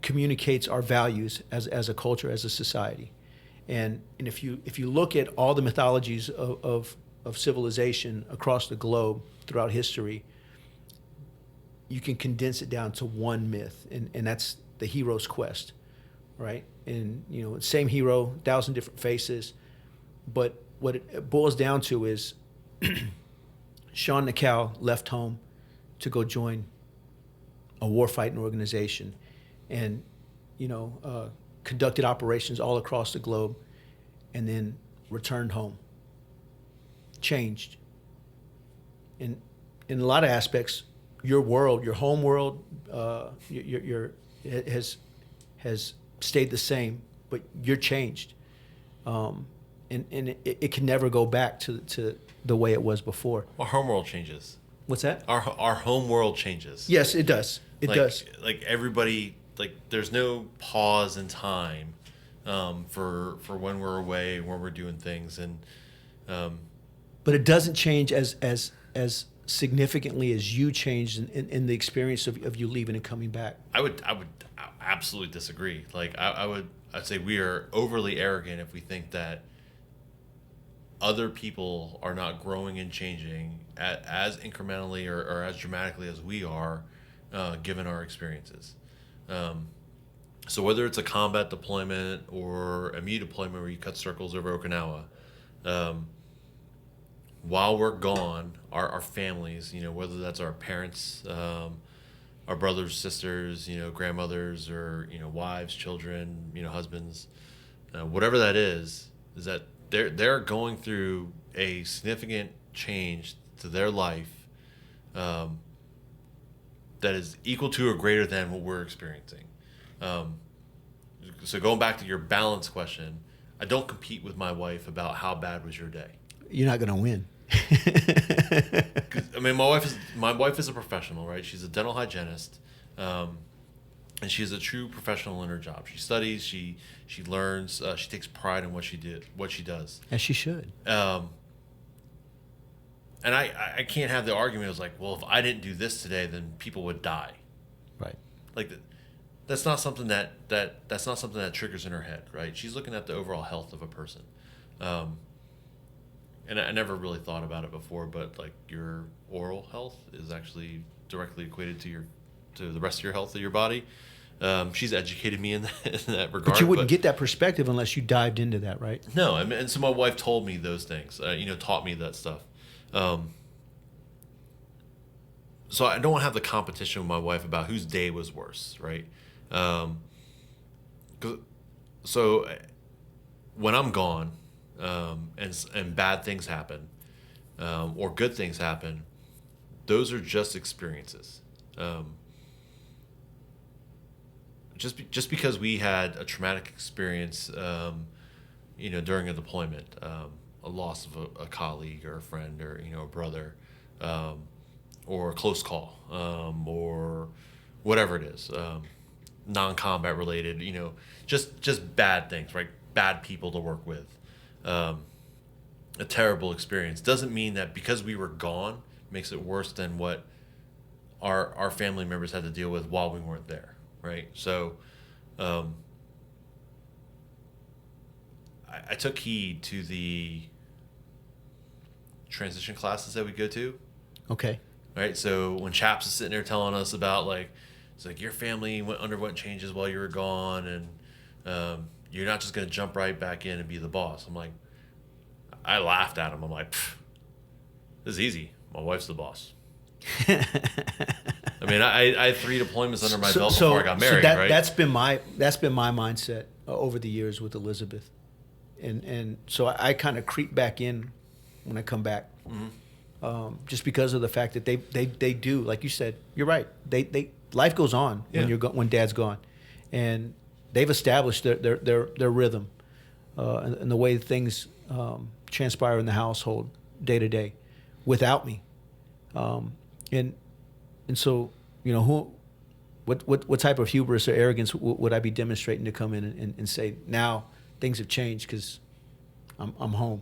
communicates our values as a culture, as a society. And if you look at all the mythologies of civilization across the globe throughout history, you can condense it down to one myth, and that's the hero's quest, right? And same hero, 1,000 different faces, but what it boils down to is Sean Nakao left home to go join a warfighting organization, and conducted operations all across the globe, and then returned home, changed. In a lot of aspects, your world, your home world, has stayed the same, but you're changed, and it can never go back to the way it was before. Our home world changes. What's that? Our home world changes. Yes, it does. It does. Like everybody, there's no pause in time for when we're away, when we're doing things, and but it doesn't change as significantly as you changed in the experience of you leaving and coming back. I would absolutely disagree. I'd say we are overly arrogant if we think that other people are not growing and changing as incrementally or as dramatically as we are, given our experiences. So whether it's a combat deployment or a ME deployment where you cut circles over Okinawa, while we're gone, our families, whether that's our parents, our brothers, sisters, grandmothers, or wives, children, husbands, whatever that is that they're going through a significant change to their life that is equal to or greater than what we're experiencing. So going back to your balance question, I don't compete with my wife about how bad was your day. You're not going to win. I mean, my wife is a professional, right? She's a dental hygienist. and she is a true professional in her job. She studies, she learns, she takes pride in what she does. As she should. And I can't have the argument. It was like, well, if I didn't do this today, then people would die. Right. Like that's not something that's not something that triggers in her head, right? She's looking at the overall health of a person. And I never really thought about it before, but like your oral health is actually directly equated to the rest of your health of your body. She's educated me in that regard. But you wouldn't get that perspective unless you dived into that, right? No, and so my wife told me those things. Taught me that stuff. So I don't have the competition with my wife about whose day was worse, right? So when I'm gone, and bad things happen, or good things happen, those are just experiences. Just because we had a traumatic experience, during a deployment, a loss of a colleague or a friend or a brother, or a close call, or whatever it is, non-combat related, just bad things, right? Bad people to work with, a terrible experience doesn't mean that because we were gone makes it worse than what our family members had to deal with while we weren't there, right? So I took heed to the transition classes that we go to. Okay. Right. So when Chaps is sitting there telling us about it's like your family underwent changes while you were gone, and you're not just going to jump right back in and be the boss. I'm like, I laughed at him. I'm like, this is easy. My wife's the boss. I mean, I had 3 deployments under my belt before I got married. Right. That's been my mindset over the years with Elizabeth, and so I kind of creep back in when I come back. Mm-hmm. Just because of the fact that they do, like you said, you're right. They life goes on when Dad's gone, and they've established their rhythm, and the way things transpire in the household day to day, without me, and so what type of hubris or arrogance would I be demonstrating to come in and say now things have changed because I'm home.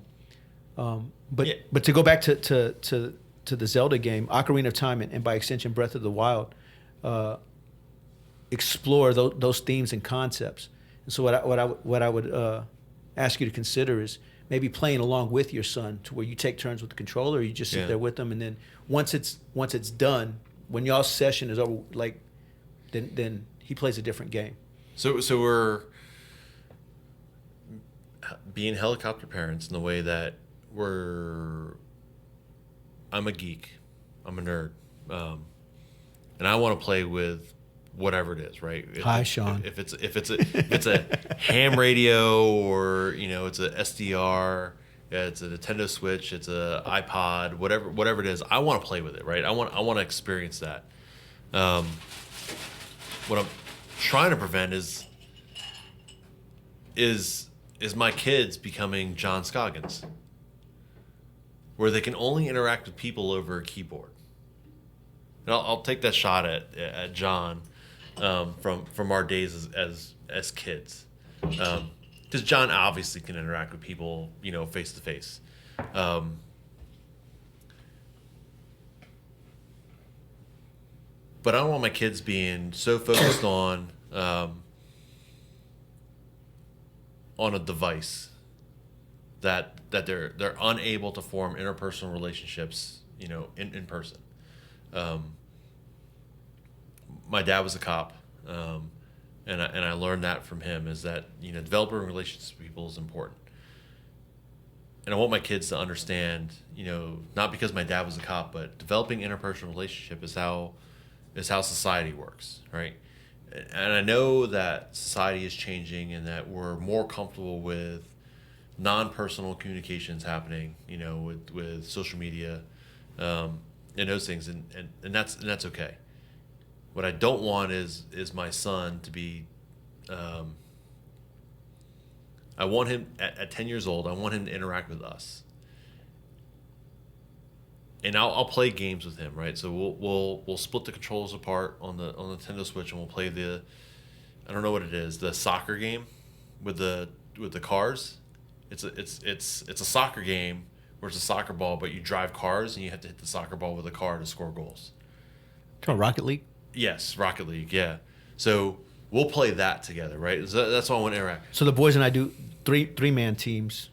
But to go back to the Zelda game, Ocarina of Time, and by extension Breath of the Wild, explore those themes and concepts. And so what I would ask you to consider is maybe playing along with your son to where you take turns with the controller, or you just sit there with them, and then once it's done, when y'all's session is over, then he plays a different game. So we're being helicopter parents in the way that I'm a geek, I'm a nerd, and I want to play with whatever it is, right? Hi, Sean. If it's a ham radio, or it's a SDR, it's a Nintendo Switch, it's a iPod, whatever it is, I want to play with it, right? I want to experience that. What I'm trying to prevent is my kids becoming John Scoggins, where they can only interact with people over a keyboard. And I'll take that shot at John from our days as kids, because John obviously can interact with people face to face. But I don't want my kids being so focused on a device that they're unable to form interpersonal relationships, in person. My dad was a cop, and I learned that from him, is that developing relationships with people is important. And I want my kids to understand, not because my dad was a cop, but developing interpersonal relationship is how society works, right? And I know that society is changing, and that we're more comfortable with non-personal communications happening, with social media, and those things, and that's okay. What I don't want is my son to be. I want him at 10 years old. I want him to interact with us and I'll play games with him, right? So we'll split the controls apart on the Nintendo Switch, and we'll play I don't know what it is, the soccer game with the cars. It's a soccer game where it's a soccer ball, but you drive cars and you have to hit the soccer ball with a car to score goals. Oh, Rocket League? Yes, Rocket League, yeah. So we'll play that together, right? So that's why I want to interact. So the boys and I do three-man teams,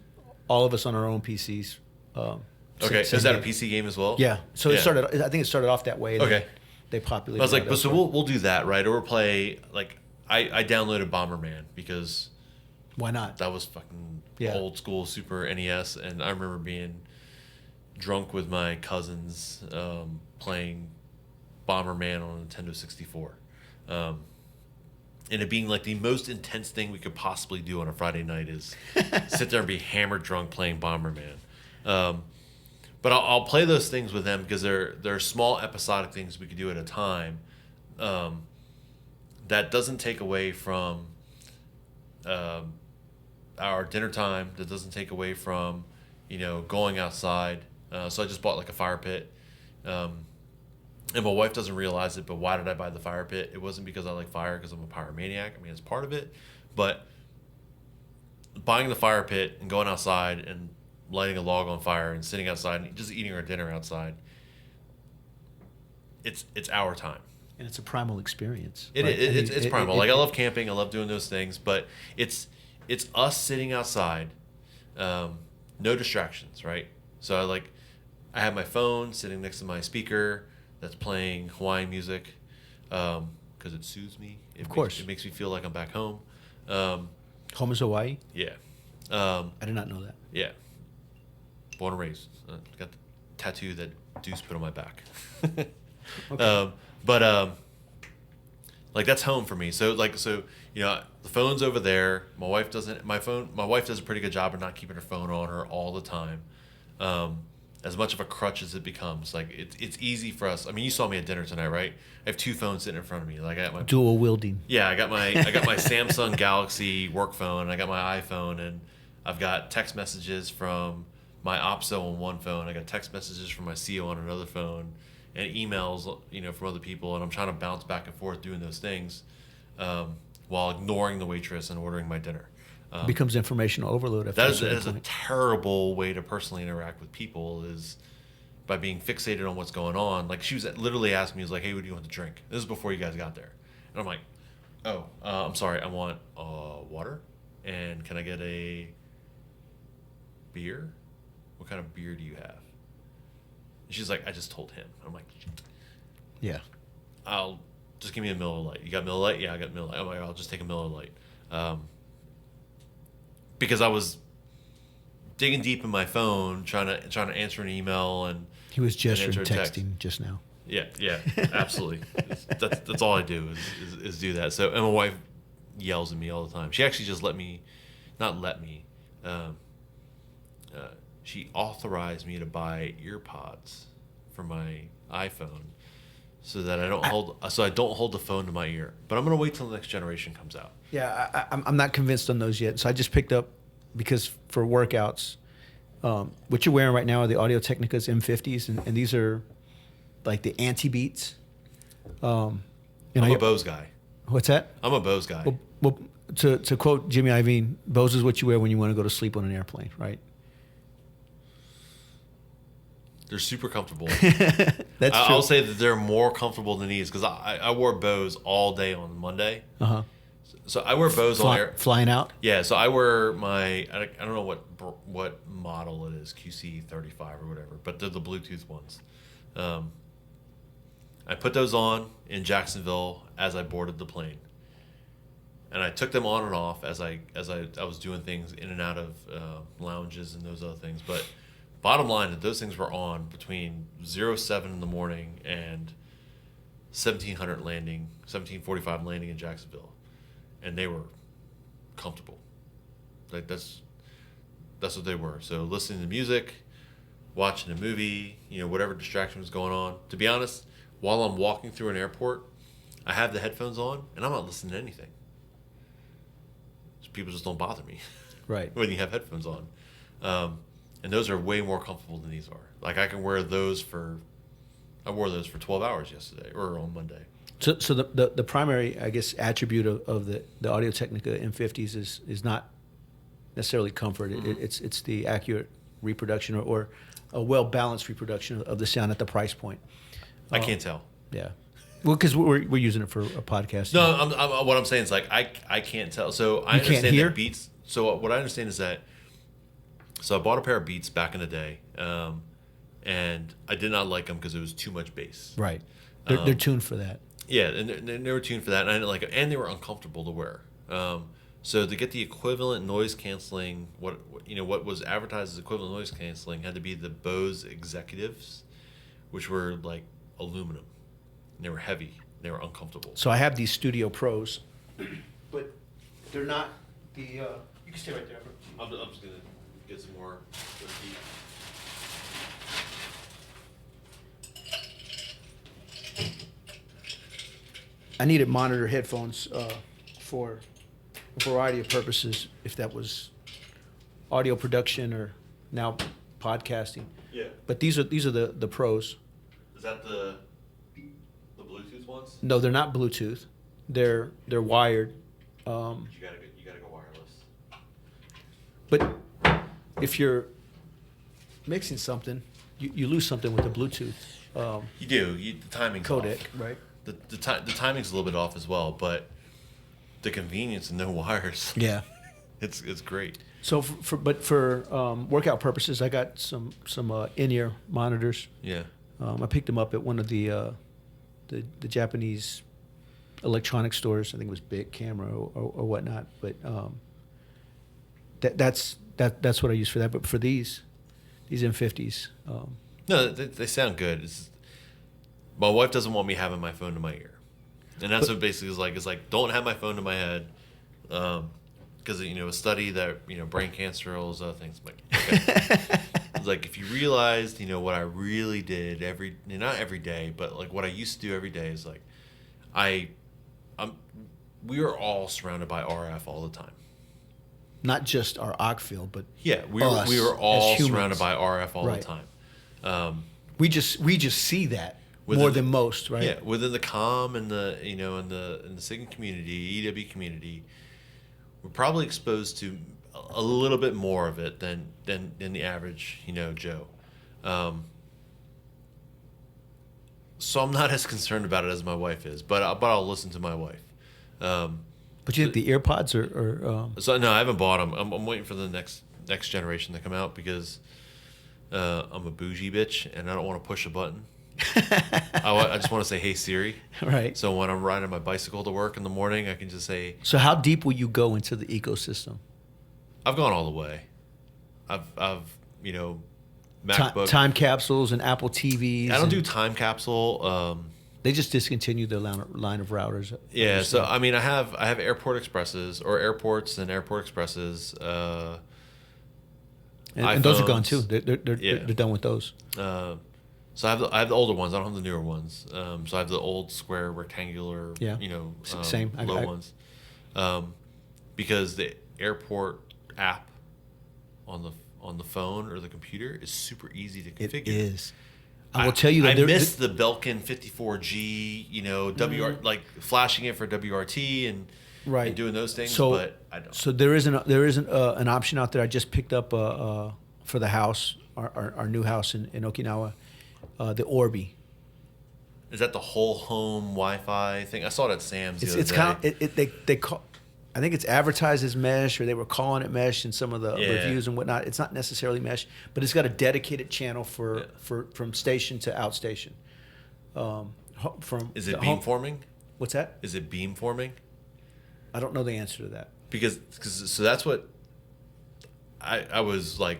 all of us on our own PCs. Okay, is that a PC game as well? Yeah. So Yeah. I think it started off that way. And Okay. then they populated. I was like, it but so elsewhere. we'll do that, right? Or we'll play, like, I downloaded Bomberman because Why not? that was fucking Yeah. old school Super NES, and I remember being drunk with my cousins playing Bomberman on a Nintendo 64. And it being like the most intense thing we could possibly do on a Friday night is sit there and be hammered drunk playing Bomberman. But I'll play those things with them because they're small episodic things we could do at a time. That doesn't take away from our dinner time. That doesn't take away from going outside. So I just bought like a fire pit. And my wife doesn't realize it, but why did I buy the fire pit? It wasn't because I like fire, because I'm a pyromaniac. I mean, it's part of it. But buying the fire pit and going outside and lighting a log on fire and sitting outside and just eating our dinner outside, it's our time. And it's a primal experience. It's primal. I love camping. I love doing those things. But it's us sitting outside, no distractions, right? So I have my phone sitting next to my speaker that's playing Hawaiian music because it soothes me. Of course. It makes me feel like I'm back home. Home is Hawaii? Yeah. I did not know that. Yeah. Born and raised. Got the tattoo that Deuce put on my back. Okay. But that's home for me. So the phone's over there. My wife does a pretty good job of not keeping her phone on her all the time. As much of a crutch as it becomes, it's easy for us. I mean, you saw me at dinner tonight, right? I have two phones sitting in front of me. I got my Dual wielding. Yeah, I got my Samsung Galaxy work phone, and I got my iPhone, and I've got text messages from my OPSO on one phone. I got text messages from my CO on another phone, and emails, from other people, and I'm trying to bounce back and forth doing those things, while ignoring the waitress and ordering my dinner. Becomes informational overload. That is a terrible way to personally interact with people, is by being fixated on what's going on. Like, she was literally asking me, hey, what do you want to drink? This is before you guys got there. And I'm like, I'm sorry, I want water, and can I get a beer? What kind of beer do you have? And she's like, I just told him. I'm like, yeah. I'll just give me a Miller Lite. You got Miller Lite? Yeah, I got Miller Lite. I'm like, I'll just take a Miller Lite. Because I was digging deep in my phone, trying to answer an email, and He was gesturing answer a text. texting just now. Yeah, absolutely. That's all I do is do that. So, and my wife yells at me all the time. She actually just she authorized me to buy ear pods for my iPhone, so that I don't hold the phone to my ear. But I'm gonna wait till the next generation comes out. Yeah, I'm not convinced on those yet. So I just picked up, because for workouts, what you're wearing right now are the Audio Technica's M50s, and these are like the anti-beats. I'm a Bose guy. What's that? I'm a Bose guy. Well, to quote Jimmy Iovine, Bose is what you wear when you want to go to sleep on an airplane, right? They're super comfortable. That's true. I'll say that they're more comfortable than these, because I wore Bose all day on Monday. Uh-huh. So I wear Bose on air. Flying out? Yeah, so I wear I don't know what model it is, QC35 or whatever, but they're the Bluetooth ones. I put those on in Jacksonville as I boarded the plane, and I took them on and off as I was doing things in and out of lounges and those other things. But bottom line, that those things were on between 07 in the morning and 1745 landing in Jacksonville, and they were comfortable. That's what they were. So listening to music, watching a movie, whatever distraction was going on. To be honest, while I'm walking through an airport, I have the headphones on and I'm not listening to anything. People just don't bother me. Right. When you have headphones on. and those are way more comfortable than these are. Like I can wear those I wore those for 12 hours yesterday or on Monday. So the primary, I guess, attribute of the Audio-Technica M50s is not necessarily comfort. It's the accurate reproduction or a well-balanced reproduction of the sound at the price point. I can't tell. Yeah. Well, because we're using it for a podcast. No, what I'm saying is like I can't tell. So I understand hear? that Beats. So what I understand is that. So I bought a pair of Beats back in the day, and I did not like them because it was too much bass. Right. They're tuned for that. Yeah, and they were tuned for that, and I didn't like it, and they were uncomfortable to wear. So to get the equivalent noise canceling, what was advertised as equivalent noise canceling had to be the Bose Executives, which were like aluminum. And they were heavy. They were uncomfortable. So I have these Studio Pros, but they're not the. You can stay right there. I'm just gonna get some more. I needed monitor headphones for a variety of purposes, if that was audio production or now podcasting. Yeah. But these are the pros. Is that the Bluetooth ones? No, they're not Bluetooth. They're wired. You gotta go wireless. But if you're mixing something, you lose something with the Bluetooth. You do. The timing's codec, off. right? The timing's a little bit off as well, but the convenience and no wires. Yeah. It's great. So for workout purposes, I got some in-ear monitors. Yeah. I picked them up at one of the Japanese electronic stores. I think it was Big Camera or whatnot. But that's what I use for that. But for these M50s, No, they sound good. My wife doesn't want me having my phone to my ear, and that's what basically is like. It's like, don't have my phone to my head, because a study that brain cancer, all those other things. I'm like, okay. It's like, if you realized what I really did not every day, but like what I used to do every day is like, we are all surrounded by RF all the time. not just our OC field, but yeah, we were all surrounded by RF all right. the time. We just see that more than most, right? Yeah, within the comm and the in the SIGINT community, EW community, we're probably exposed to a little bit more of it than the average Joe. So I'm not as concerned about it as my wife is, but I'll listen to my wife. But you think the earpods are So no, I haven't bought them. I'm waiting for the next generation to come out because I'm a bougie bitch and I don't want to push a button. I just want to say, "Hey Siri." Right. So when I'm riding my bicycle to work in the morning, I can just say. So how deep will you go into the ecosystem? I've gone all the way. I've MacBook time capsules and Apple TVs. I don't do time capsule. They just discontinued their line of routers. Yeah, so I mean, I have Airport Expresses or airports and Airport Expresses. And those are gone too. They're done with those. So I have the older ones. I don't have the newer ones. So I have the old square rectangular. Yeah. Same. Low ones. Because the airport app on the phone or the computer is super easy to configure. It is. I will tell you that I miss the Belkin 54G, like flashing it for WRT and doing those things. But I don't. So there isn't an option out there. I just picked up for the house, our new house in Okinawa, the Orbi. Is that the whole home Wi-Fi thing? I saw it at Sam's. It's kind of they call. I think it's advertised as mesh, or they were calling it mesh in some of the reviews and whatnot. It's not necessarily mesh, but it's got a dedicated channel for from station to outstation. Is it beamforming? What's that? Is it beamforming? I don't know the answer to that. Because that's what I was like.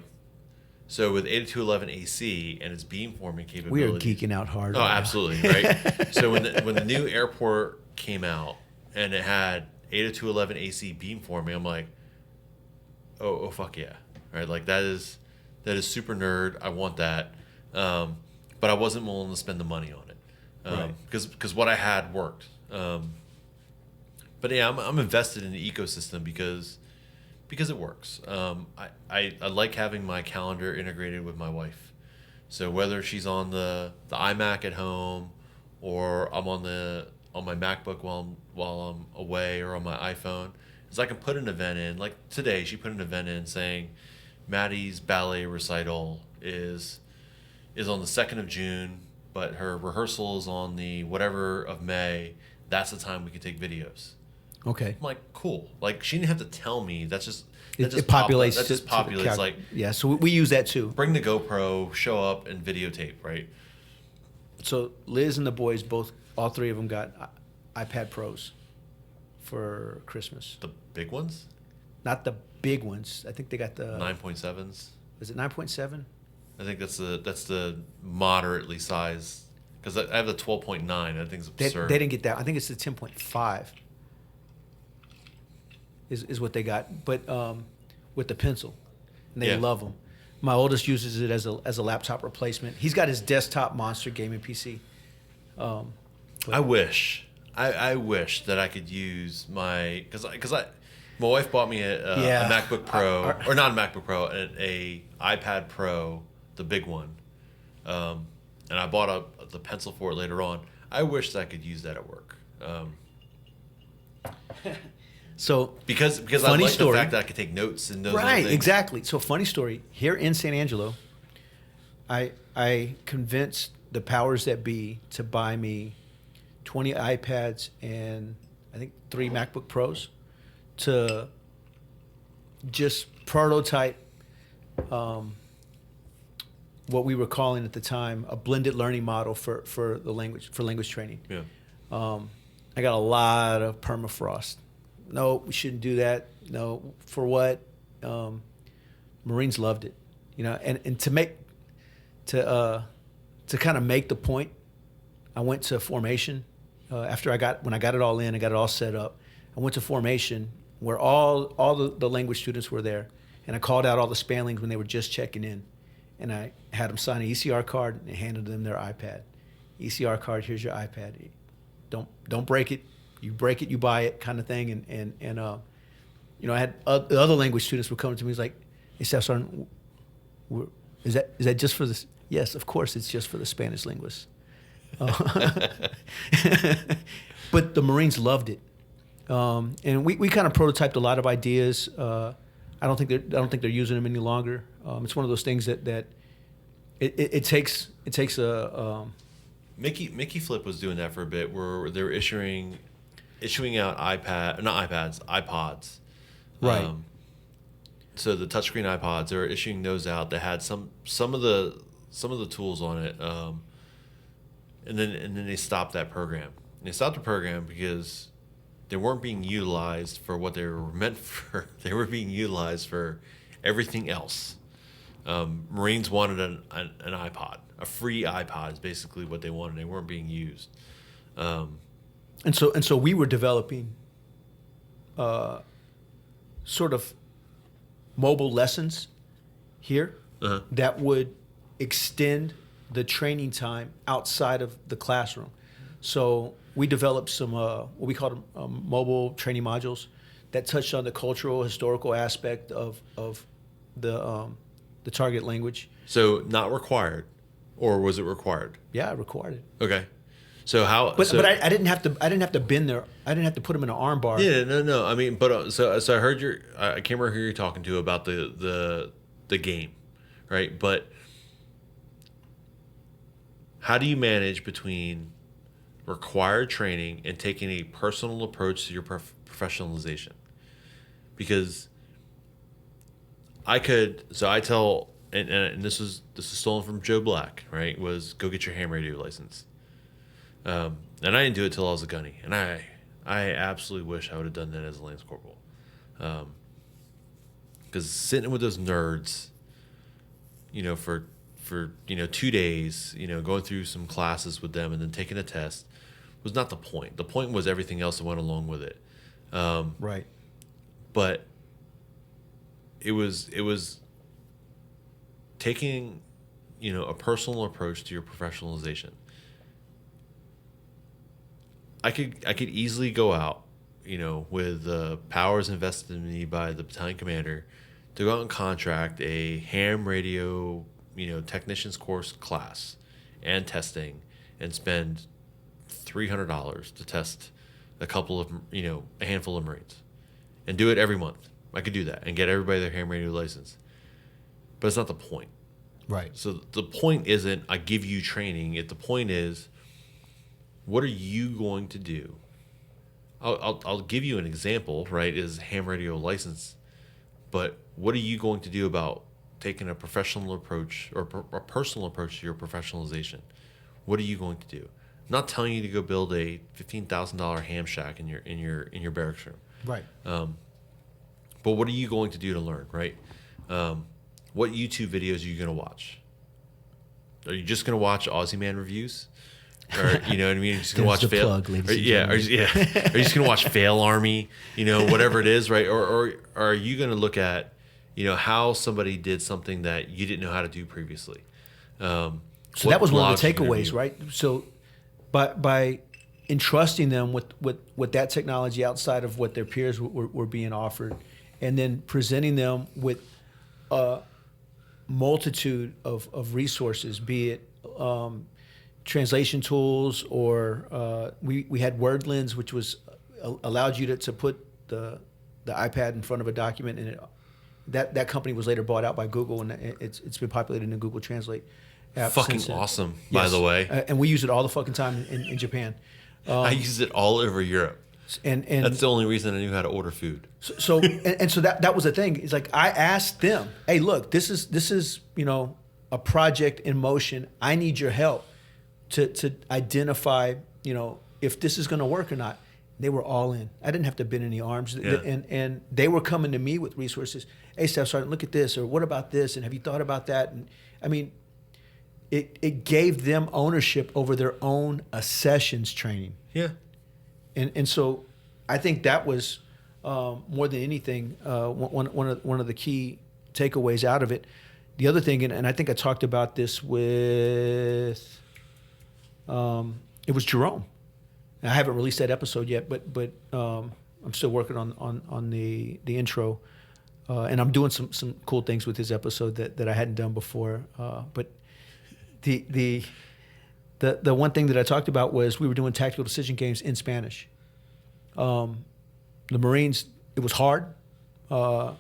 So with 8211 AC and its beamforming capability, we are geeking out hard. Oh, absolutely, right? So when the new airport came out and it had 80211 AC beamforming, I'm like, oh fuck yeah, right? Like that is super nerd. I want that, but I wasn't willing to spend the money on it, because what I had worked. But yeah, I'm invested in the ecosystem because because it works. I like having my calendar integrated with my wife. So whether she's on the iMac at home, or I'm on my MacBook while I'm away, or on my iPhone, is I can put an event in. Like today, she put an event in saying Maddie's ballet recital is on the 2nd of June, but her rehearsal is on the whatever of May. That's the time we can take videos. Okay. I'm like, cool. Like, she didn't have to tell me. It populates. That just populates. Like, yeah. So we use that too. bring the GoPro, show up, and videotape. Right. So Liz and the boys, all three of them got iPad Pros for Christmas. The big ones. Not the big ones. I think they got the 9.7s. Is it 9.7? I think that's the moderately sized. Because I have the 12.9. I think it's absurd. They didn't get that. I think it's the 10.5. Is what they got, but with the pencil, and they love them. My oldest uses it as a laptop replacement. He's got his desktop monster gaming PC. I wish that I could use my my wife bought me a MacBook Pro, or not a MacBook Pro, a iPad Pro, the big one, and I bought the pencil for it later on. I wish that I could use that at work. So because I like the fact that I could take notes and those right, things. Exactly. So funny story, here in San Angelo, I convinced the powers that be to buy me 20 iPads and I think 3 MacBook Pros to just prototype what we were calling at the time a blended learning model for language training. Yeah. I got a lot of permafrost. No, we shouldn't do that. No, for what? Marines loved it, and to kind of make the point, I went to formation after when I got it all in, I got it all set up. I went to formation where all the language students were there, and I called out all the Spanlings when they were just checking in, and I had them sign an ECR card and handed them their iPad. ECR card, here's your iPad. Don't break it. You break it, you buy it, kind of thing. And I had other language students would come to me. He's like, "Hey, Staff Sergeant, is that just for this?" Yes, of course, it's just for the Spanish linguists. But the Marines loved it, and we kind of prototyped a lot of ideas. I don't think they're using them any longer. It's one of those things that it takes a Mickey Flip was doing that for a bit, where they were issuing out iPods. Right. So the touchscreen iPods, they were issuing those out that had some of the tools on it, and then they stopped that program. And they stopped the program because they weren't being utilized for what they were meant for. They were being utilized for everything else. Marines wanted an iPod. A free iPod is basically what they wanted. They weren't being used. And so we were developing sort of mobile lessons here that would extend the training time outside of the classroom. So we developed some what we called mobile training modules that touched on the cultural, historical aspect of the target language. So not required, or was it required? Yeah, I required it. Okay. So how? But I didn't have to bend there. I didn't have to put them in an arm bar. Yeah, no. I mean, but so I heard I can't remember who you're talking to about the game, right? But how do you manage between required training and taking a personal approach to your professionalization? Because I tell, and this is stolen from Joe Black, right? Was go get your ham radio license. And I didn't do it till I was a gunny, and I absolutely wish I would have done that as a Lance Corporal, because sitting with those nerds, for 2 days, going through some classes with them and then taking a test was not the point. The point was everything else that went along with it. Right. But it was taking, a personal approach to your professionalization. I could easily go out with powers invested in me by the battalion commander to go out and contract a ham radio, technician's course class and testing and spend $300 to test a handful of Marines and do it every month. I could do that and get everybody their ham radio license. But it's not the point. Right. So the point isn't I give you training. The point is, what are you going to do? I'll give you an example, right, is ham radio license. But what are you going to do about taking a professional approach or a personal approach to your professionalization? What are you going to do? I'm not telling you to go build a $15,000 ham shack in your barracks room. Right. But what are you going to do to learn, right? What YouTube videos are you going to watch? Are you just going to watch Aussie Man reviews? Or, you know what I mean? You're just going to watch Fail. Plug, Are you just going to watch Fail Army, whatever it is, right? Or are you going to look at, how somebody did something that you didn't know how to do previously? So that was one of the takeaways, right? So by entrusting them with that technology outside of what their peers were being offered, and then presenting them with a multitude of resources, be it translation tools, or we had WordLens, which was allowed you to put the iPad in front of a document, and that company was later bought out by Google, and it's been populated in the Google Translate app. Fucking awesome, by the way. And we use it all the fucking time in Japan. I use it all over Europe. And that's the only reason I knew how to order food. So that was the thing. It's like I asked them, hey, look, this is a project in motion. I need your help to identify if this is going to work or not. They were all in. I didn't have to bend any arms, and they were coming to me with resources. Hey, Staff Sergeant, look at this, or what about this, and have you thought about that? And I mean, it gave them ownership over their own accessions training. Yeah. And so I think that was more than anything one of the key takeaways out of it. The other thing, and I think I talked about this with it was Jerome. And I haven't released that episode yet, but I'm still working on the intro, and I'm doing some cool things with his episode that I hadn't done before. But the one thing that I talked about was we were doing tactical decision games in Spanish. The Marines, it was hard on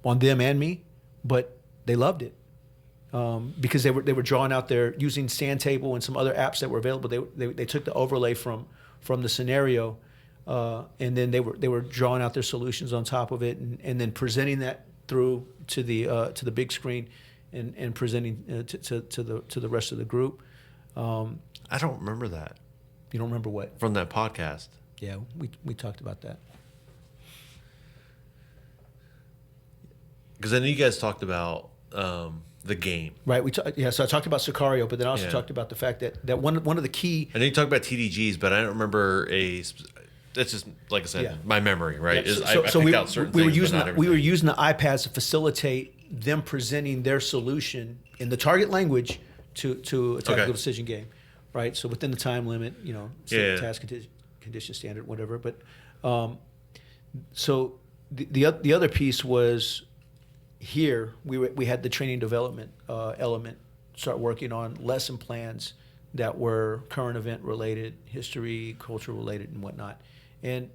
them and me, but they loved it because they were drawing out there using Sandtable and some other apps that were available. They took the overlay from the scenario, and then they were drawing out their solutions on top of it, and then presenting that through to the big screen, and presenting to the rest of the group. I don't remember that. You don't remember what? From that podcast. Yeah, we talked about that. Because I know you guys talked about the game. Right. So I talked about Sicario, but then I also talked about the fact that one of the key. I know you talked about TDGs, but I don't remember that's just, like I said, my memory, right? Yeah. I picked out certain things, we were using the iPads to facilitate them presenting their solution in the target language to a tactical decision game, right? So within the time limit, task condition standard, whatever. But so the other piece was here we had the training development element start working on lesson plans that were current event related, history, culture related, and whatnot. And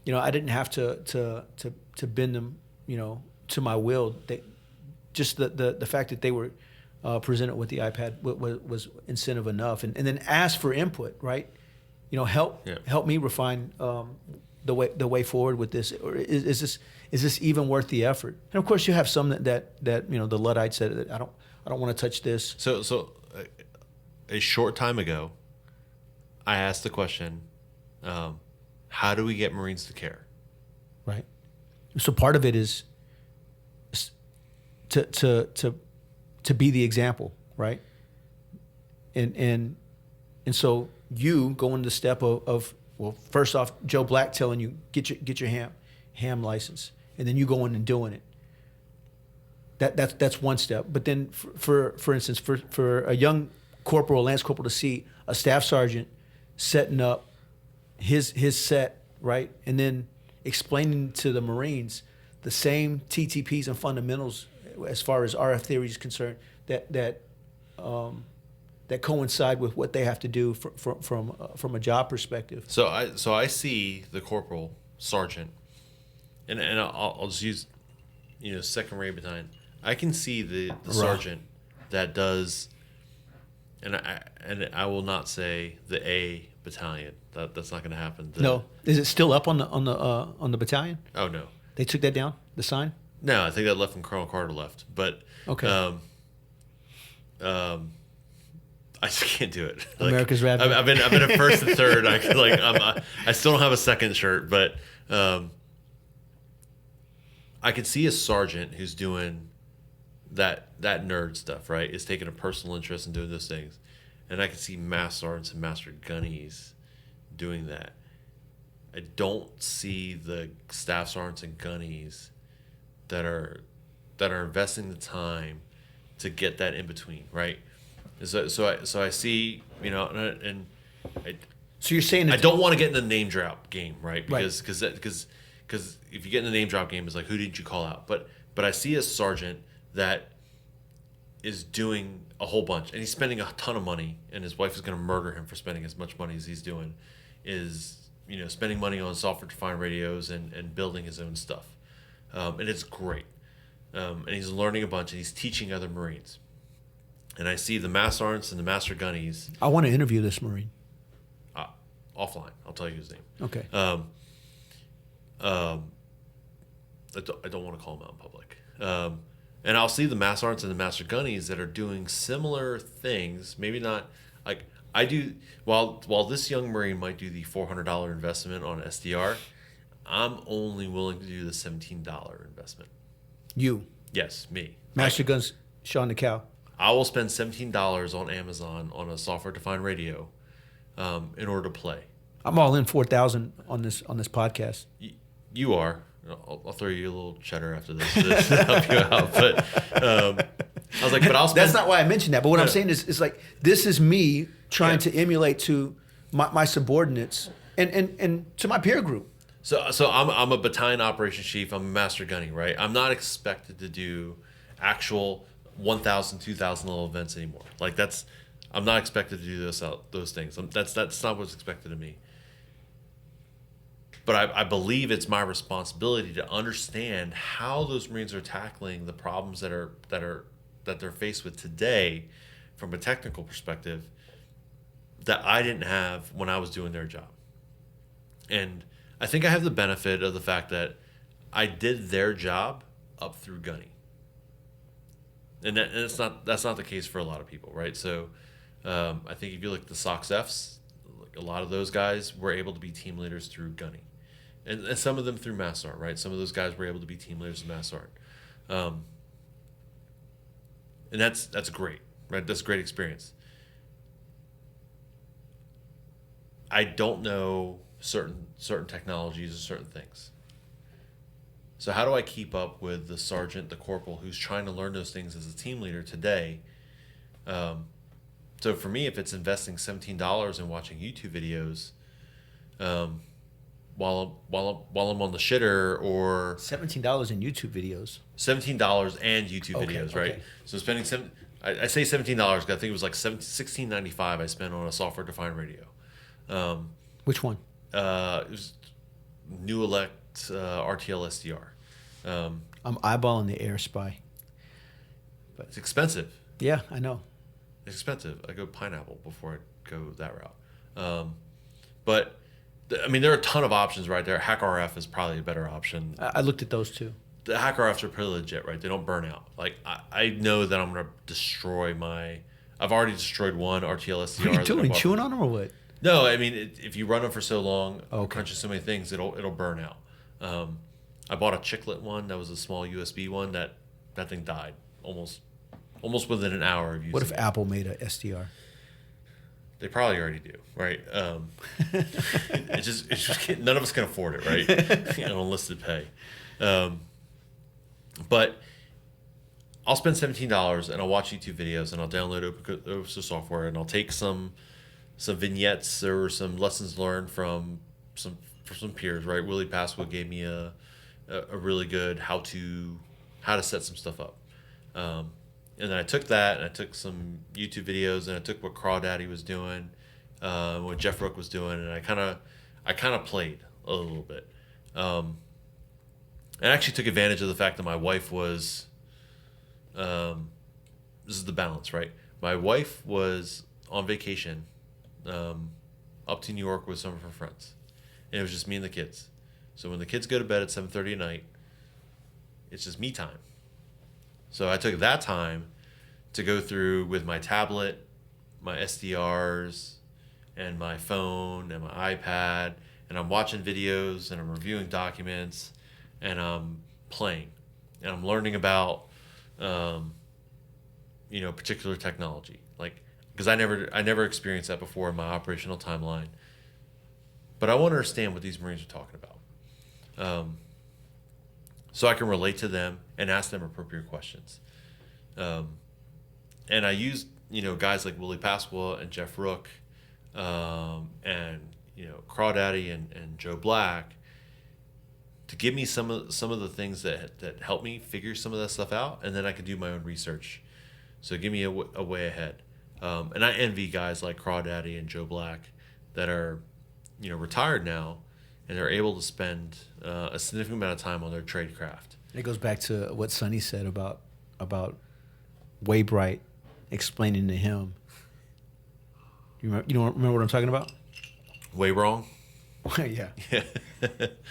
I didn't have to bend them to my will. Just the fact that they were presented with the iPad was incentive enough, and then ask for input, right? Help me refine the way forward with this, or is this even worth the effort? And of course, you have some that the Luddites said, I don't want to touch this. So a short time ago, I asked the question, how do we get Marines to care? Right. So part of it is to be the example, right? And so you go into the step of well, first off, Joe Black telling you get your ham license, and then you go in and doing it. That's one step. But then for instance, for a young corporal, lance corporal to see a staff sergeant setting up his set, right, and then explaining to the Marines the same TTPs and fundamentals as far as RF theory is concerned that coincide with what they have to do from a job perspective. So I see the corporal, sergeant, and I'll just use, second rate battalion. I can see the sergeant that does, and I will not say the A battalion. That's not going to happen. No, is it still up on the battalion? Oh no, they took that down. The sign? No, I think that left when Colonel Carter left. But okay. I just can't do it. America's Rap. I've been a first and third. I still don't have a second shirt, but I can see a sergeant who's doing that nerd stuff, right? Is taking a personal interest in doing those things, and I can see master sergeants and master gunnies doing that. I don't see the staff sergeants and gunnies that are investing the time to get that in between, right? So I see, and so you're saying I don't want to get in the name drop game, right? Because if you get in the name drop game, it's like, who did you call out? But I see a sergeant that is doing a whole bunch, and he's spending a ton of money, and his wife is going to murder him for spending as much money as he's doing. Spending money on software-defined radios and building his own stuff, and it's great. And he's learning a bunch, and he's teaching other Marines. And I see the master sergeants and the master gunnies. I want to interview this Marine. Offline, I'll tell you his name. Okay. I don't want to call him out in public. And I'll see the master sergeants and the master gunnies that are doing similar things. Maybe not like I do. While this young Marine might do the $400 investment on SDR, I'm only willing to do the $17 investment. You? Yes, me. Master Guns, Sean Nakao. I will spend $17 on Amazon on a software-defined radio in order to play. I'm all in 4,000 on this podcast. You are. I'll throw you a little cheddar after this to help you out. But I was like, but I'll spend. That's not why I mentioned that. But what I'm saying is like, this is me trying to emulate to my subordinates and to my peer group. So I'm a battalion operations chief. I'm a master gunny, right? I'm not expected to do actual 1,000, 2,000 level events anymore. Like I'm not expected to do those things. That's not what's expected of me. But I believe it's my responsibility to understand how those Marines are tackling the problems that they're faced with today, from a technical perspective, that I didn't have when I was doing their job. And I think I have the benefit of the fact that I did their job up through gunny. And that's not the case for a lot of people, right? So I think if you look at the SOX Fs, a lot of those guys were able to be team leaders through gunny, and some of them through Mass Art, right? Some of those guys were able to be team leaders in Mass Art, and that's great, right? That's a great experience. I don't know certain technologies or certain things. So how do I keep up with the sergeant, the corporal, who's trying to learn those things as a team leader today? So for me, if it's investing $17 in watching YouTube videos, while I'm on the shitter, or $17 in YouTube videos. $17 and YouTube videos, right? Okay. So spending I say $17 because I think it was like $16.95 I spent on a software-defined radio. Which one? It was New Elect RTL SDR. I'm eyeballing the Air Spy. But it's expensive. Yeah, I know. It's expensive. I go Pineapple before I go that route. But there are a ton of options right there. HackRF is probably a better option. I looked at those too. The HackRFs are pretty legit, right? They don't burn out. Like I know that I'm going to destroy I've already destroyed one RTL SDR. What are you doing? Chewing on them or what? No, if you run them for so long, crunches so many things, it'll burn out. I bought a chiclet one that was a small USB one that thing died almost within an hour of using. What if Apple made a SDR? They probably already do, right? It's just none of us can afford it, right? On enlisted pay. But I'll spend $17 and I'll watch YouTube videos and I'll download open source software and I'll take some vignettes or some lessons learned from some peers, right? Willie Pascal gave me a really good how to set some stuff up. And then I took that and I took some YouTube videos and I took what Crawdaddy was doing, what Jeff Rook was doing, and I kind of played a little bit. And actually took advantage of the fact that my wife was, this is the balance, right? My wife was on vacation up to New York with some of her friends. And it was just me and the kids. So when the kids go to bed at 7:30 at night, it's just me time. So I took that time to go through with my tablet, my SDRs, and my phone and my iPad, and I'm watching videos and I'm reviewing documents and I'm playing and I'm learning about particular technology, like, because I never experienced that before in my operational timeline, but I want to understand what these Marines are talking about, so I can relate to them and ask them appropriate questions. And I used guys like Willie Pascal and Jeff Rook, and Crawdaddy and Joe Black to give me some of the things that help me figure some of that stuff out, and then I can do my own research. So give me a way ahead. And I envy guys like Crawdaddy and Joe Black that are retired now, and they're able to spend a significant amount of time on their trade craft. It goes back to what Sonny said about Waybright explaining to him. You don't remember what I'm talking about? Way wrong. Yeah.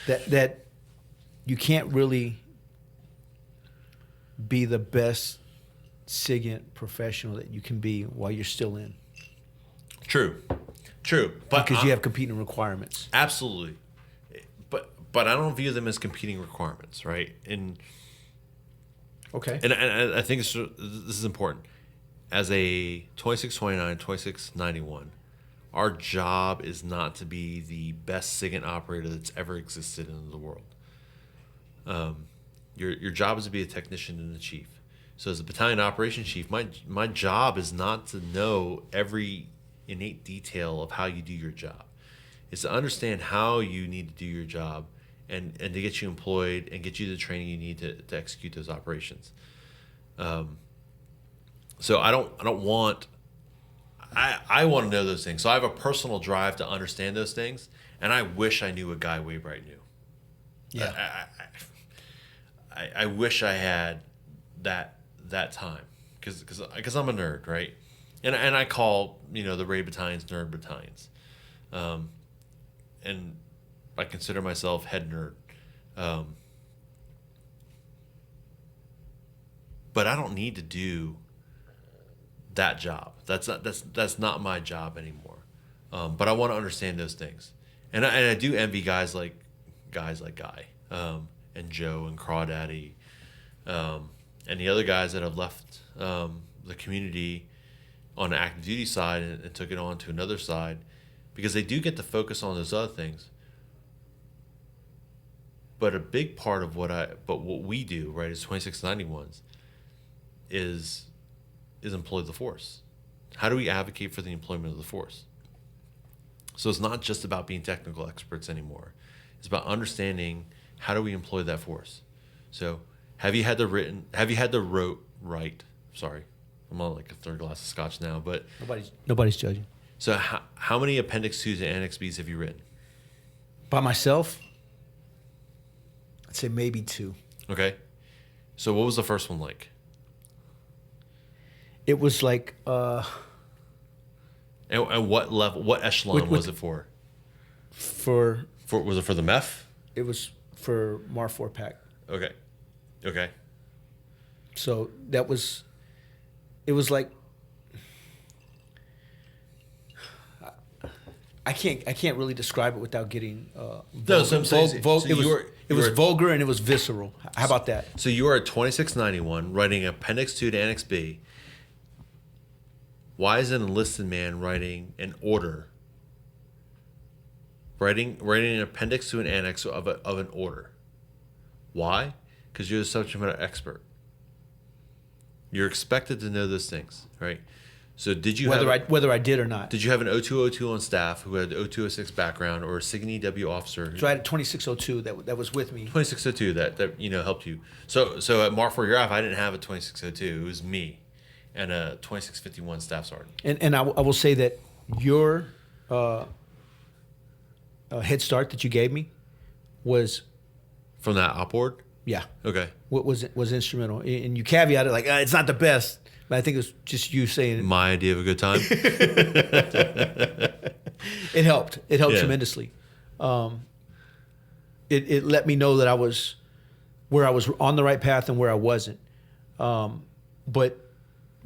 that you can't really be the best SIGINT professional that you can be while you're still in. True. But because you have competing requirements. Absolutely. But I don't view them as competing requirements, right? Okay. And I think this is important. As a 2629, 2691, our job is not to be the best SIGINT operator that's ever existed in the world. Your job is to be a technician and a chief. So as a battalion operations chief, my job is not to know every innate detail of how you do your job. It's to understand how you need to do your job and to get you employed and get you the training you need to execute those operations. So I want to know those things. So I have a personal drive to understand those things, and I wish I knew what Guy Waybright knew. Yeah. I wish I had that time because I'm a nerd, right? And I call the raid battalions nerd battalions, and I consider myself head nerd. But I don't need to do that job. That's not my job anymore. But I want to understand those things, and I do envy guys like Guy, and Joe and Crawdaddy, and the other guys that have left the community on the active duty side and took it on to another side, because they do get to focus on those other things. But a big part of what we do, right, as 2691s is employ the force. How do we advocate for the employment of the force? So it's not just about being technical experts anymore. It's about understanding how do we employ that force. So have you had the write? Sorry, I'm on like a third glass of scotch now, but Nobody's judging. So how many Appendix 2s and Annex Bs have you written? By myself, I'd say maybe 2. Okay. So what was the first one like? It was like And what level, what echelon was it for? Was it for the MEF? It was for MAR 4 pack. Okay. So it was like, I can't really describe it without getting No, so I'm saying it was vulgar and it was visceral. How about that? So you are at 2691 writing Appendix 2 to Annex B. Why is an enlisted man writing an order? Writing an appendix to an annex of an order. Why? Because you're the subject matter expert. You're expected to know those things, right? So did you whether I did or not. Did you have an 0202 on staff who had 0206 background, or a SIGINT EW officer? So I had a 2602 that was with me. 2602 that helped you. So at Mark for Your Life, I didn't have a 2602. It was me and a 2651 staff sergeant. And I will say that your head start that you gave me was from that op board. Yeah. Okay. What was instrumental, and you caveated like it's not the best, but I think it was just you saying my idea of a good time. It helped. It helped tremendously. It let me know that I was where I was on the right path and where I wasn't. But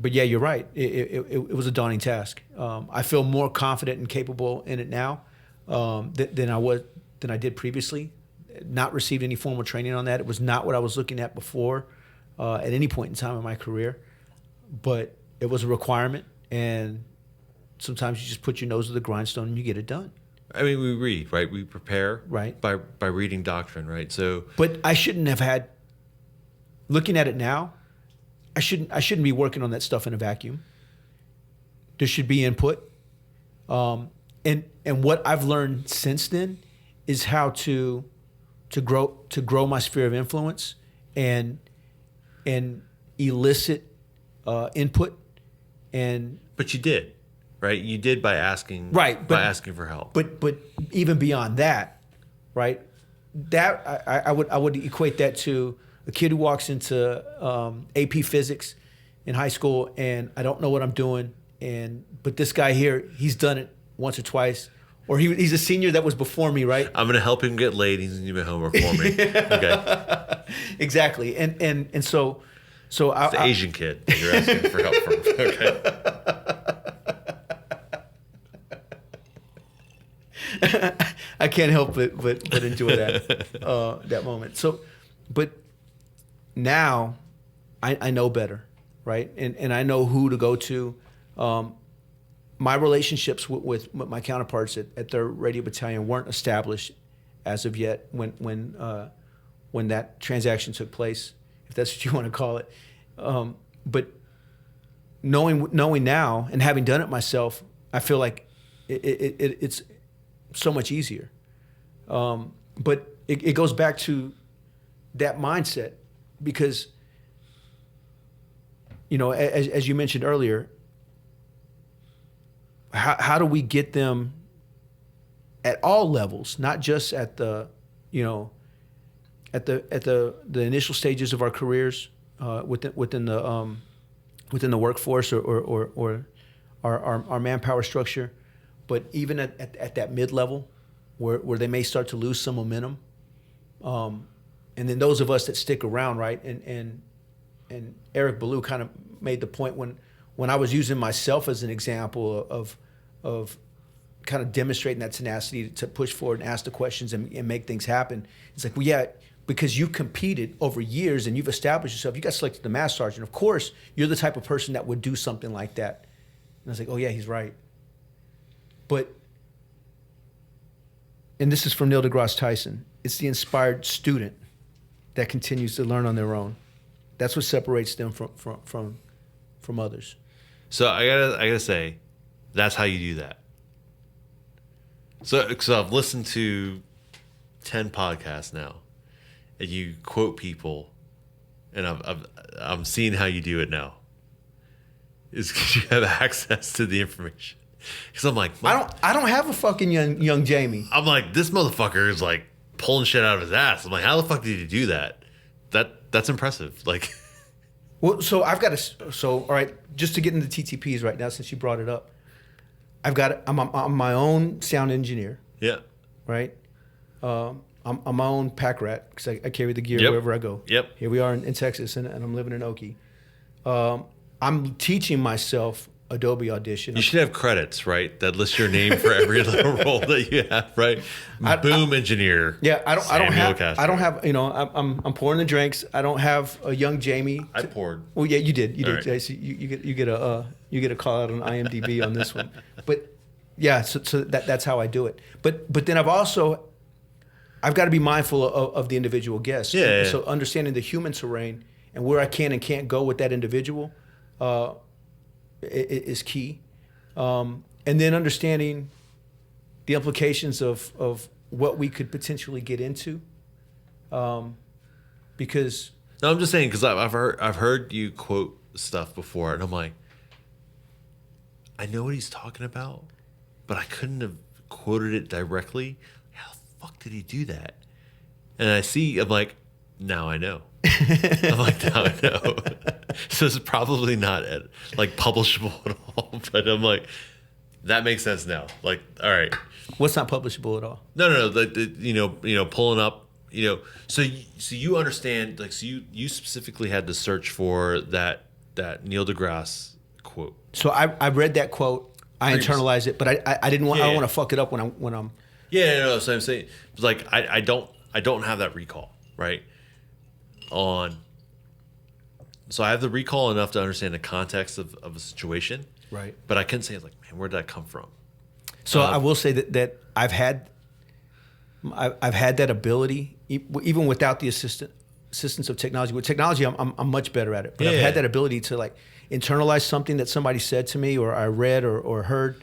yeah, you're right. It was a daunting task. I feel more confident and capable in it now than I did previously. Not received any formal training on that. It was not what I was looking at before at any point in time in my career. But it was a requirement, and sometimes you just put your nose to the grindstone and you get it done. I mean, we read, right? We prepare, right, by reading doctrine, right? So, but I shouldn't have had. Looking at it now, I shouldn't be working on that stuff in a vacuum. There should be input, and what I've learned since then is how to grow my sphere of influence and elicit input. And but you did. Right, you did by asking. Right, by asking for help. But even beyond that, right? That I would equate that to a kid who walks into AP Physics in high school, and I don't know what I'm doing, but this guy here, he's done it once or twice, or he's a senior that was before me, right? I'm gonna help him get laid. He's gonna do my homework for me. Okay. Exactly, and so it's the Asian kid that you're asking for help from. Okay. I can't help but enjoy that moment. So, but now I know better, right? And I know who to go to. My relationships with my counterparts at 3rd Radio Battalion weren't established as of yet when that transaction took place, if that's what you want to call it. But knowing now and having done it myself, I feel like it's so much easier. But it goes back to that mindset, because, as you mentioned earlier, how do we get them at all levels, not just at the initial stages of our careers within the workforce or our manpower structure, but even at that mid-level where they may start to lose some momentum. And then those of us that stick around, right? And Eric Ballou kind of made the point when I was using myself as an example of kind of demonstrating that tenacity to push forward and ask the questions and make things happen. It's like, well, yeah, because you competed over years and you've established yourself, you got selected to Master Sergeant. Of course, you're the type of person that would do something like that. And I was like, oh yeah, he's right. But, and this is from Neil deGrasse Tyson, it's the inspired student that continues to learn on their own. That's what separates them from others. So I gotta say, that's how you do that. So I've listened to 10 podcasts now, and you quote people, and I'm seeing how you do it now. Is because you have access to the information. Because I'm like, I don't have a fucking young Jamie. I'm like, this motherfucker is like pulling shit out of his ass. I'm like, how the fuck did you do that? That's impressive. Like, well, so all right, just to get into TTPs right now, since you brought it up, I'm my own sound engineer. Yeah. Right. I'm my own pack rat because I carry the gear wherever I go. Yep. Here we are in Texas, and I'm living in Okie. I'm teaching myself Adobe Audition. You should have credits, right? That lists your name for every little role that you have, right? Boom engineer. Yeah, I don't have. I'm pouring the drinks. I don't have a young Jamie. I poured. Well, yeah, you did. You did. Right. So you get a call out on IMDb on this one. But yeah, so that's how I do it. But then I've got to be mindful of the individual guest. Yeah. So understanding the human terrain and where I can and can't go with that individual. is key. And then understanding the implications of what we could potentially get into. Because No, I'm just saying because I've heard you quote stuff before, and I'm like, I know what he's talking about, but I couldn't have quoted it directly. How the fuck did he do that? And I'm like, now I know. I'm like, now I know. So it's probably not like publishable at all, but I'm like, that makes sense now. Like, all right. what's not publishable at all? No. Pulling up, so you understand, like, so you specifically had to search for that Neil deGrasse quote. So I read that quote. I internalized it, but I didn't want. I don't want to fuck it up when I'm. Yeah, no. So I'm saying, like, I don't have that recall, right? So I have the recall enough to understand the context of a situation, Right. But I couldn't say, like, man, where did that come from? So I will say that I've had that ability even without the assistance of technology. With technology, I'm much better at it. But I've had that ability to, like, internalize something that somebody said to me or I read or heard,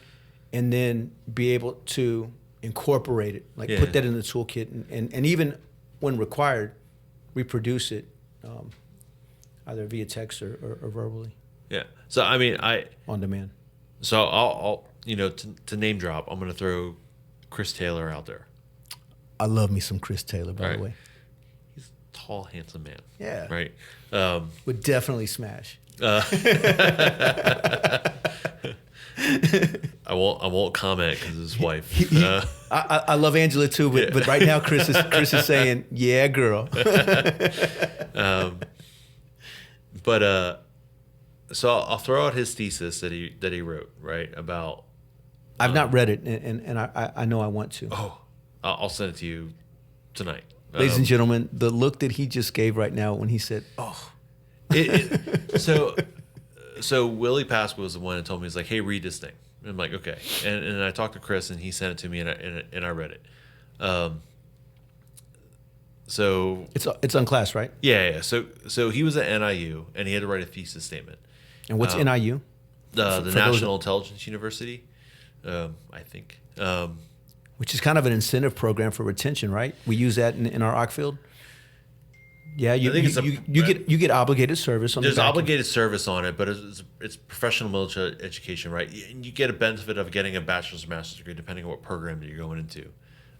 and then be able to incorporate it, like put that in the toolkit, and even when required, reproduce it, either via text or verbally. Yeah. So I mean, On demand. So I'll to name drop, I'm going to throw Chris Taylor out there. I love me some Chris Taylor, by Right. the way. He's a tall, handsome man. Yeah. Right. Would definitely smash. I won't comment because his wife. I love Angela too, but right now Chris is saying, yeah, girl. So I'll throw out his thesis that he wrote, right, about. I've not read it, and I know I want to. Oh, I'll send it to you tonight. Ladies and gentlemen, the look that he just gave right now when he said, "Oh," So Willie Pascal was the one that told me, he's like, hey, read this thing. And I'm like, okay. And I talked to Chris, and he sent it to me, and I read it. So it's on Class, right? yeah. So he was at NIU, and he had to write a thesis statement. And what's NIU? The National Intelligence University, I think. Which is kind of an incentive program for retention, right? We use that in our OC field. Yeah, you get obligated service on. There's the back obligated service on it, but it's professional military education, right? And you get a benefit of getting a bachelor's or master's degree depending on what program that you're going into.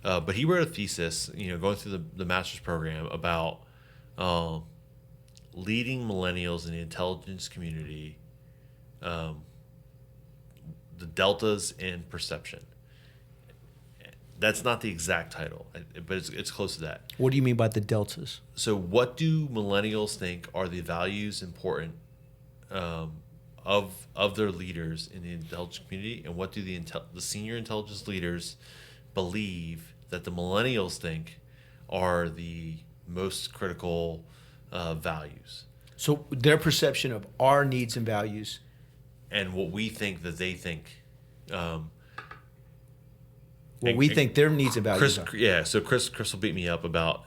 But he wrote a thesis, going through the master's program about leading millennials in the intelligence community, the deltas in perception. That's not the exact title, but it's close to that. What do you mean by the deltas? So what do millennials think are the values important of their leaders in the intelligence community, and what do the senior intelligence leaders believe that the millennials think are the most critical values? So their perception of our needs and values. And what we think that they think. We think their needs and values are. Yeah, so Chris will beat me up about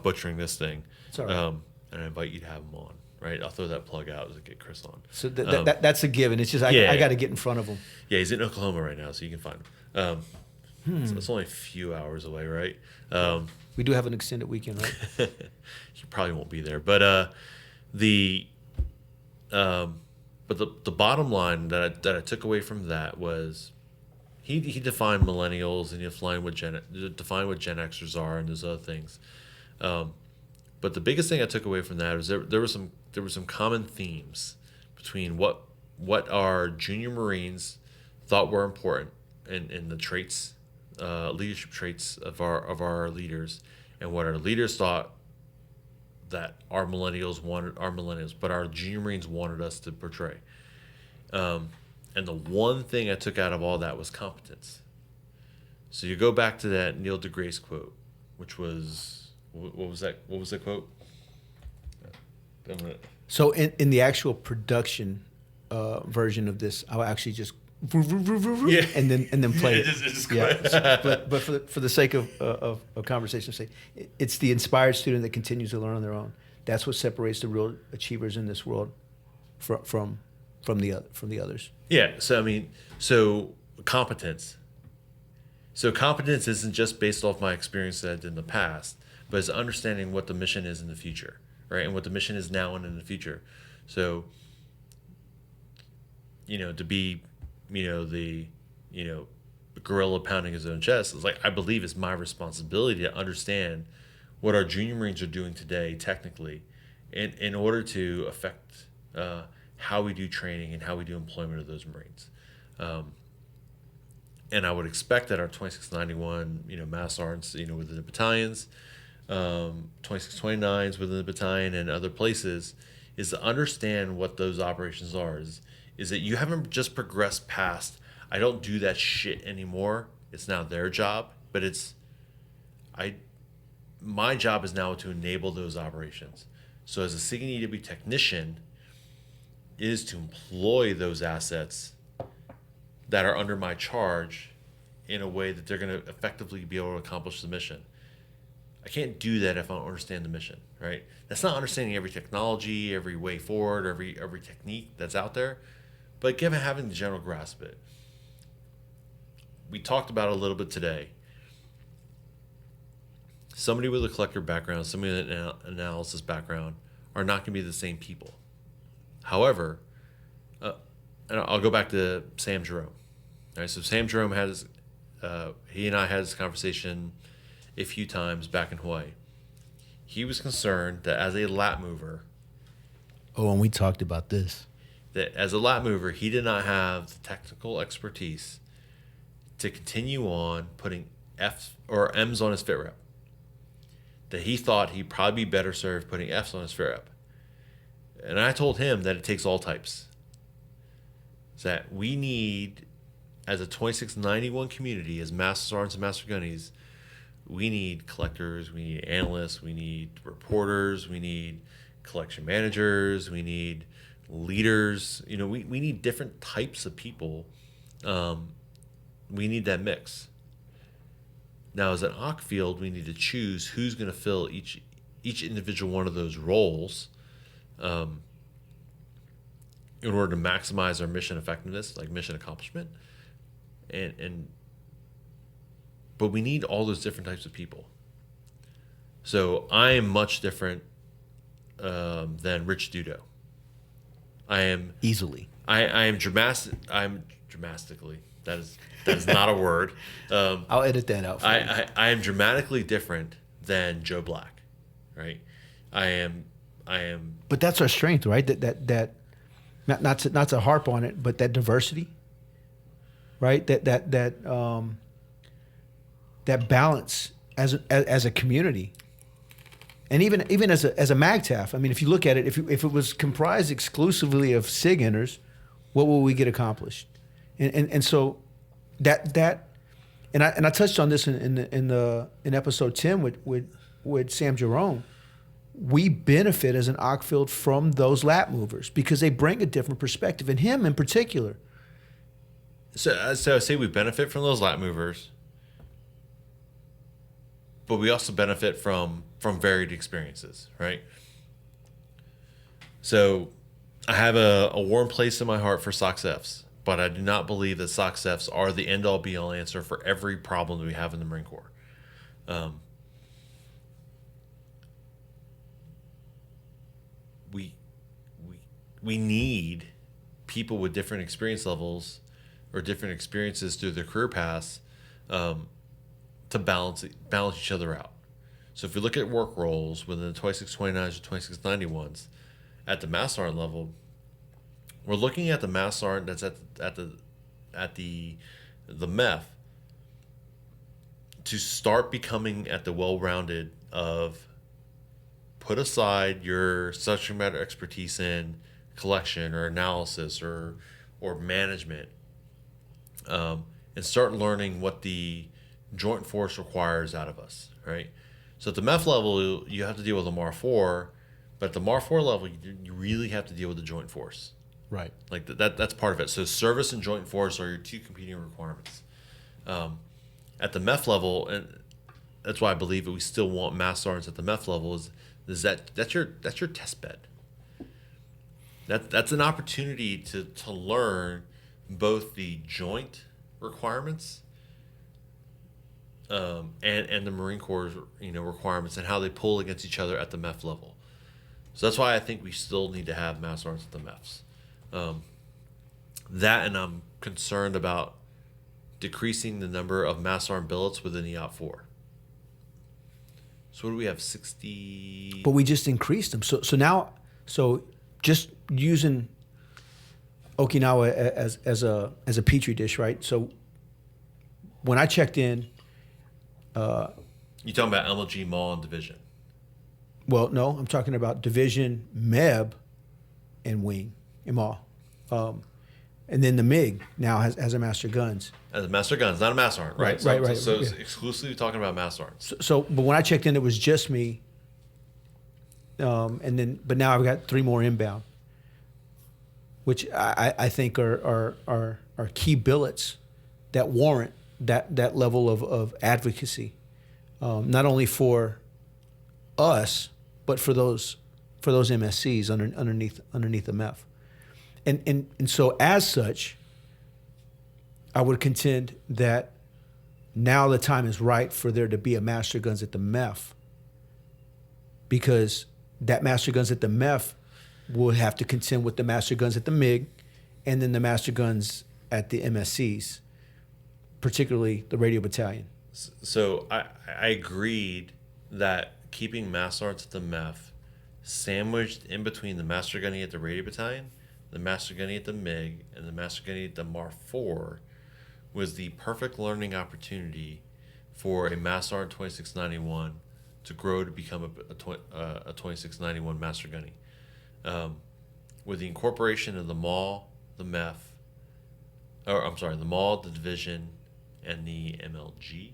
butchering this thing. It's all right. And I invite you to have him on, right? I'll throw that plug out to get Chris on. So that's a given. It's just I got to get in front of him. Yeah, he's in Oklahoma right now, so you can find him. So it's only a few hours away, right? We do have an extended weekend, right? He probably won't be there, but the bottom line that I took away from that was he defined millennials, and he defined what Gen Xers are, and there's other things. But the biggest thing I took away from that was there were some common themes between what our junior Marines thought were important and the traits, leadership traits of our leaders, and what our leaders thought that our millennials, but our junior Marines wanted us to portray. And the one thing I took out of all that was competence. So you go back to that Neil deGrasse quote, which was, what was that? What was the quote? So in the actual production version of this, I'll actually just and then play it. But for the sake of conversation, say it's the inspired student that continues to learn on their own. That's what separates the real achievers in this world from from the others. Yeah. So I mean, so competence. So competence isn't just based off my experience that I did in the past, but it's understanding what the mission is in the future, right? And what the mission is now and in the future. So, to be, the, gorilla pounding his own chest is like, I believe it's my responsibility to understand what our junior Marines are doing today, technically, in order to affect how we do training and how we do employment of those Marines. And I would expect that our 2691, mass sergeants, within the battalions, 2629s within the battalion and other places, is to understand what those operations are. Is that you haven't just progressed past, I don't do that shit anymore. It's now their job, but my job is now to enable those operations. So as a CEW technician, is to employ those assets that are under my charge in a way that they're going to effectively be able to accomplish the mission. I can't do that if I don't understand the mission, right? That's not understanding every technology, every way forward, every technique that's out there, but having the general grasp of it. We talked about it a little bit today. Somebody with a collector background, somebody with an analysis background are not going to be the same people. However, and I'll go back to Sam Jerome. All right, so Sam Jerome he and I had this conversation a few times back in Hawaii. He was concerned that as a lap mover, and we talked about this, that as a lap mover, he did not have the technical expertise to continue on putting F's or M's on his fit rep. That he thought he'd probably be better served putting F's on his fit rep. And I told him that it takes all types. That we need, as a 2691 community, as Master Sergeants and Master Gunnies, we need collectors, we need analysts, we need reporters, we need collection managers, we need leaders. We need different types of people. We need that mix. Now, as an OC field, we need to choose who's going to fill each individual one of those roles in order to maximize our mission effectiveness, like mission accomplishment. But we need all those different types of people. So I am much different than Rich Dudo. I am easily. I am dramatic. I'm dramatically. That is not a word. I'll edit that out for you. I am dramatically different than Joe Black, right? I am. But that's our strength, right? That not to harp on it, but that diversity, right? That balance as a community, and even as a MAGTAF. I mean, if you look at it, if it was comprised exclusively of SIG enters, what will we get accomplished? And so that and I touched on this in episode 10 with Sam Jerome. We benefit as an OC field from those lap movers because they bring a different perspective, and him in particular. So I say we benefit from those lap movers, but we also benefit from varied experiences, right? So I have a warm place in my heart for SOX Fs, but I do not believe that SOX Fs are the end-all be-all answer for every problem that we have in the Marine Corps. We need people with different experience levels or different experiences through their career paths to balance each other out. So if we look at work roles within the 2629s or 2691s at the Mass Sergeant level, we're looking at the Mass Sergeant that's at the MEF to start becoming at the well-rounded of put aside your subject matter expertise in collection or analysis or management, and start learning what the joint force requires out of us, right? So at the MEF level, you have to deal with the MAR4, but at the MAR4 level, you really have to deal with the joint force. Right. Like that's part of it. So service and joint force are your two competing requirements. At the MEF level, and that's why I believe that we still want Mass Sergeants at the MEF level, is that's your test bed. that's an opportunity to learn both the joint requirements and the Marine Corps requirements and how they pull against each other at the MEF level. So that's why I think we still need to have mass sergeants at the MEFs. That, and I'm concerned about decreasing the number of mass armed billets within the OPT-4. So what do we have, 60? But we just increased them. So now, just using Okinawa as a petri dish, right? So when I checked in, You talking about MLG, Mall, and Division? Well, no, I'm talking about Division, MEB, and Wing, and Mall. And then the MiG now has a Master Guns. As a Master Guns, not a Mass Arm, right? Right. So it's yeah. exclusively talking about Mass Arms. But when I checked in, it was just me. But now I've got 3 more inbound, which I think are key billets that warrant that level of advocacy, not only for us but for those MSCs underneath the MEF, and so as such, I would contend that now the time is right for there to be a Master Guns at the MEF, because that Master Guns at the MEF will have to contend with the Master Guns at the MiG and then the Master Guns at the MSCs, particularly the Radio Battalion. So I agreed that keeping Mass Sergeants at the MEF sandwiched in between the Master Gunny at the Radio Battalion, the Master Gunny at the MiG, and the Master Gunny at the MAR-4 was the perfect learning opportunity for a Mass Sergeant 2691 to grow to become a 2691 Master Gunny. With the incorporation of the MAW, the MEF, the MAW, the Division, and the MLG.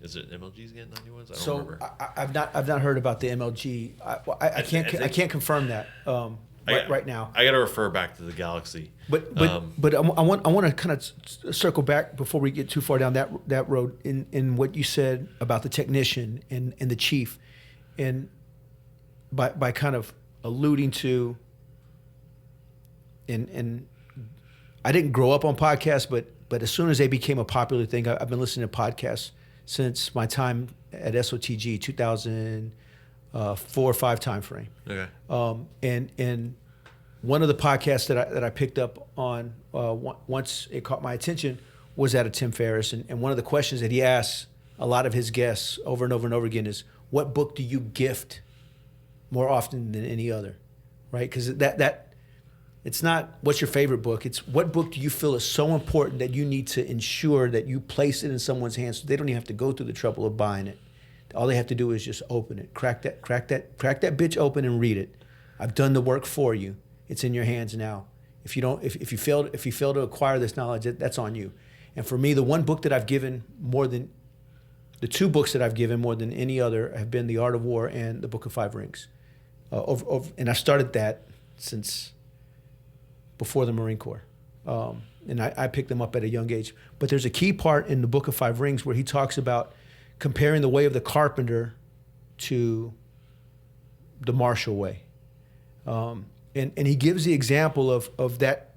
Is it MLGs getting 91s? I don't remember. I've not heard about the MLG. I can't confirm that right now. I got to refer back to the Galaxy. But I want to kind of circle back before we get too far down that road in what you said about the technician and the chief, and by kind of alluding to, and I didn't grow up on podcasts, but as soon as they became a popular thing, I've been listening to podcasts since my time at SOTG, 2004 or 5 time frame. Okay. And one of the podcasts that I picked up on once it caught my attention was that of Tim Ferriss, and one of the questions that he asks a lot of his guests over and over and over again is, what book do you gift more often than any other, right? Because that it's not what's your favorite book. It's what book do you feel is so important that you need to ensure that you place it in someone's hands so they don't even have to go through the trouble of buying it. All they have to do is just open it, crack that bitch open and read it. I've done the work for you. It's in your hands now. If you fail to acquire this knowledge, that's on you. And for me, the 2 books that I've given more than any other have been The Art of War and The Book of Five Rings. And I started that since before the Marine Corps. And I picked them up at a young age. But there's a key part in The Book of Five Rings where he talks about comparing the way of the carpenter to the martial way. And he gives the example of that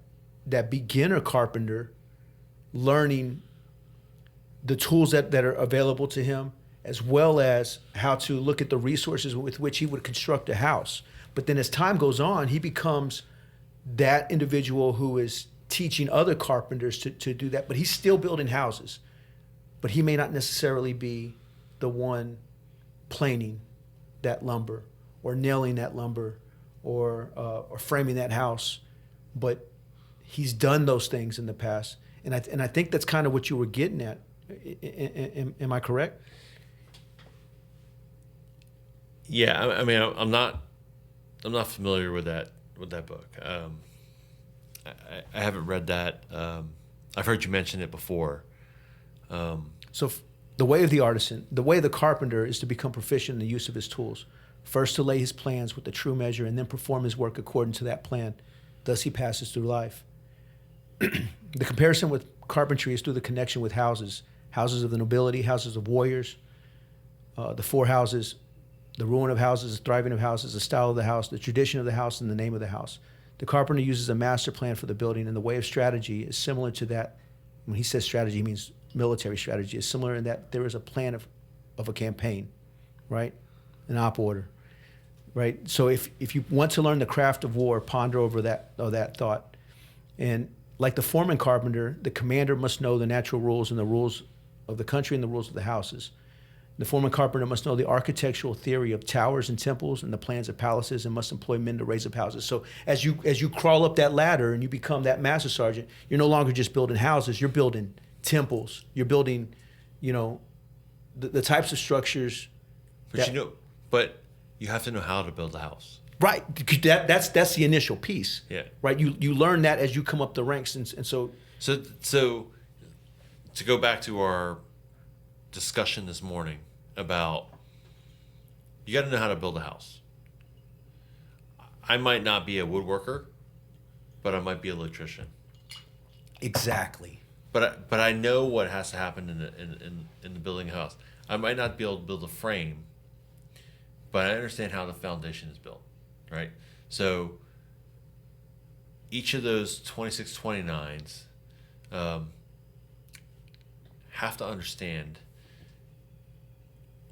beginner carpenter learning the tools that are available to him, as well as how to look at the resources with which he would construct a house. But then as time goes on, he becomes that individual who is teaching other carpenters to do that, but he's still building houses. But he may not necessarily be the one planing that lumber or nailing that lumber or framing that house, but he's done those things in the past. And I think that's kind of what you were getting at. Am I correct? Yeah, I mean, I'm not familiar with that book. I haven't read that. I've heard you mention it before. So the way of the artisan, the way of the carpenter is to become proficient in the use of his tools. First to lay his plans with the true measure and then perform his work according to that plan. Thus he passes through life. The comparison with carpentry is through the connection with houses. Houses of the nobility, houses of warriors, the 4 houses, the ruin of houses, the thriving of houses, the style of the house, the tradition of the house, and the name of the house. The carpenter uses a master plan for the building, and the way of strategy is similar to that. When he says strategy, he means military strategy. Is similar in that there is a plan of a campaign, right? An op order, right? So if you want to learn the craft of war, ponder over that thought. And like the foreman carpenter, the commander must know the natural rules and the rules of the country and the rules of the houses. The foreman carpenter must know the architectural theory of towers and temples and the plans of palaces, and must employ men to raise up houses. So as you crawl up that ladder and you become that master sergeant, you're no longer just building houses, you're building temples. You're building, the types of structures. But you have to know how to build a house. Right. That's the initial piece. Yeah. Right. You learn that as you come up the ranks, and so. So to go back to our discussion this morning about, you got to know how to build a house. I might not be a woodworker, but I might be an electrician. Exactly. But I know what has to happen in the building a house. I might not be able to build a frame, but I understand how the foundation is built, right? So each of those 2629s have to understand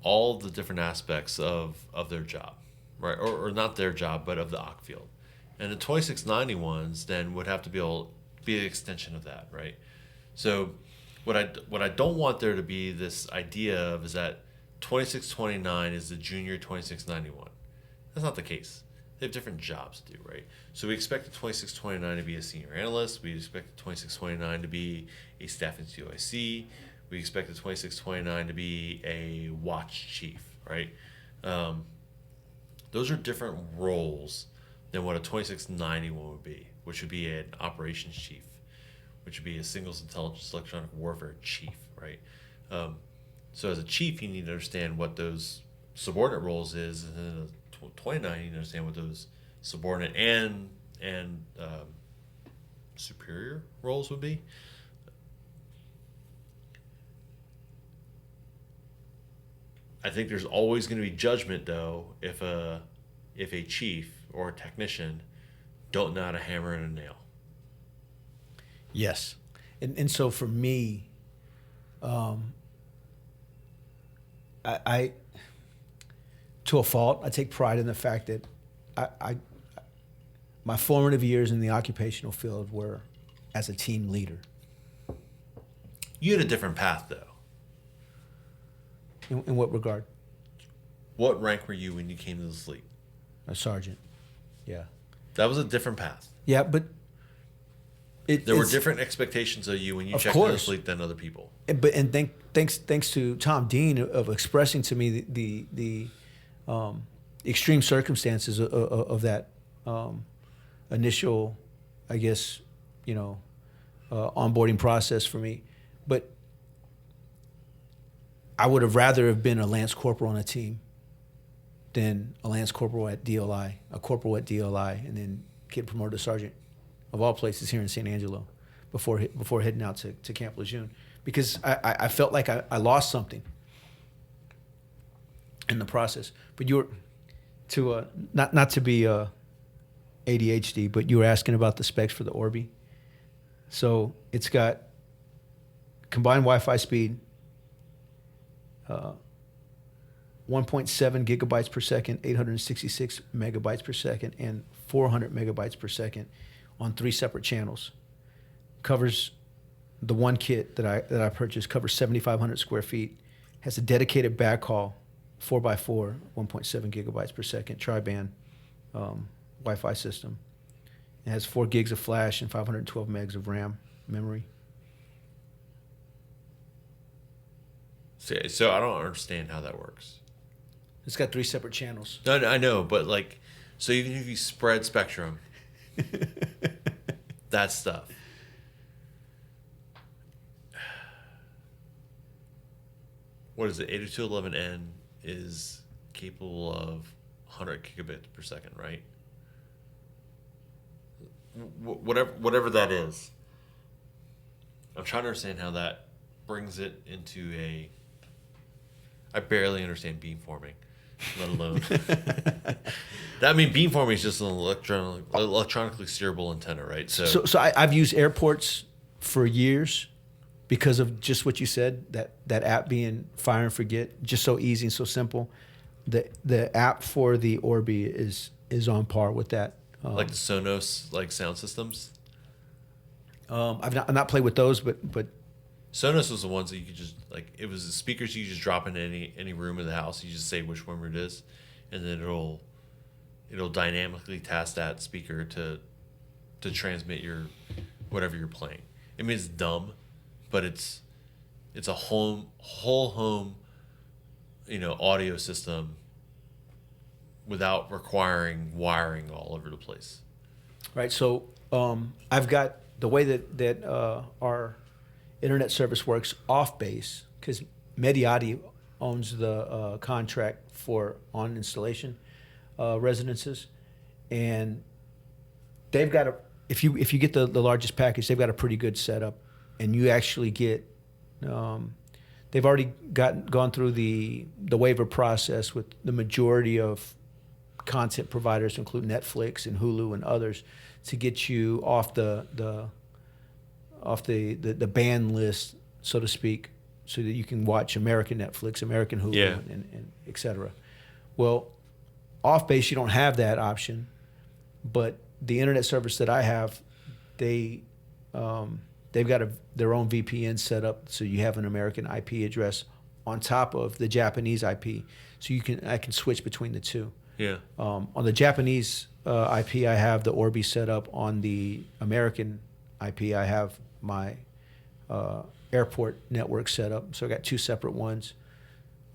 all the different aspects of their job, right? Or not their job, but of the OC field. And the 2691s then would have to be an extension of that, right? So what I don't want there to be this idea of is that 2629 is the junior 2691. That's not the case. They have different jobs to do, right? So we expect the 2629 to be a senior analyst. We expect the 2629 to be a staff NCOIC. We expect the 2629 to be a watch chief, right? Those are different roles than what a 2691 would be, which would be an operations chief, which would be a singles intelligence electronic warfare chief, right? So as a chief, you need to understand what those subordinate roles is, and then a 29, you need to understand what those subordinate and superior roles would be. I think there's always going to be judgment, though, if a chief or a technician don't know how to hammer in a nail. Yes, and so for me, I to a fault, I take pride in the fact that my formative years in the occupational field were as a team leader. You had a different path, though. In what regard? What rank were you when you came to the fleet? A sergeant. Yeah. That was a different path. Yeah, but there were different expectations of you when you checked into the fleet than other people. Thanks to Tom Dean of expressing to me the extreme circumstances of that initial, I guess, onboarding process for me. But I would have rather have been a Lance Corporal on a team than a Lance Corporal at DLI, a Corporal at DLI, and then get promoted to Sergeant, of all places, here in San Angelo, before heading out to Camp Lejeune, because I felt like I lost something in the process. But you were, not to be ADHD, but you were asking about the specs for the Orbi. So it's got combined Wi-Fi speed, 1.7 gigabytes per second, 866 megabytes per second, and 400 megabytes per second on 3 separate channels. Covers the one kit that I purchased, covers 7,500 square feet, has a dedicated backhaul 4x4, 1.7 gigabytes per second tri-band Wi-Fi system. It has 4 gigs of flash and 512 megs of RAM memory. So I don't understand how that works. It's got 3 separate channels. No, I know, but so even if you spread spectrum, that stuff. What is it? 8211N is capable of 100 gigabits per second, right? Whatever that is. I'm trying to understand how that brings it into a... I barely understand beamforming, let alone... I mean, beamforming is just an electronically steerable antenna, right? So I've used airports for years because of just what you said, that app being fire and forget, just so easy and so simple. The app for the Orbi is on par with that. Like the Sonos like sound systems. I've not played with those, but Sonos was the ones that you could just like. It was the speakers you just drop into any room in the house. You just say which one it is, and then it'll dynamically task that speaker to transmit your whatever you're playing. I mean, it's dumb, but it's a whole home, audio system without requiring wiring all over the place. Right. So I've got the way that our internet service works off base, because Mediati owns the contract for on installation residences, and they've got if you get the largest package, they've got a pretty good setup, and you actually get they've already gone through the waiver process with the majority of content providers, including Netflix and Hulu and others, to get you off the ban list, so to speak, so that you can watch American Netflix, American Hulu, and et cetera. Well, off base, you don't have that option, but the internet service that I have, they've got their own VPN set up, so you have an American IP address on top of the Japanese IP, so I can switch between the two. Yeah. On the Japanese IP, I have the Orbi set up. On the American IP, I have my airport network set up. So I got two separate ones,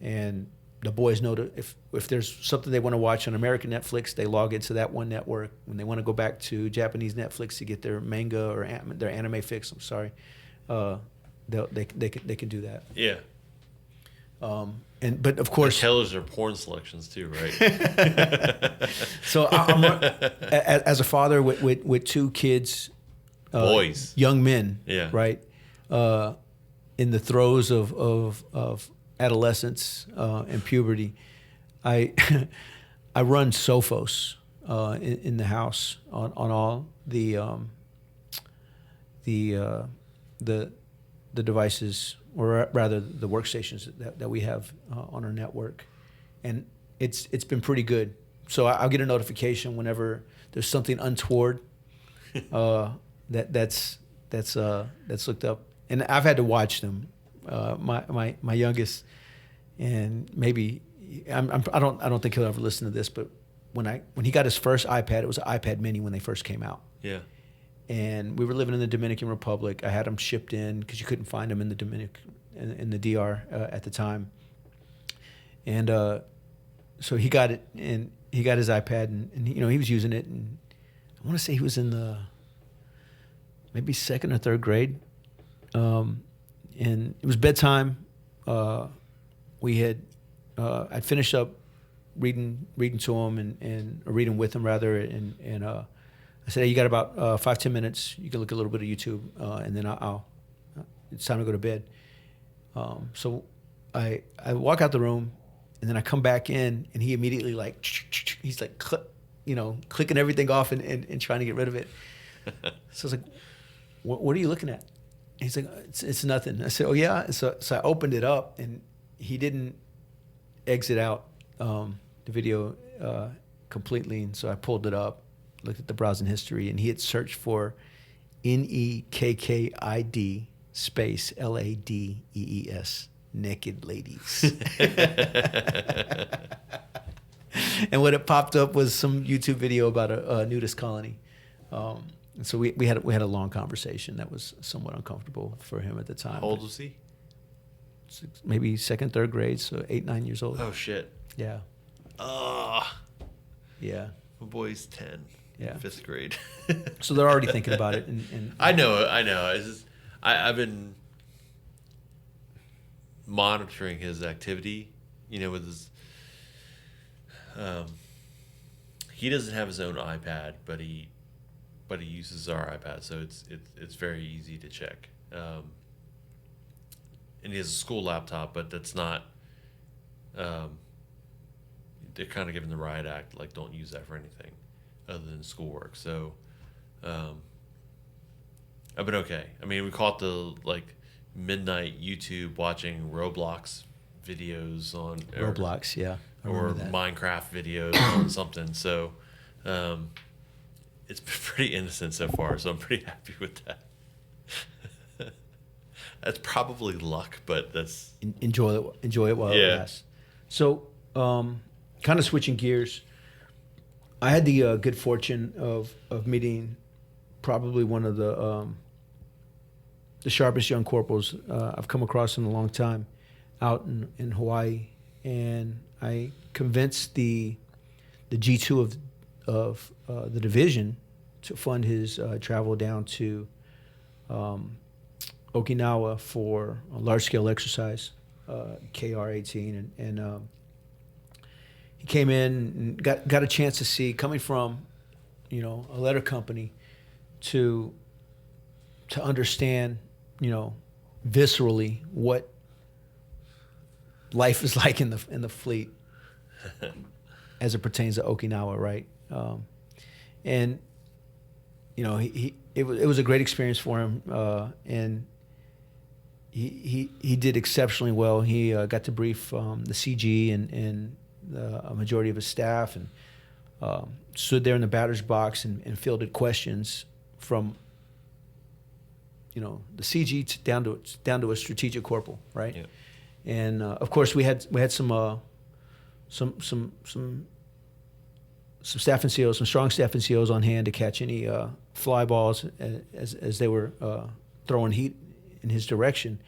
and the boys know that if there's something they want to watch on American Netflix, they log into that one network. When they want to go back to Japanese Netflix to get their manga or their anime fix, they can do that. Yeah. But of course, tailors their porn selections too, right? So I'm as a father with two kids, boys, young men, yeah, right, in the throes of adolescence and puberty, I run Sophos in the house on all the devices, or rather the workstations that we have on our network, and it's been pretty good. So I'll get a notification whenever there's something untoward that's looked up, and I've had to watch them. My youngest, and maybe I don't think he'll ever listen to this, but when he got his first iPad, it was an iPad Mini when they first came out. Yeah. And we were living in the Dominican Republic. I had them shipped in because you couldn't find them in the DR at the time. And so he got it, and he got his iPad, and he was using it. And I want to say he was in the maybe second or third grade. And it was bedtime. I'd finished up reading to him or reading with him rather, and I said, hey, you got about 5-10 minutes. You can look a little bit of YouTube, and then it's time to go to bed. So I walk out the room, and then I come back in, and he immediately he's like, clicking everything off and trying to get rid of it. So I was like, what are you looking at? And he's like, it's nothing. I said, oh yeah. So I opened it up, and he didn't exit out the video completely, and so I pulled it up, looked at the browsing history, and he had searched for NEKKID space LADEES, naked ladies. And what it popped up was some YouTube video about a nudist colony. And so we had a long conversation that was somewhat uncomfortable for him at the time. How old was he? Maybe second, third grade, so 8-9 years old. Oh shit. Yeah. Yeah. My boy's 10. Yeah. 5th grade. So they're already thinking about it. And I know. It's just, I've been monitoring his activity, with his. He doesn't have his own iPad, but he uses our iPad, so it's very easy to check. And he has a school laptop, but that's not. they're kind of giving the riot act, like, don't use that for anything other than schoolwork. So I've been okay. I mean, we caught the like midnight YouTube watching Roblox videos on Roblox, yeah, or Minecraft videos on something. So it's been pretty innocent so far. So I'm pretty happy with that. That's probably luck, but that's enjoy it while it lasts. So, kind of switching gears, I had the good fortune of meeting probably one of the sharpest young corporals I've come across in a long time, out in Hawaii, and I convinced the G2 of the division to fund his travel down to Okinawa for a large-scale exercise, KR-18, and he came in and got a chance to see, coming from, a letter company, to understand, viscerally what life is like in the fleet as it pertains to Okinawa, right? And it was a great experience for him, and he did exceptionally well. He got to brief the CG and a majority of his staff, and stood there in the batter's box and fielded questions from the CG down to a strategic corporal, right? Yeah. And of course we had some staff NCOs, some strong staff NCOs on hand to catch any fly balls as they were throwing heat in his direction.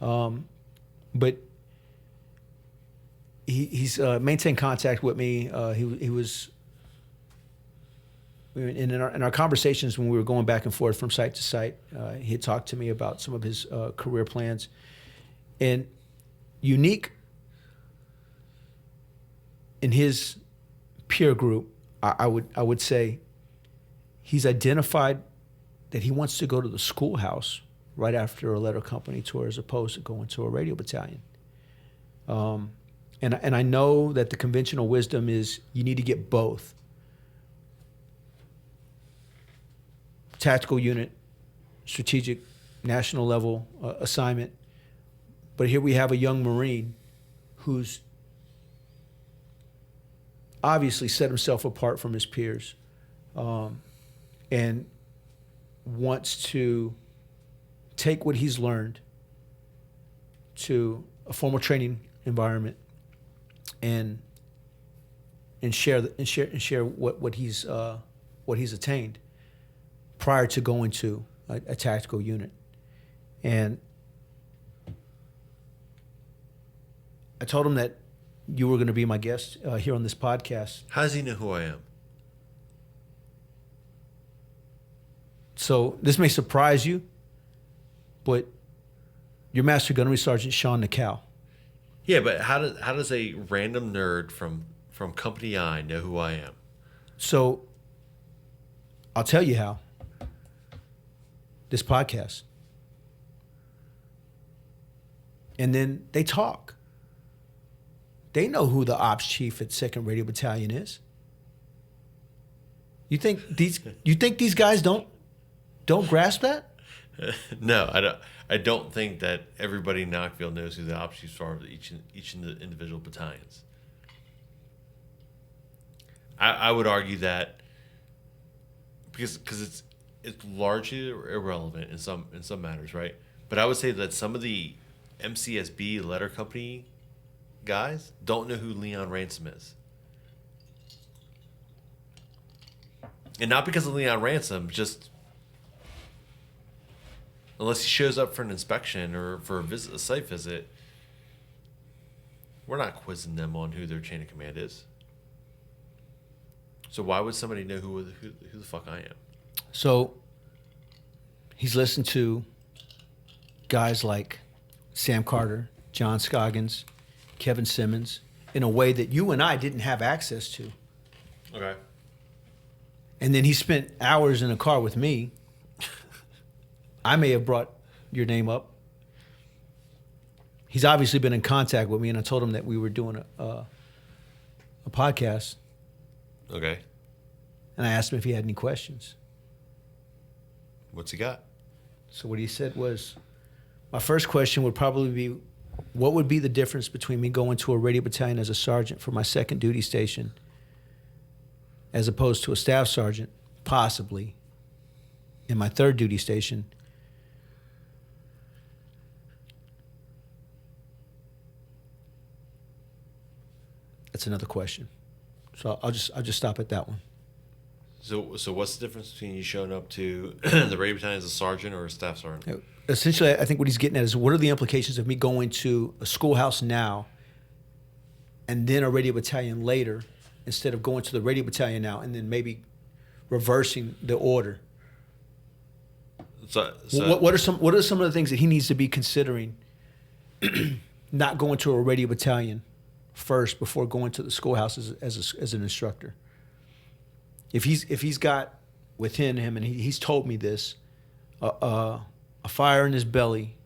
But he's maintained contact with me. He was in our conversations when we were going back and forth from site to site. He had talked to me about some of his career plans, and unique in his peer group, I would say he's identified that he wants to go to the schoolhouse right after a letter company tour as opposed to going to a radio battalion. And I know that the conventional wisdom is you need to get both. Tactical unit, strategic, national level assignment. But here we have a young Marine who's obviously set himself apart from his peers, and wants to take what he's learned to a formal training environment and share what he's attained prior to going to a tactical unit. And I told him that you were going to be my guest here on this podcast. How does he know who I am? So this may surprise you, but you're Master Gunnery Sergeant Sean Nakao. Yeah, but how does a random nerd from Company I know who I am? So I'll tell you how. This podcast. And then they talk. They know who the ops chief at 2nd Radio Battalion is. You think these guys don't grasp that? No, I don't think that everybody in Knoxville knows who the ops chiefs are of each of the individual battalions. I would argue that because it's largely irrelevant in some matters, right? But I would say that some of the MCSB letter company guys don't know who Leon Ransom is. And not because of Leon Ransom, just unless he shows up for an inspection or for a site visit, we're not quizzing them on who their chain of command is. So why would somebody know who the fuck I am? So he's listened to guys like Sam Carter, John Scoggins, Kevin Simmons in a way that you and I didn't have access to. Okay. And then he spent hours in a car with me. I may have brought your name up. He's obviously been in contact with me, and I told him that we were doing a podcast, Okay. and I asked him if he had any questions. What's he got? So what he said was, my first question would probably be, what would be the difference between me going to a radio battalion as a sergeant for my second duty station as opposed to a staff sergeant, possibly, in my third duty station? That's another question. So I'll just stop at that one. So what's the difference between you showing up to the radio battalion as a sergeant or a staff sergeant? Essentially, I think what he's getting at is, what are the implications of me going to a schoolhouse now and then a radio battalion later, instead of going to the radio battalion now and then maybe reversing the order? So What are some of the things that he needs to be considering, not going to a radio battalion first before going to the schoolhouse as an instructor? If he's got within him, and he's told me this, a fire in his belly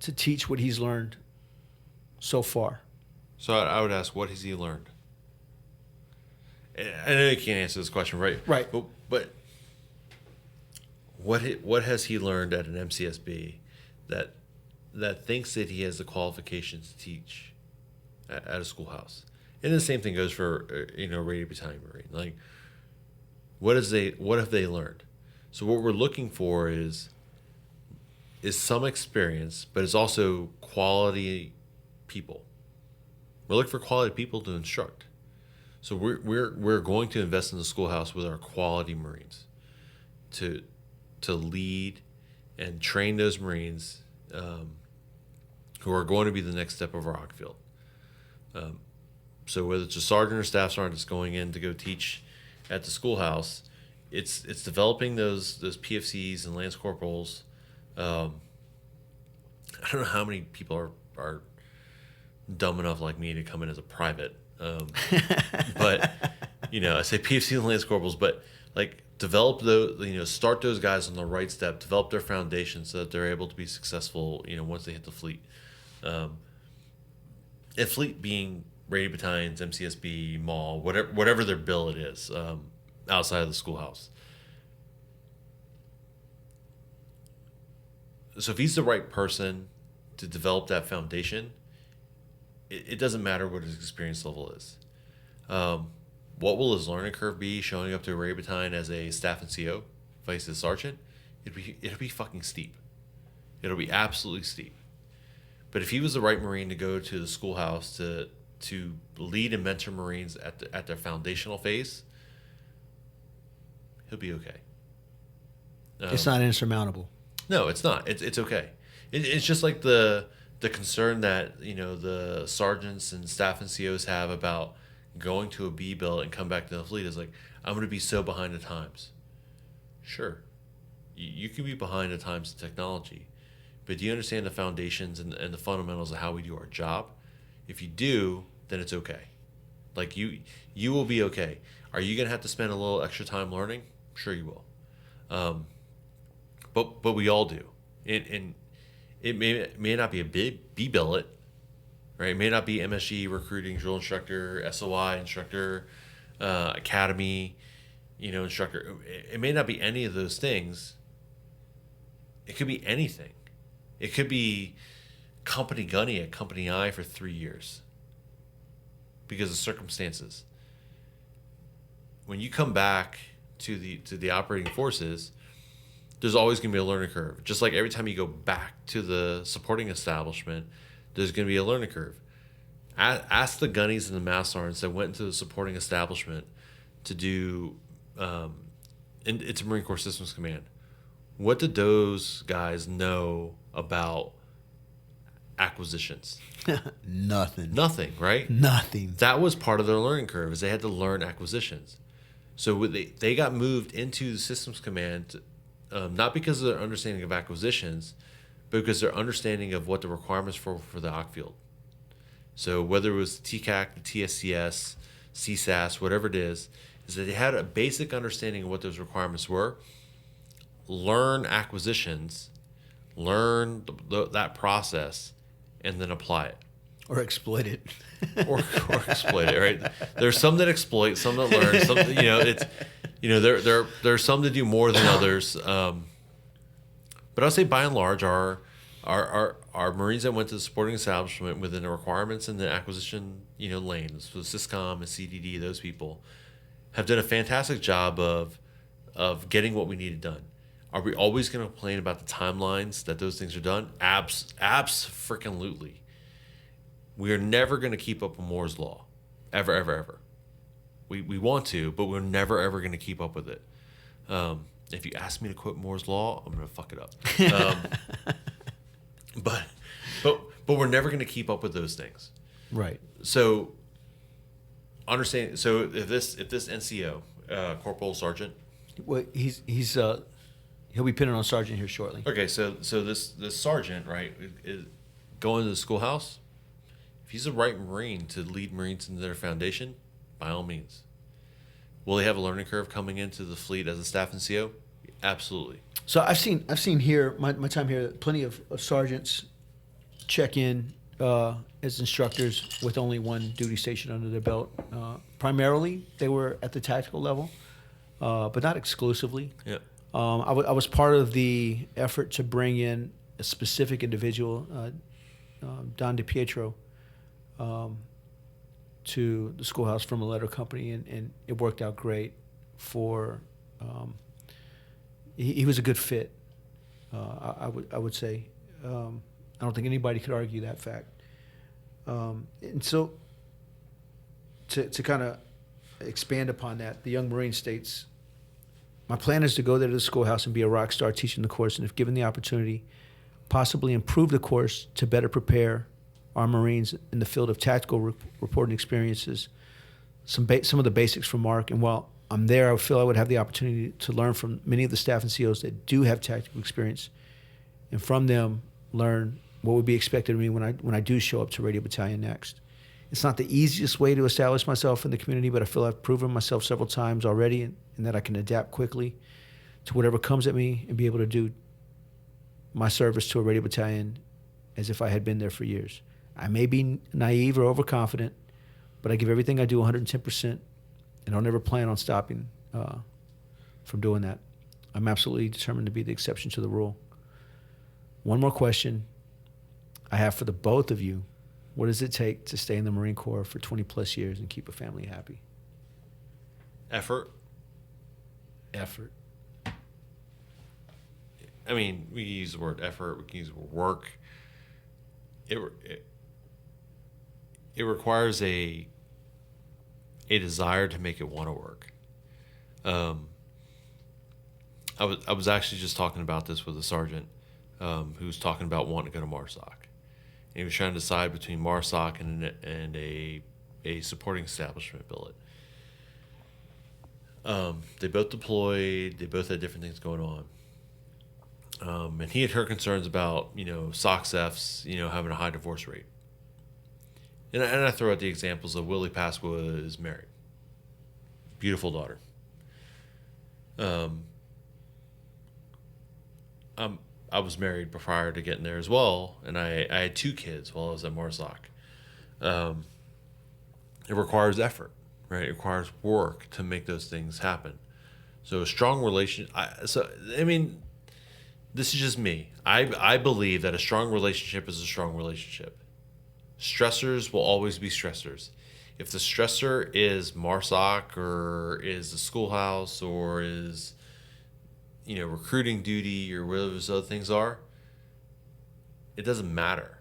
to teach what he's learned so far. So I would ask, what has he learned? I know you can't answer this question, right? Right. But what has he learned at an MCSB that thinks that he has the qualifications to teach at a schoolhouse? And the same thing goes for radio battalion Marine. Like, what have they learned? So what we're looking for is some experience, but it's also quality people. We're looking for quality people to instruct. So we're going to invest in the schoolhouse with our quality Marines to lead and train those Marines who are going to be the next step of our Ocfield. So whether it's a sergeant or staff sergeant that's going in to go teach at the schoolhouse, it's developing those PFCs and lance corporals. I don't know how many people are dumb enough like me to come in as a private, but I say PFC and lance corporals, but like develop those, start those guys on the right step, develop their foundation so that they're able to be successful, once they hit the fleet. And fleet being radio battalions, MCSB, MAW, whatever their billet is, outside of the schoolhouse. So if he's the right person to develop that foundation, it doesn't matter what his experience level is. What will his learning curve be showing up to a radio battalion as a staff and CO, vice as sergeant? It'll be fucking steep. It'll be absolutely steep. But if he was the right Marine to go to the schoolhouse to lead and mentor Marines at their foundational phase, he'll be okay. It's not insurmountable. No, it's not. It's okay. It's just like the concern that the sergeants and staff and COs have about going to a B billet and come back to the fleet is like, I'm going to be so behind the times. Sure, you can be behind the times in technology, but do you understand the foundations and the fundamentals of how we do our job? If you do, then it's okay. Like you will be okay. Are you going to have to spend a little extra time learning? Sure you will. But we all do. And it may not be a big B billet, right? It may not be MSG recruiting drill instructor, SOI instructor, academy, instructor. It may not be any of those things. It could be anything. It could be company gunny at company I for 3 years because of circumstances. When you come back to the operating forces, there's always going to be a learning curve. Just like every time you go back to the supporting establishment, there's going to be a learning curve. Ask the gunnies and the mass sergeants that went into the supporting establishment to do, it's Marine Corps Systems Command. What did those guys know about acquisitions? Nothing, right? Nothing. That was part of their learning curve, is they had to learn acquisitions. So they got moved into the Systems Command, not because of their understanding of acquisitions, but because their understanding of what the requirements for the Ocfield. So whether it was the TCAC, the TSCS, CSAS, whatever it is that they had a basic understanding of what those requirements were, learn acquisitions, learn that process, and then apply it. Or exploit it. or exploit it, right? There's some that exploit, some that learn, some, there are some that do more than others. But I'll say by and large, our Marines that went to the supporting establishment within the requirements and the acquisition, lanes, so SysCom and CDD, those people have done a fantastic job of getting what we needed done. Are we always going to complain about the timelines that those things are done? Abs-freaking-lutely. We are never going to keep up with Moore's Law. Ever, ever, ever. We want to, but we're never, ever going to keep up with it. If you ask me to quote Moore's Law, I'm going to fuck it up. But we're never going to keep up with those things. Right. So, understand. So if this NCO, Corporal Sergeant. Well, he'll be pinning on Sergeant here shortly. Okay, so this sergeant, right, is going to the schoolhouse. If he's the right Marine to lead Marines into their foundation, by all means. Will they have a learning curve coming into the fleet as a staff NCO? Absolutely. So I've seen here my time here plenty of sergeants check in as instructors with only one duty station under their belt. Primarily, they were at the tactical level, but not exclusively. Yeah. I was part of the effort to bring in a specific individual, Don DiPietro, to the schoolhouse from a letter company, and it worked out great. He was a good fit. I would say. I don't think anybody could argue that fact. And so, to kind of expand upon that, the young Marine states, my plan is to go there to the schoolhouse and be a rock star teaching the course, and if given the opportunity, possibly improve the course to better prepare our Marines in the field of tactical reporting experiences, some of the basics from Mark. And while I'm there, I feel I would have the opportunity to learn from many of the staff and COs that do have tactical experience, and from them learn what would be expected of me when I do show up to Radio Battalion next. It's not the easiest way to establish myself in the community, but I feel I've proven myself several times already, and that I can adapt quickly to whatever comes at me and be able to do my service to a Radio Battalion as if I had been there for years. I may be naive or overconfident, but I give everything I do 110%, and I'll never plan on stopping from doing that. I'm absolutely determined to be the exception to the rule. One more question I have for the both of you. What does it take to stay in the Marine Corps for 20 plus years and keep a family happy? Effort. I mean, we can use the word effort. We can use the word work. It requires a desire to make it want to work. I was actually just talking about this with a sergeant who was talking about wanting to go to MARSOC. And he was trying to decide between MARSOC and a supporting establishment billet. They both deployed. They both had different things going on. And he had heard concerns about, SOCs, having a high divorce rate. And I throw out the examples of Willie Pasqua is married. Beautiful daughter. I was married prior to getting there as well, and I had 2 kids while I was at MARSOC. It requires effort, right? It requires work to make those things happen. So a strong relationship. This is just me. I believe that a strong relationship is a strong relationship. Stressors will always be stressors. If the stressor is MARSOC or is the schoolhouse or is recruiting duty or whatever those other things are, it doesn't matter.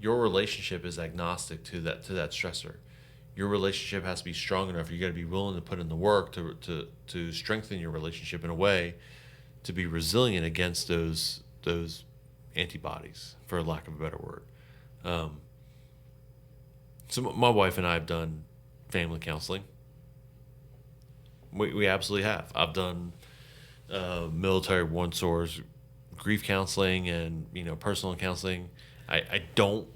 Your relationship is agnostic to that stressor. Your relationship has to be strong enough. You got to be willing to put in the work to strengthen your relationship in a way to be resilient against those antibodies, for lack of a better word. So my wife and I have done family counseling. We absolutely have. I've done military one source grief counseling and personal counseling. I don't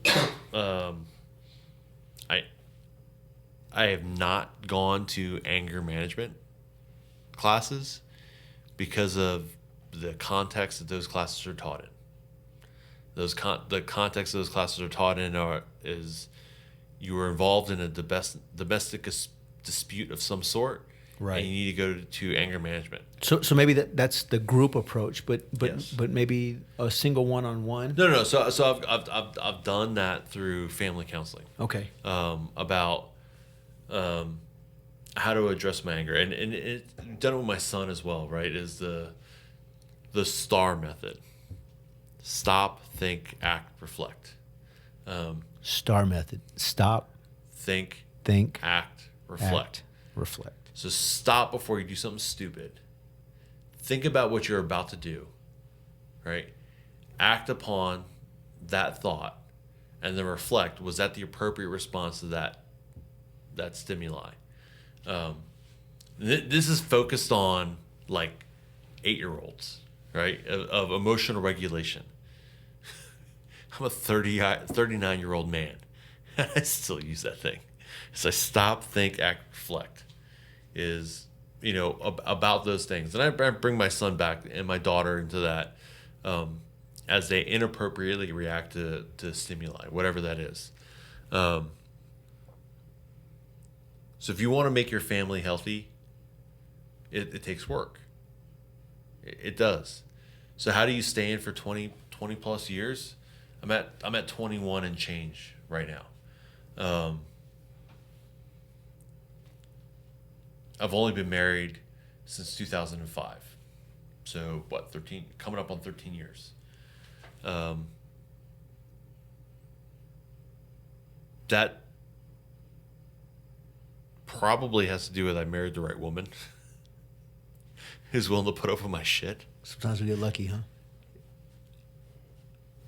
I have not gone to anger management classes because of the context that those classes are taught The context those classes are taught in is you were involved in a domestic dispute of some sort, Right. and you need to go to anger management. So maybe that's the group approach, but Yes. but maybe a single one-on-one. No. So I've done that through family counseling. Okay. About how to address my anger, and it's done it with my son as well. Right? Is the STAR method: stop, think, act, reflect. STAR method. Stop, Think, think, act, reflect. act, reflect. So stop before you do something stupid. Think about what you're about to do, right? Act upon that thought, and then reflect. Was that the appropriate response to that stimuli? This is focused on like 8-year-olds, right? Of emotional regulation. I'm a 39-year-old man. I still use that thing. So I stop, think, act, reflect. Is about those things, and I bring my son back and my daughter into that as they inappropriately react to stimuli, whatever that is. So if you want to make your family healthy, it takes work. It does. So how do you stay in for 20 plus years? I'm at 21 and change right now. I've only been married since 2005. So, 13, coming up on 13 years. That probably has to do with I married the right woman who's willing to put up with my shit. Sometimes we get lucky, huh?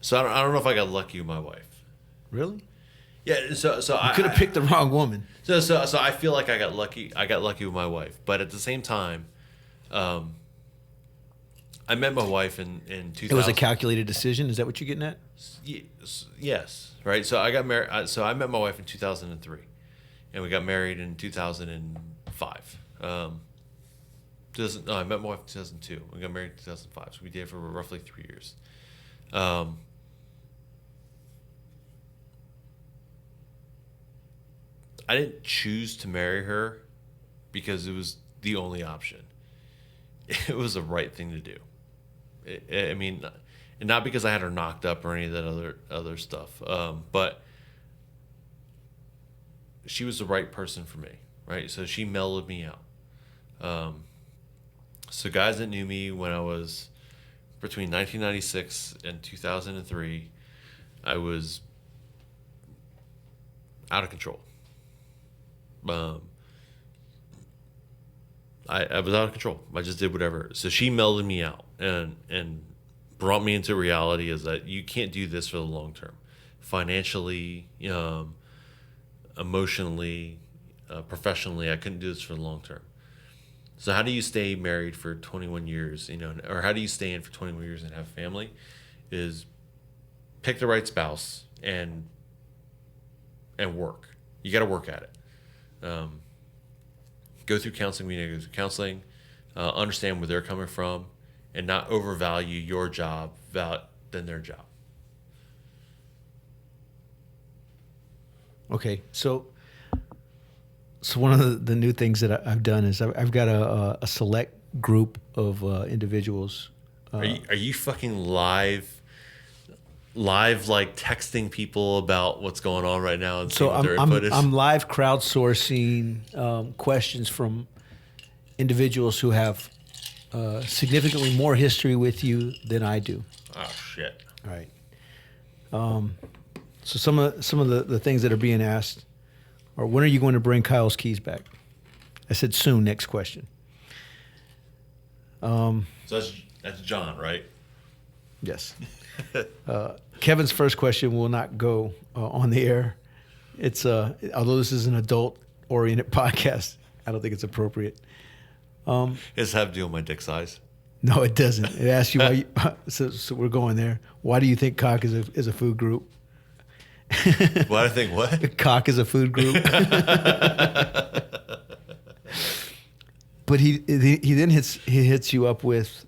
So I don't know if I got lucky with my wife. Really? Yeah, so You could have picked the wrong woman. So I feel like I got lucky. I got lucky with my wife, but at the same time, I met my wife in 2000. It was a calculated decision. Is that what you're getting at? Yes, right. So I got married. So I met my wife in 2003, and we got married in 2005. I met my wife in 2002. We got married in 2005. So we dated for roughly 3 years. I didn't choose to marry her because it was the only option. It was the right thing to do. I mean, and not because I had her knocked up or any of that other stuff, but she was the right person for me, right? So she mellowed me out. So guys that knew me when I was between 1996 and 2003, I was out of control. I was out of control. I just did whatever. So she melded me out and brought me into reality is that you can't do this for the long term. Financially, emotionally, professionally, I couldn't do this for the long term. So how do you stay married for 21 years, or how do you stay in for 21 years and have a family? Is pick the right spouse and work. You got to work at it. Go through counseling. We need to go through counseling, understand where they're coming from, and not overvalue your job than their job. Okay, so one of the new things that I've done is I've got a select group of individuals. Are you fucking live like texting people about what's going on right now and seeing what their input is? I'm live crowdsourcing questions from individuals who have significantly more history with you than I do. Oh shit! All right. So some of the things that are being asked are, when are you going to bring Kyle's keys back? I said soon. Next question. So that's John, right? Yes. Kevin's first question will not go on the air. It's although this is an adult-oriented podcast, I don't think it's appropriate. Does it have to do with my dick size? No, it doesn't. It asks you why. So we're going there. Why do you think cock is a food group? Why do I think what? Cock is a food group. But he then hits you up with,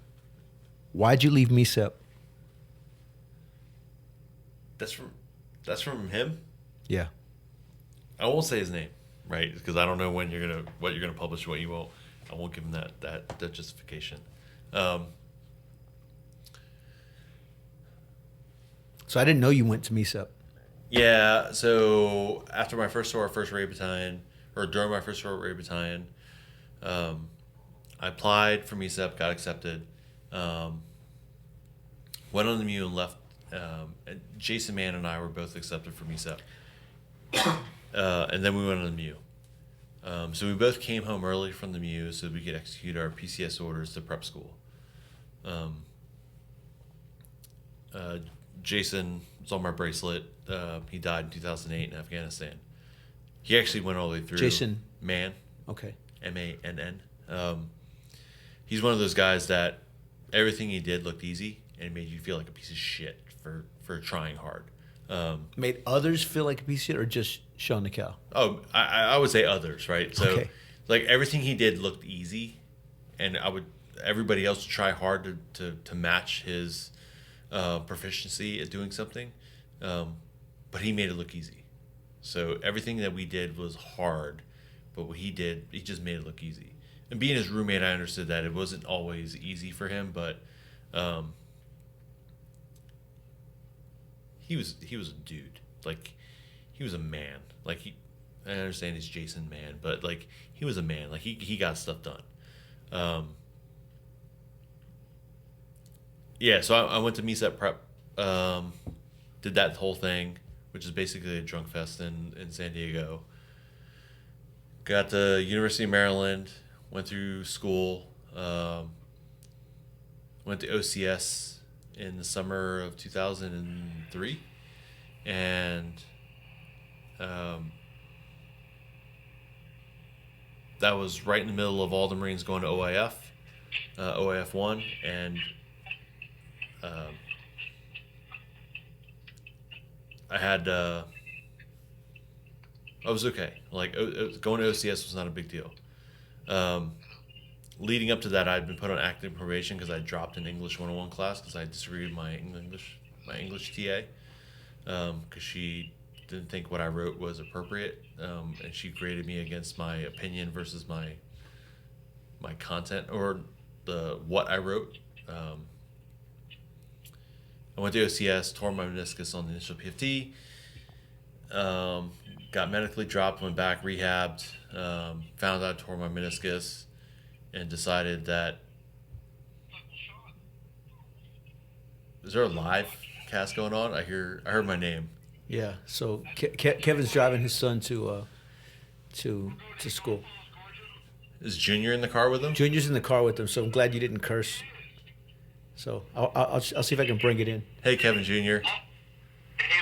why'd you leave me, Sep? That's from him. Yeah. I won't say his name, right? Because I don't know what you're gonna publish, what you won't. I won't give him that justification. So I didn't know you went to MESEP. Yeah. So after my first tour, first Raid Battalion, or during my first tour at Raid Battalion, I applied for MESEP, got accepted. Went on the MEU and left. And Jason Mann and I were both accepted for MESEP. And then we went on the MEU. So we both came home early from the MEU so we could execute our PCS orders to prep school. Jason was on my bracelet. He died in 2008 in Afghanistan. He actually went all the way through. Jason Mann. Okay. Mann. He's one of those guys that everything he did looked easy and made you feel like a piece of shit for trying hard. Made others feel like a piece of shit, or just Sean Nakao? Oh, I would say others, right? So, Okay. like everything he did looked easy, and everybody else would try hard to match his proficiency at doing something, but he made it look easy. So everything that we did was hard, but what he did, he just made it look easy. And being his roommate, I understood that it wasn't always easy for him, but he was a dude. Like, he was a man. Like, I understand he's Jason Mann, but like, he was a man. Like, he got stuff done. Yeah, so I went to MESEP prep, did that whole thing, which is basically a drunk fest in San Diego. Got to University of Maryland, went through school, went to OCS in the summer of 2003, and that was right in the middle of all the Marines going to OIF, OIF 1, and I was okay. Like, going to OCS was not a big deal. Leading up to that, I'd been put on active probation because I dropped an English 101 class because I disagreed with my English TA, because she didn't think what I wrote was appropriate, and she graded me against my opinion versus my content, or what I wrote. I went to OCS, tore my meniscus on the initial PFT, got medically dropped, went back, rehabbed, found out I tore my meniscus, and decided that... Is there a live cast going on? I heard my name. Yeah. So Kevin's driving his son to school. Is Junior in the car with him? Junior's in the car with him, so I'm glad you didn't curse. So I'll see if I can bring it in. Hey, Kevin Jr. Hey,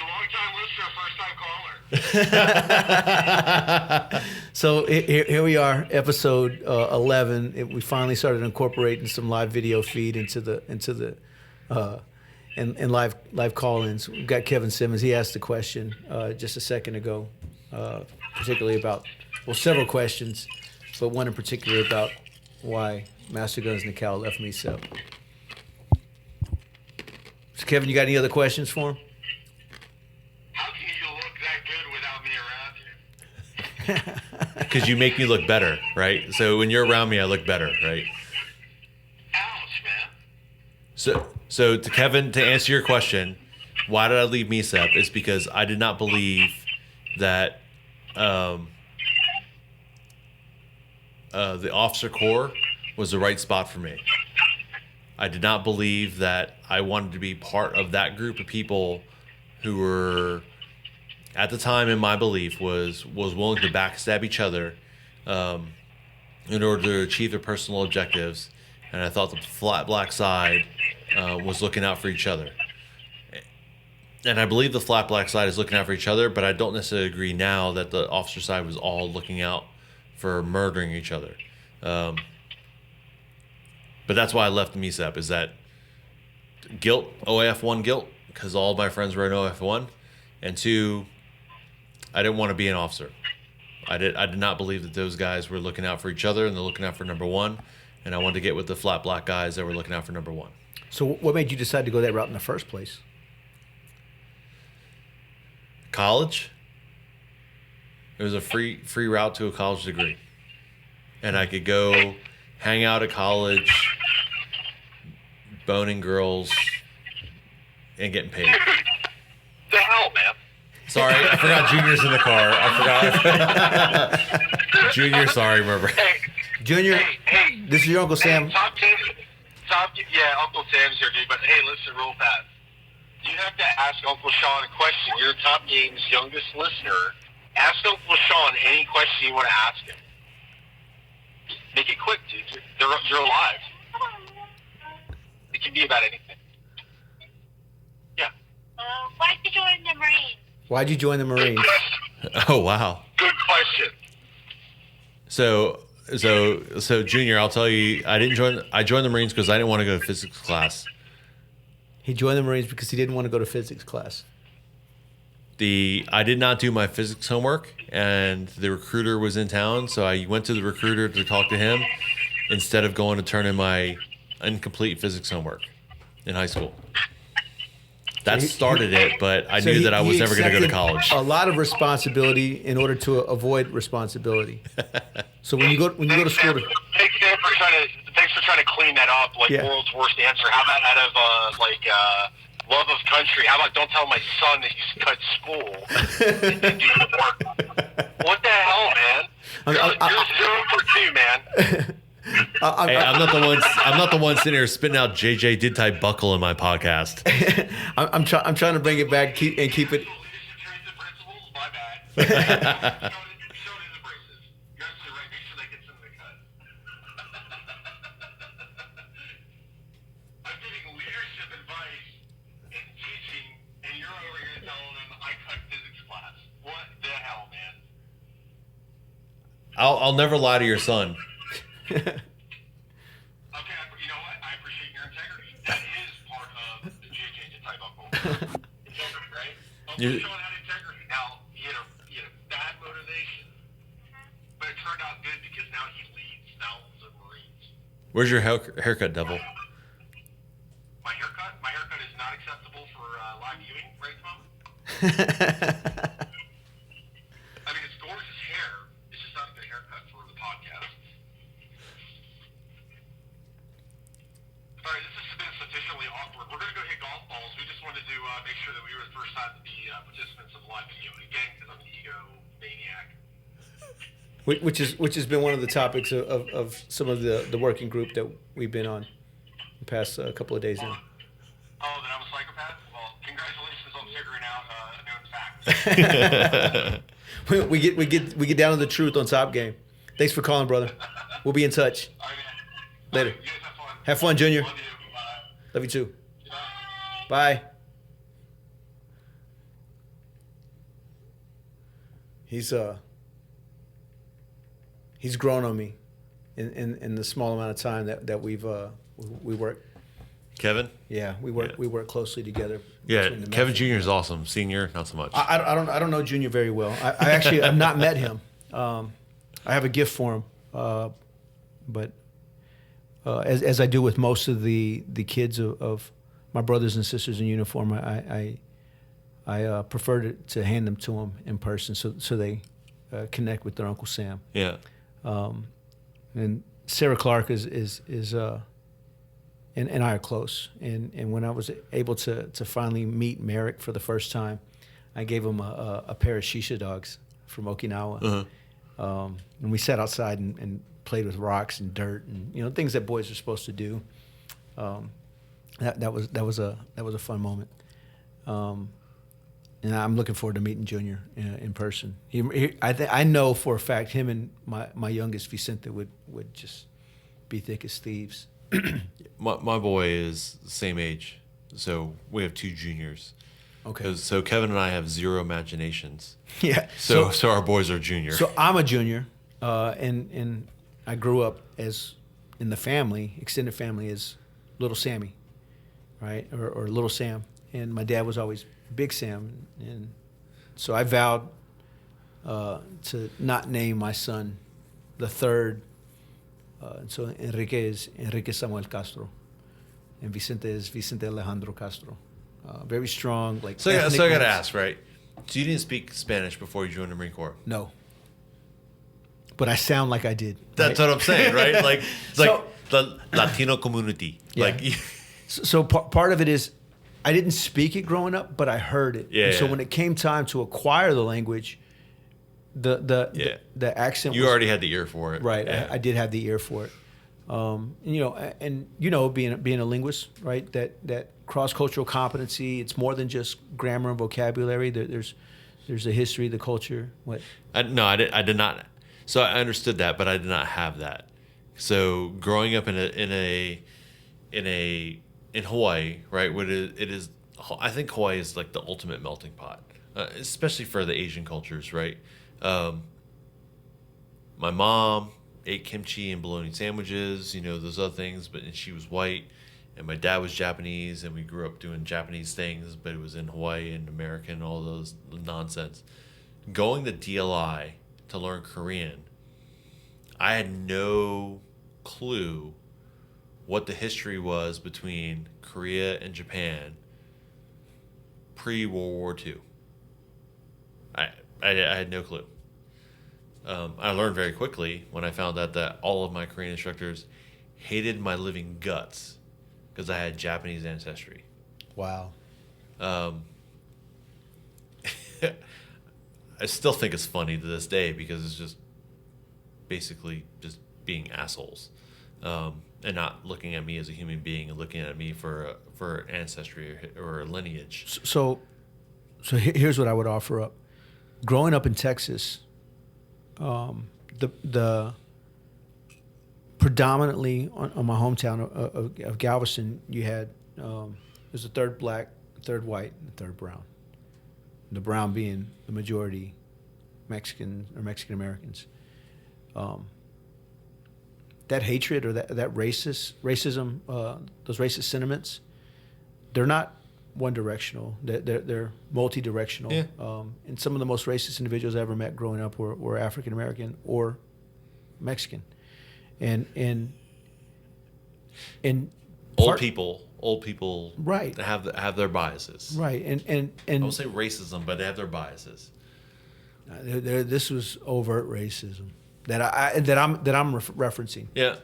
long-time listener, first-time caller. So here we are, episode 11. We finally started incorporating some live video feed into the and live call-ins. We've got Kevin Simmons. He asked a question just a second ago, particularly about, well, several questions, but one in particular about why Master Guns Nakao left me. So Kevin, you got any other questions for him? How can you look that good without me around you? Because you make me look better, right? So when you're around me, I look better, right? Ouch, man. So to Kevin, to answer your question, why did I leave MESEP? Is because I did not believe that the officer corps was the right spot for me. I did not believe that I wanted to be part of that group of people who were, at the time, in my belief, was willing to backstab each other in order to achieve their personal objectives. And I thought the flat black side was looking out for each other. And I believe the flat black side is looking out for each other, but I don't necessarily agree now that the officer side was all looking out for murdering each other. But that's why I left the MESEP, is that guilt, OIF 1 guilt, because all my friends were in OIF 1, and 2, I didn't want to be an officer. I did not believe that those guys were looking out for each other and they're looking out for number 1, and I wanted to get with the flat black guys that were looking out for number 1. So what made you decide to go that route in the first place? college. It was a free route to a college degree. And I could go hang out at college, boning girls, and getting paid. The hell, man? Sorry, I forgot Junior's in the car. I forgot. Junior, sorry, remember. Hey, Junior, hey, this is your Uncle Sam. Top, yeah, Uncle Sam's here, dude. But hey, listen real fast. You have to ask Uncle Sean a question. You're Top Game's youngest listener. Ask Uncle Sean any question you want to ask him. Make it quick, dude. You're alive. It can be about anything. Yeah. Why did you join the Marines? Why'd you join the Marines? Oh, wow. Good question. So Junior, I'll tell you, I joined the Marines because I didn't want to go to physics class. He joined the Marines because he didn't want to go to physics class. I did not do my physics homework, and the recruiter was in town, so I went to the recruiter to talk to him instead of going to turn in my incomplete physics homework in high school. That started it, but I knew that I was never going to go to college. A lot of responsibility in order to avoid responsibility. So when you go to school, Thanks for trying to clean that up. Like world's worst answer. How about out of love of country? How about don't tell my son that he's cut school and do the work? What the hell, man? You're 0 for 2, man. Hey, I'm not the one sitting here spitting out JJ did type buckle in my podcast. I'm trying to bring it back keep it. My bad. I'll never lie to your son. Okay, you know what? I appreciate your integrity. That is part of the JJ type uncle. Integrity, right? Uncle Sean had integrity. Now, he had a bad motivation, but it turned out good because now he leads thousands of Marines. Where's your haircut, Devil? My haircut is not acceptable for live viewing right at the moment. I mean, it's gorgeous hair. It's just not a good haircut for the podcast. All right, this has been sufficiently awkward. We're going to go hit golf balls. We just wanted to make sure that we were the first time to be participants of live video. Again, because I'm an ego maniac. Which has been one of the topics of some of the working group that we've been on the past couple of days now. Oh, that I'm a psychopath? Well, congratulations on figuring out a known fact. we get down to the truth on Top Game. Thanks for calling, brother. We'll be in touch. All right, man. Later. All right, you guys have fun. Have fun, Junior. Love you. Bye. Love you too. Bye. Bye. He's grown on me in the small amount of time that we work. Kevin? Yeah, we work closely together. Yeah, between the Kevin methods. Jr. is awesome. Senior, not so much. I don't know Junior very well. I actually have not met him. I have a gift for him, but as I do with most of the kids of my brothers and sisters in uniform, I prefer to hand them to them in person so they connect with their Uncle Sam. Yeah. And Sarah Clark is and I are close. And when I was able to finally meet Merrick for the first time, I gave him a pair of shisha dogs from Okinawa. Uh-huh. And we sat outside and played with rocks and dirt and things that boys are supposed to do. That was a fun moment. And I'm looking forward to meeting Junior in person. I know for a fact him and my youngest Vicente would just be thick as thieves. My boy is the same age, so we have two juniors. Okay. So Kevin and I have zero imaginations. Yeah. So our boys are junior. So I'm a junior, and I grew up as in the family, extended family, as Little Sammy, right, or Little Sam, and my dad was always Big Sam, and so I vowed to not name my son the third. So Enrique is Enrique Samuel Castro, and Vicente is Vicente Alejandro Castro. Very strong, like. So I got to ask, right? So you didn't speak Spanish before you joined the Marine Corps? No. But I sound like I did. That's what I'm saying, right? Like it's So- like the Latino community. Yeah. Like So part of it is I didn't speak it growing up, but I heard it. Yeah, And so yeah. when it came time to acquire the language, the accent you was, already had the ear for it. right. Yeah. I did have the ear for it. Being a linguist, right? That cross cultural competency. It's more than just grammar and vocabulary. There's a history, the culture. What? I did not. So I understood that, but I did not have that. So growing up in Hawaii, right? What it is, I think Hawaii is like the ultimate melting pot, especially for the Asian cultures, right? My mom ate kimchi and bologna sandwiches, those other things, and she was white, and my dad was Japanese, and we grew up doing Japanese things, but it was in Hawaii and American, all those nonsense. Going to DLI to learn Korean, I had no clue what the history was between Korea and Japan pre-World War II. I had no clue. I learned very quickly when I found out that all of my Korean instructors hated my living guts because I had Japanese ancestry. Wow. I still think it's funny to this day because it's just basically just being assholes, and not looking at me as a human being and looking at me for ancestry or lineage. So here's what I would offer up. Growing up in Texas, the predominantly on my hometown of Galveston, you had there's a third black, a third white, and a third brown. The brown being the majority Mexican or Mexican Americans. That hatred or that racism, those racist sentiments, they're not one directional. They're multi-directional. Yeah. And some of the most racist individuals I ever met growing up were African American or Mexican, and Old people Right. have their biases. right, and I won't say racism, but they have their biases. this was overt racism that I'm referencing. Yeah.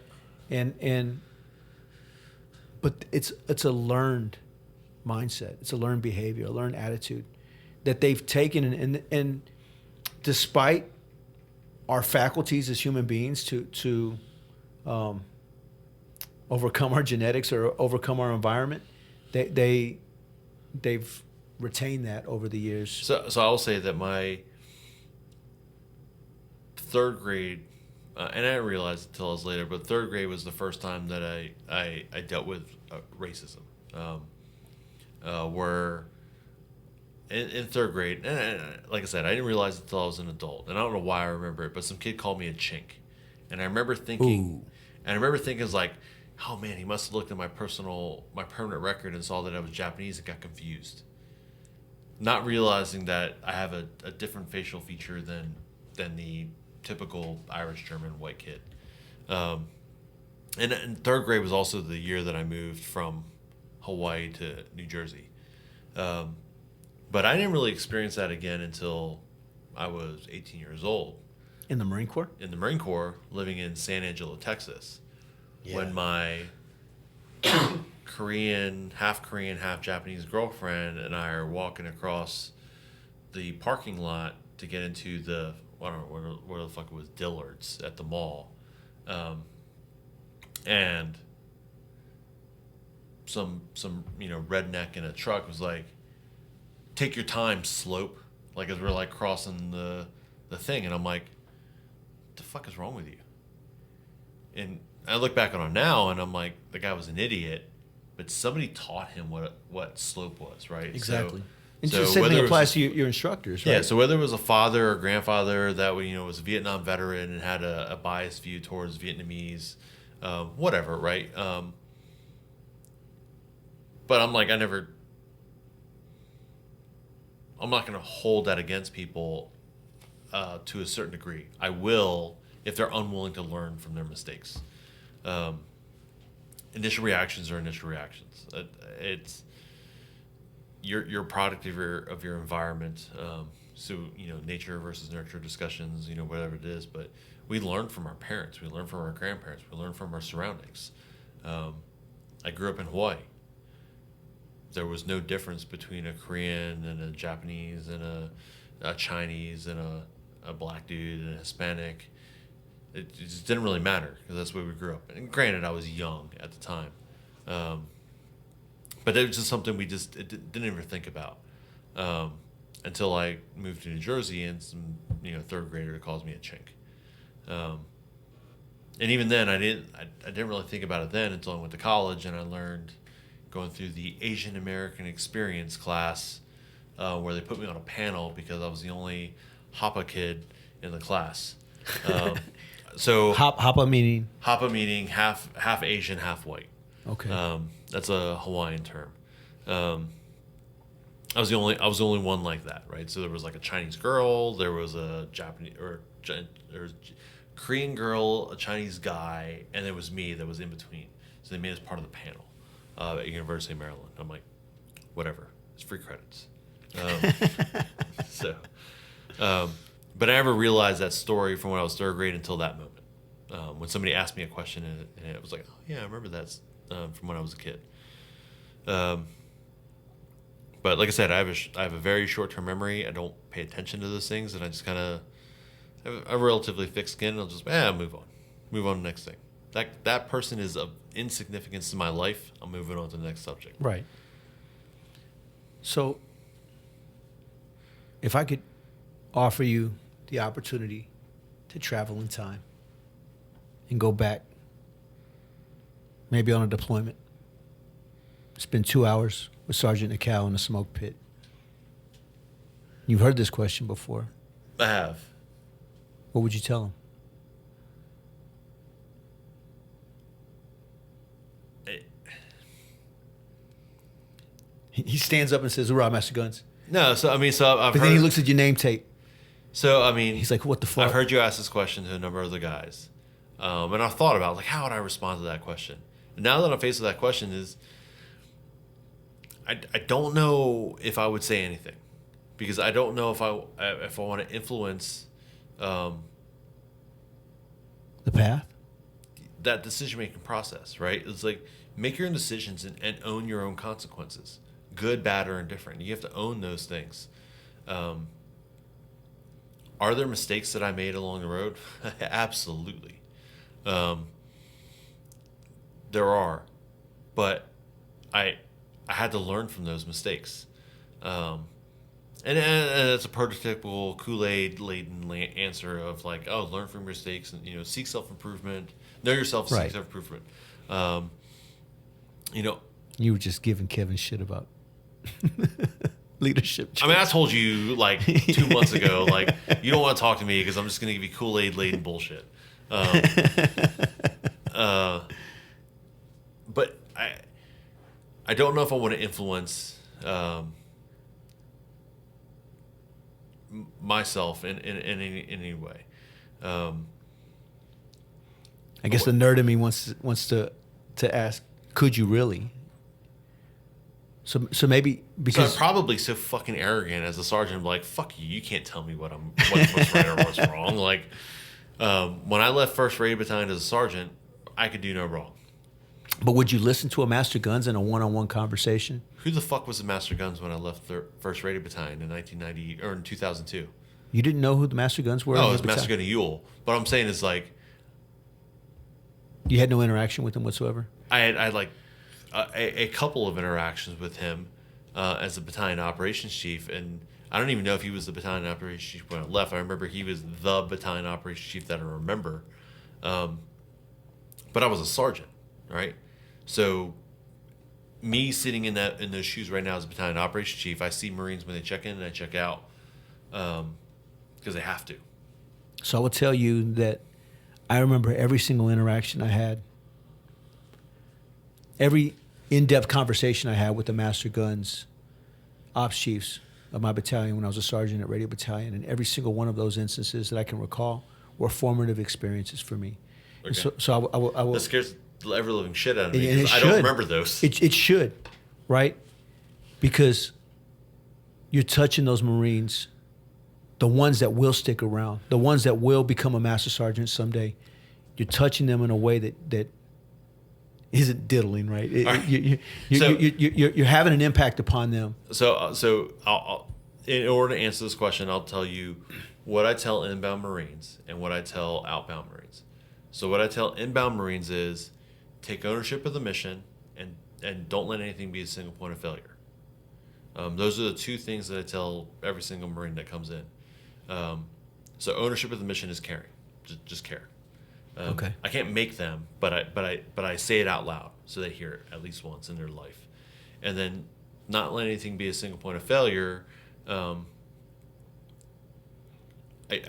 But it's a learned mindset. It's a learned behavior, a learned attitude that they've taken, and despite our faculties as human beings to overcome our genetics or overcome our environment, they've retained that over the years. So I will say that my third grade, and I didn't realize it until I was later, but third grade was the first time that I dealt with racism. Where in third grade, and like I said, I didn't realize it until I was an adult, and I don't know why I remember it, but some kid called me a chink, and I remember thinking, it's like, oh man, he must have looked at my permanent record and saw that I was Japanese and got confused, not realizing that I have a different facial feature than the typical Irish German white kid. And third grade was also the year that I moved from Hawaii to New Jersey. But I didn't really experience that again until I was 18 years old. In the Marine Corps? In the Marine Corps, living in San Angelo, Texas. Yeah. When my half Korean, half Japanese girlfriend and I are walking across the parking lot to get into the, I don't know where the fuck it was, Dillard's at the mall. And some redneck in a truck was like, "Take your time, slope," like as we're like crossing the thing, and I'm like, "What the fuck is wrong with you?" And I look back on it now, and I'm like, the guy was an idiot, but somebody taught him what slope was, right? Exactly. And So the same whether thing it was- applies to your instructors, right? Yeah, so whether it was a father or grandfather that was a Vietnam veteran and had a biased view towards Vietnamese, whatever, right? But I'm like, I'm not going to hold that against people to a certain degree. I will if they're unwilling to learn from their mistakes. Initial reactions are initial reactions. you're a product of your environment. So nature versus nurture discussions, whatever it is. But we learn from our parents. We learn from our grandparents. We learn from our surroundings. I grew up in Hawaii. There was no difference between a Korean and a Japanese and a Chinese and a black dude and a Hispanic. It just didn't really matter because that's where we grew up. And granted, I was young at the time. But it was just something we just didn't even think about until I moved to New Jersey and some third grader calls me a chink. And even then, I didn't really think about it then until I went to college and I learned going through the Asian American Experience class where they put me on a panel because I was the only Hapa kid in the class. So Hapa meaning half Asian, half white. Okay. That's a Hawaiian term. I was the only one like that, right? So there was like a Chinese girl, there was a Japanese or Korean girl, a Chinese guy, and there was me that was in between. So they made us part of the panel at University of Maryland. I'm like, whatever, it's free credits. But I never realized that story from when I was third grade until that moment. When somebody asked me a question and it was like, oh yeah, I remember that from when I was a kid. But like I said, I have a very short-term memory. I don't pay attention to those things, and I just kind of have a relatively thick skin. And I'll just move on to the next thing. That person is of insignificance to my life. I'm moving on to the next subject. Right. So, if I could offer you the opportunity to travel in time and go back, maybe on a deployment, spend 2 hours with Sergeant Nakao in a smoke pit. You've heard this question before. I have. What would you tell him? He stands up and says, "Hoorah, Master Guns." No, I've But then he looks at your name tape. So He's like, "What the fuck?" I've heard you ask this question to a number of the guys, and I've thought about how would I respond to that question. And now that I'm faced with that question, I don't know if I would say anything, because I don't know if I want to influence the path. that decision making process. Right? It's like make your own decisions and own your own consequences, good, bad, or indifferent. You have to own those things. Are there mistakes that I made along the road? Absolutely. There are, but I had to learn from those mistakes. And it's a prototypical Kool-Aid laden answer of like, oh, learn from your mistakes and seek self-improvement, know yourself, seek Right. self-improvement. You were just giving Kevin shit about leadership. I mean, I told you like 2 months ago, like you don't want to talk to me because I'm just going to give you Kool-Aid laden bullshit. But I don't know if I want to influence myself in any way. I guess the nerd in me wants to ask, could you really? So maybe because I'm probably so fucking arrogant as a sergeant, I'm like, fuck you can't tell me what's right or what's wrong. Like when I left 1st Rated Battalion as a sergeant, I could do no wrong. But would you listen to a Master Guns in a one-on-one conversation? Who the fuck was the Master Guns when I left 1st Rated Battalion in 1990 or in 2002? You didn't know who the Master Guns were? No, it was Master Gun Ewell. But I'm saying is like you had no interaction with them whatsoever? I had like a couple of interactions with him as a battalion operations chief, and I don't even know if he was the battalion operations chief when I left. I remember he was the battalion operations chief that I remember. But I was a sergeant, right? So me sitting in those shoes right now as a battalion operations chief, I see Marines when they check in and I check out because they have to. So I will tell you that I remember every single interaction I had, every in-depth conversation I had with the Master Guns ops chiefs of my battalion when I was a sergeant at Radio Battalion, and every single one of those instances that I can recall were formative experiences for me. Okay. And so I will. That scares the ever living shit out of me And it because I should. don't remember those. It should, right? Because you're touching those Marines, the ones that will stick around, the ones that will become a master sergeant someday. You're touching them in a way that isn't diddling, right? You're having an impact upon them. So I'll, in order to answer this question, I'll tell you what I tell inbound Marines and what I tell outbound Marines. So what I tell inbound Marines is take ownership of the mission and don't let anything be a single point of failure. Those are the two things that I tell every single Marine that comes in. So ownership of the mission is caring. Just care. Okay. I can't make them, but I say it out loud so they hear it at least once in their life. And then not let anything be a single point of failure. I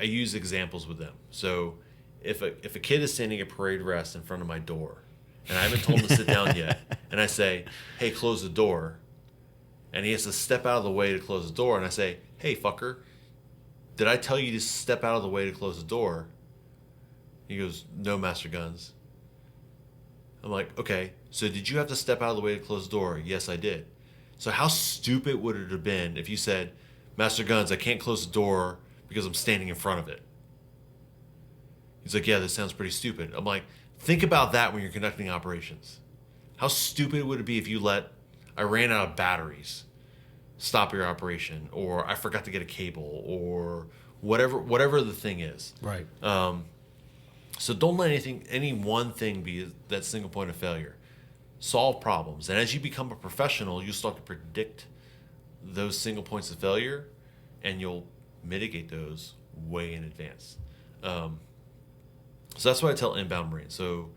use examples with them. So if a kid is standing at parade rest in front of my door and I haven't told him to sit down yet, and I say, hey, close the door, and he has to step out of the way to close the door, and I say, hey, fucker, did I tell you to step out of the way to close the door? He goes, no, Master Guns. I'm like, okay, so did you have to step out of the way to close the door? Yes, I did. So how stupid would it have been if you said, Master Guns, I can't close the door because I'm standing in front of it? He's like, yeah, that sounds pretty stupid. I'm like, think about that when you're conducting operations. How stupid would it be if I ran out of batteries, stop your operation, or I forgot to get a cable, or whatever the thing is. Right. So don't let any one thing be that single point of failure. Solve problems. And as you become a professional, you start to predict those single points of failure, and you'll mitigate those way in advance. So that's what I tell inbound Marines. So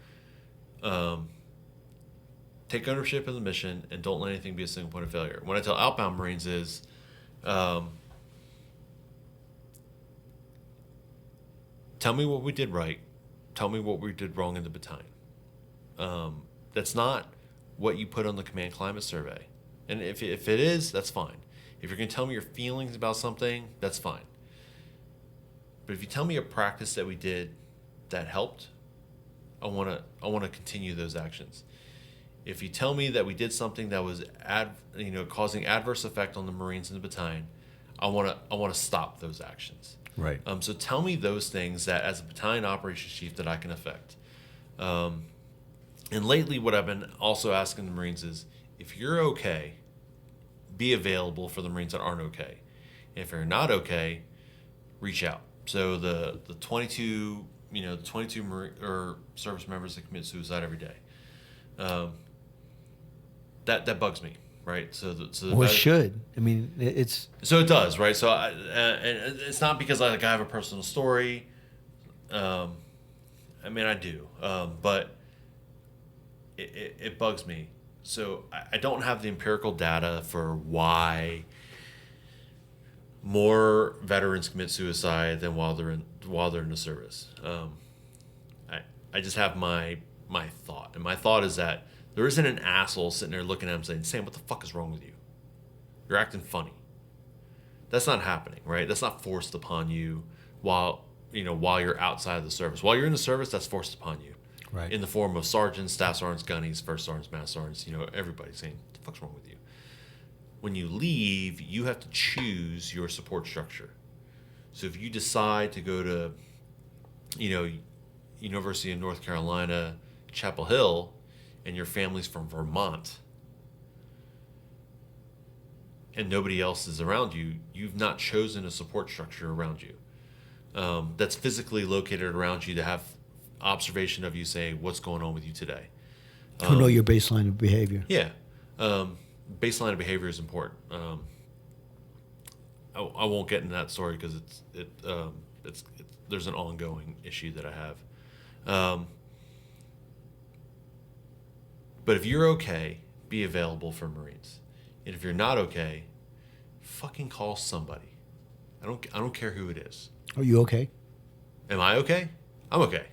take ownership of the mission and don't let anything be a single point of failure. What I tell outbound Marines is tell me what we did right. Tell me what we did wrong in the battalion. That's not what you put on the command climate survey. And if it is, that's fine. If you're going to tell me your feelings about something, that's fine. But if you tell me a practice that we did that helped, I want to continue those actions. If you tell me that we did something that was causing adverse effect on the Marines in the battalion, I want to stop those actions. Right. So tell me those things that, as a battalion operations chief, that I can affect. And lately, what I've been also asking the Marines is, if you're okay, be available for the Marines that aren't okay. And if you're not okay, reach out. So the 22 Marine or service members that commit suicide every day, that bugs me. Right, well, it should. I mean, it's so it does, right? So and it's not because I have a personal story. I mean, I do, but it bugs me. So I don't have the empirical data for why more veterans commit suicide than while they're in the service. I just have my thought, and my thought is that there isn't an asshole sitting there looking at him saying, Sam, what the fuck is wrong with you? You're acting funny. That's not happening, right? That's not forced upon you while you're outside of the service. While you're in the service, that's forced upon you. right In the form of sergeants, staff sergeants, gunnies, first sergeants, master sergeants, everybody saying, what the fuck's wrong with you? When you leave, you have to choose your support structure. So if you decide to go to, University of North Carolina, Chapel Hill, and your family's from Vermont, and nobody else is around you, you've not chosen a support structure around you that's physically located around you to have observation of you, say, what's going on with you today. To know your baseline of behavior. Yeah. Baseline of behavior is important. I won't get into that story because there's an ongoing issue that I have. But if you're okay, be available for Marines. And if you're not okay, fucking call somebody. I don't care who it is. Are you okay? Am I okay? I'm okay.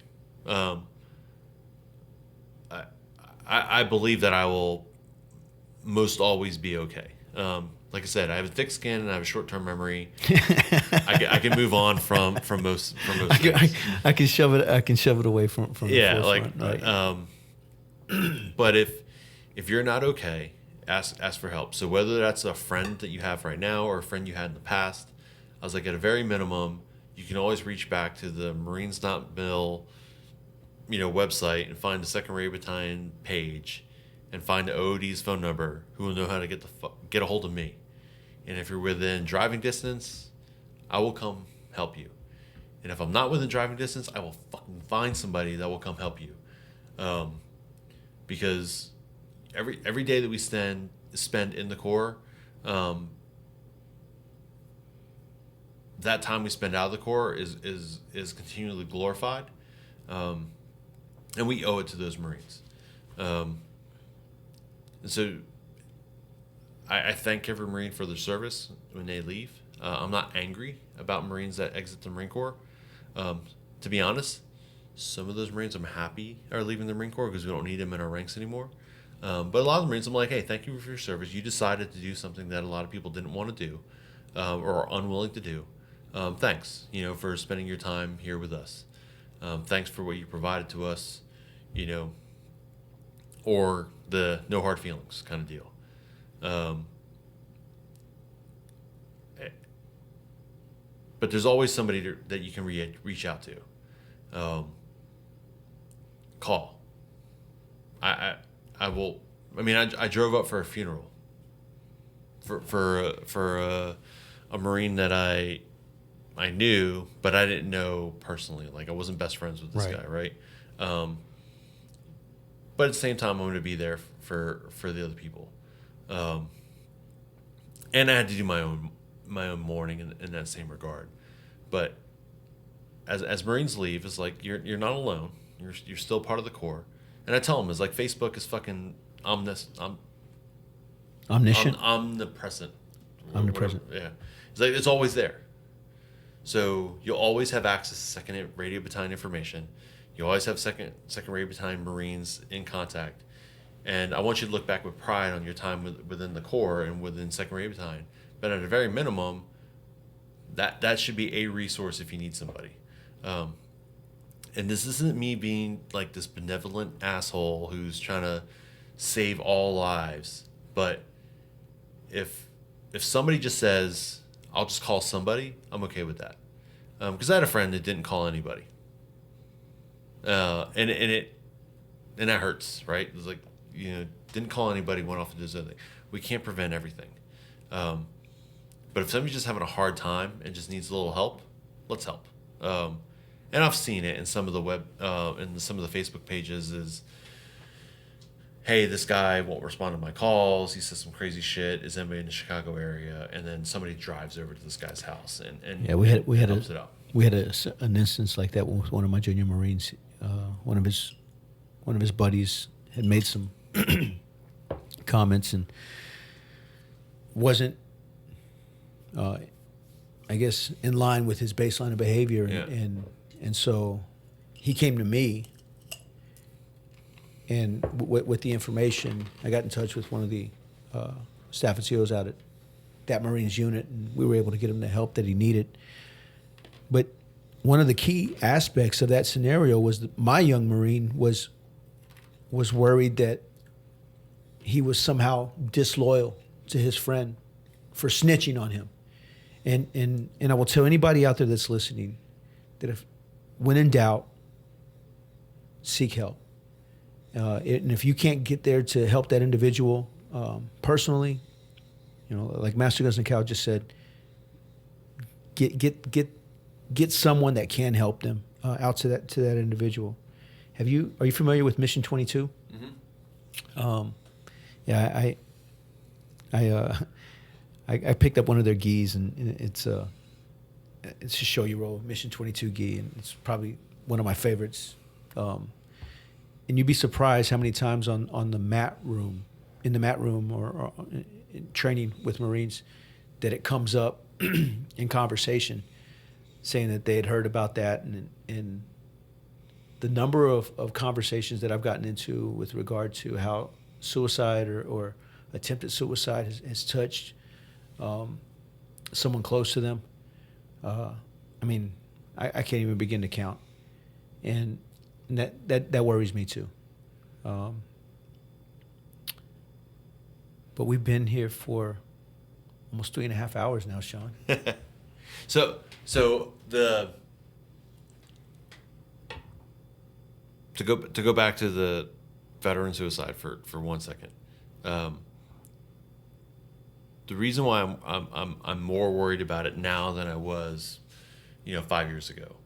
I believe that I will most always be okay. Like I said, I have a thick skin and I have a short-term memory. I can move on from most things. I can shove it away from the yeah, forefront. But if you're not okay ask for help. So whether that's a friend that you have right now or a friend you had in the past, I was like, at a very minimum, you can always reach back to the Marines Not Mill, website and find the 2nd Rated Battalion page and find the OOD's phone number, who will know how to get a hold of me. And if you're within driving distance, I will come help you. And if I'm not within driving distance, I will fucking find somebody that will come help you. Because every day that we spend in the Corps, that time we spend out of the Corps is continually glorified. And we owe it to those Marines. And so I thank every Marine for their service when they leave. I'm not angry about Marines that exit the Marine Corps. To be honest, some of those Marines I'm happy are leaving the Marine Corps because we don't need them in our ranks anymore. But a lot of the Marines, I'm like, hey, thank you for your service. You decided to do something that a lot of people didn't want to do or are unwilling to do. Thanks, for spending your time here with us. Thanks for what you provided to us, or the no hard feelings kind of deal. But there's always somebody that you can reach out to. Call. I will. I mean, I drove up for a funeral for a Marine that I knew, but I didn't know personally. Like, I wasn't best friends with this guy, right? But at the same time, I'm going to be there for the other people. And I had to do my own mourning in that same regard. But as Marines leave, it's like you're not alone. You're still part of the Corps. And I tell them, it's like Facebook is fucking omniscient, omnipresent. Omnipresent. Yeah, it's like it's always there. So you'll always have access to 2nd Radio Battalion information. You always have 2nd Radio Battalion Marines in contact. And I want you to look back with pride on your time within the Corps and within 2nd Radio Battalion. But at a very minimum, that should be a resource if you need somebody. And this isn't me being like this benevolent asshole who's trying to save all lives. But if somebody just says, I'll just call somebody, I'm okay with that. Because I had a friend that didn't call anybody. And that hurts, right? It's like, didn't call anybody, went off and did something. We can't prevent everything. But if somebody's just having a hard time and just needs a little help, let's help. And I've seen it in some of the in some of the Facebook pages is, hey, this guy won't respond to my calls. He says some crazy shit. Is anybody in the Chicago area? And then somebody drives over to this guy's house and yeah, we had helps it out. We had an instance like that with one of my junior Marines. One of his buddies had made some comments and wasn't, I guess, in line with his baseline of behavior, and so he came to me. And with the information, I got in touch with one of the staff NCOs out at that Marines unit, and we were able to get him the help that he needed. But one of the key aspects of that scenario was that my young Marine was worried that he was somehow disloyal to his friend for snitching on him. And I will tell anybody out there that's listening that when in doubt, seek help. And if you can't get there to help that individual personally, like Master Guns Nakao just said, get someone that can help them out to that individual. Are you familiar with Mission 22? Mm-hmm. I picked up one of their gis, and it's a show-you roll, Mission 22 gi, and it's probably one of my favorites. And you'd be surprised how many times in the mat room or in training with Marines that it comes up in conversation saying that they had heard about that, and the number of conversations that I've gotten into with regard to how suicide or attempted suicide has touched someone close to them. I can't even begin to count. And that worries me too. But we've been here for almost 3.5 hours now, Sean. So the to go back to the veteran suicide for 1 second. The reason why I'm more worried about it now than I was, 5 years ago,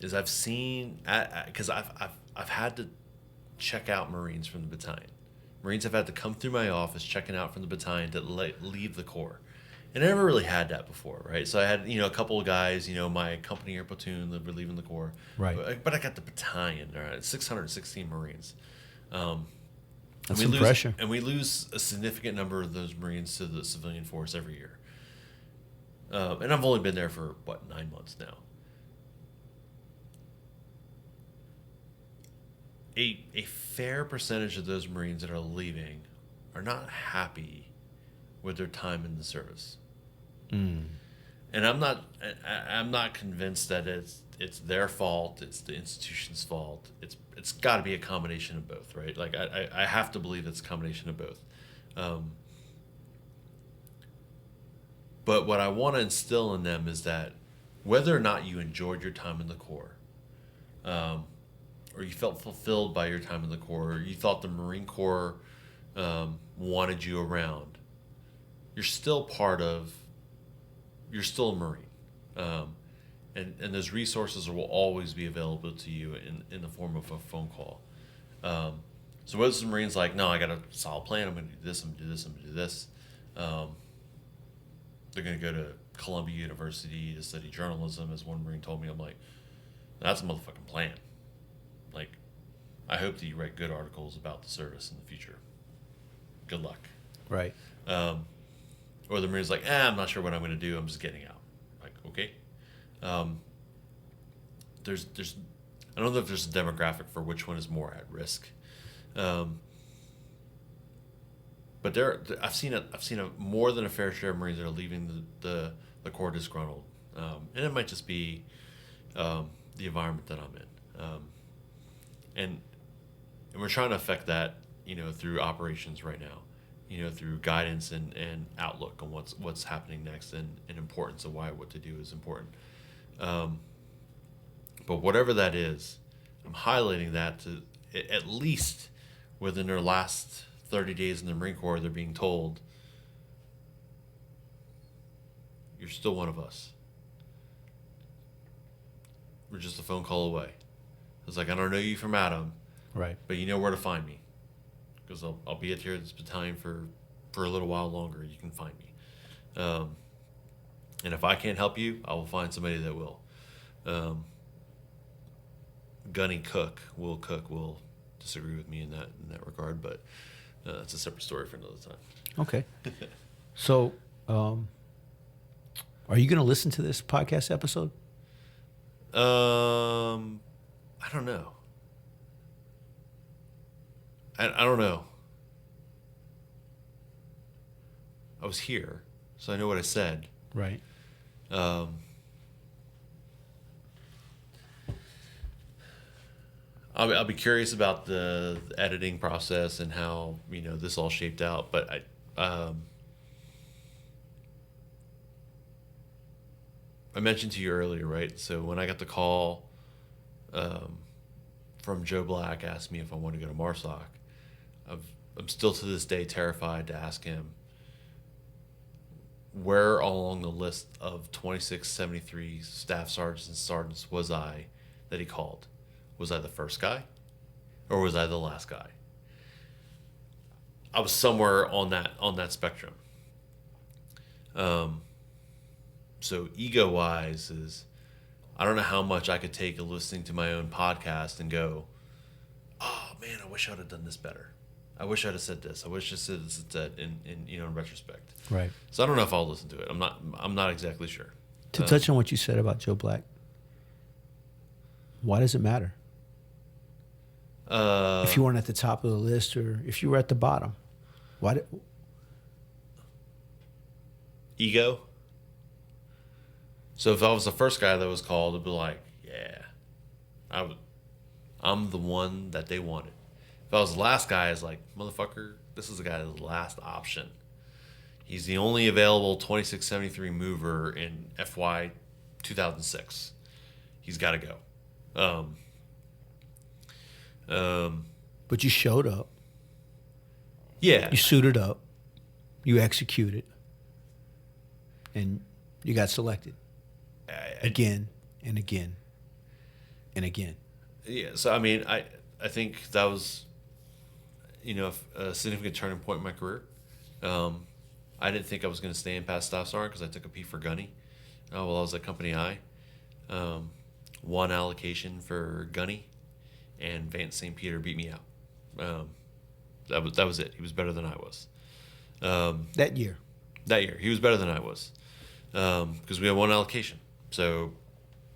is I've seen, because I've had to check out Marines from the battalion. Marines have had to come through my office checking out from the battalion to leave the Corps. And I never really had that before, right? So I had, a couple of guys, my company or platoon that were leaving the Corps. Right. But I got the battalion, all right, 616 Marines. That's some pressure. And we lose a significant number of those Marines to the civilian force every year. And I've only been there for, 9 months now. A fair percentage of those Marines that are leaving are not happy with their time in the service. And I'm not convinced that it's their fault, it's the institution's fault. It's got to be a combination of both, right? Like I have to believe it's a combination of both. But what I want to instill in them is that whether or not you enjoyed your time in the Corps, or you felt fulfilled by your time in the Corps, or you thought the Marine Corps wanted you around, you're still you're still a Marine. And those resources will always be available to you in the form of a phone call. So whether the Marine's like, no, I got a solid plan, I'm going to do this, I'm going to do this, I'm going to do this. They're going to go to Columbia University to study journalism, as one Marine told me. I'm like, that's a motherfucking plan. Like, I hope that you write good articles about the service in the future. Good luck. Right. Or the Marine's like, I'm not sure what I'm going to do. I'm just getting out. Like, okay. There's I don't know if there's a demographic for which one is more at risk. But I've seen a more than a fair share of Marines that are leaving the Corps disgruntled. And it might just be the environment that I'm in. And we're trying to affect that, through operations right now, through guidance and outlook on what's happening next, and importance of why what to do is important. But whatever that is, I'm highlighting that to at least within their last 30 days in the Marine Corps, they're being told, you're still one of us. We're just a phone call away. It's like, I don't know you from Adam, Right. but you know where to find me, because I'll be here at this battalion for a little while longer. You can find me. And if I can't help you, I will find somebody that will. Gunny Will Cook will disagree with me in that regard, but that's a separate story for another time. Okay. So, are you going to listen to this podcast episode? I don't know. I don't know. I was here, so I know what I said. Right. I'll be curious about the editing process and how this all shaped out. But I mentioned to you earlier, right? So when I got the call from Joe Black, asked me if I want to go to MARSOC, I'm still to this day terrified to ask him where along the list of 2673 staff sergeants and sergeants was I that he called. Was I the first guy, or was I the last guy? I was somewhere on that spectrum. So ego-wise is, I don't know how much I could take listening to my own podcast and go, oh man, I wish I would have done this better. I wish I'd have said this. I wish I said this in retrospect. Right. So I don't know if I'll listen to it. I'm not exactly sure. To touch on what you said about Joe Black, why does it matter? If you weren't at the top of the list, or if you were at the bottom, why? Ego. So if I was the first guy that was called, it'd be like, yeah, I'm the one that they wanted. If If I was the last guy, it's like, motherfucker, this is the guy's last option. He's the only available 2673 mover in FY 2006. He's got to go. But you showed up. Yeah. You suited up. You executed. And you got selected. Again and again and again. Yeah. So, I mean, I think that was, a significant turning point in my career. I didn't think I was going to stay in past Staff Sergeant because I took a P for Gunny while I was at Company I. One allocation for Gunny, and Vance St. Peter beat me out. That was it. He was better than I was. That year, he was better than I was because we had one allocation. So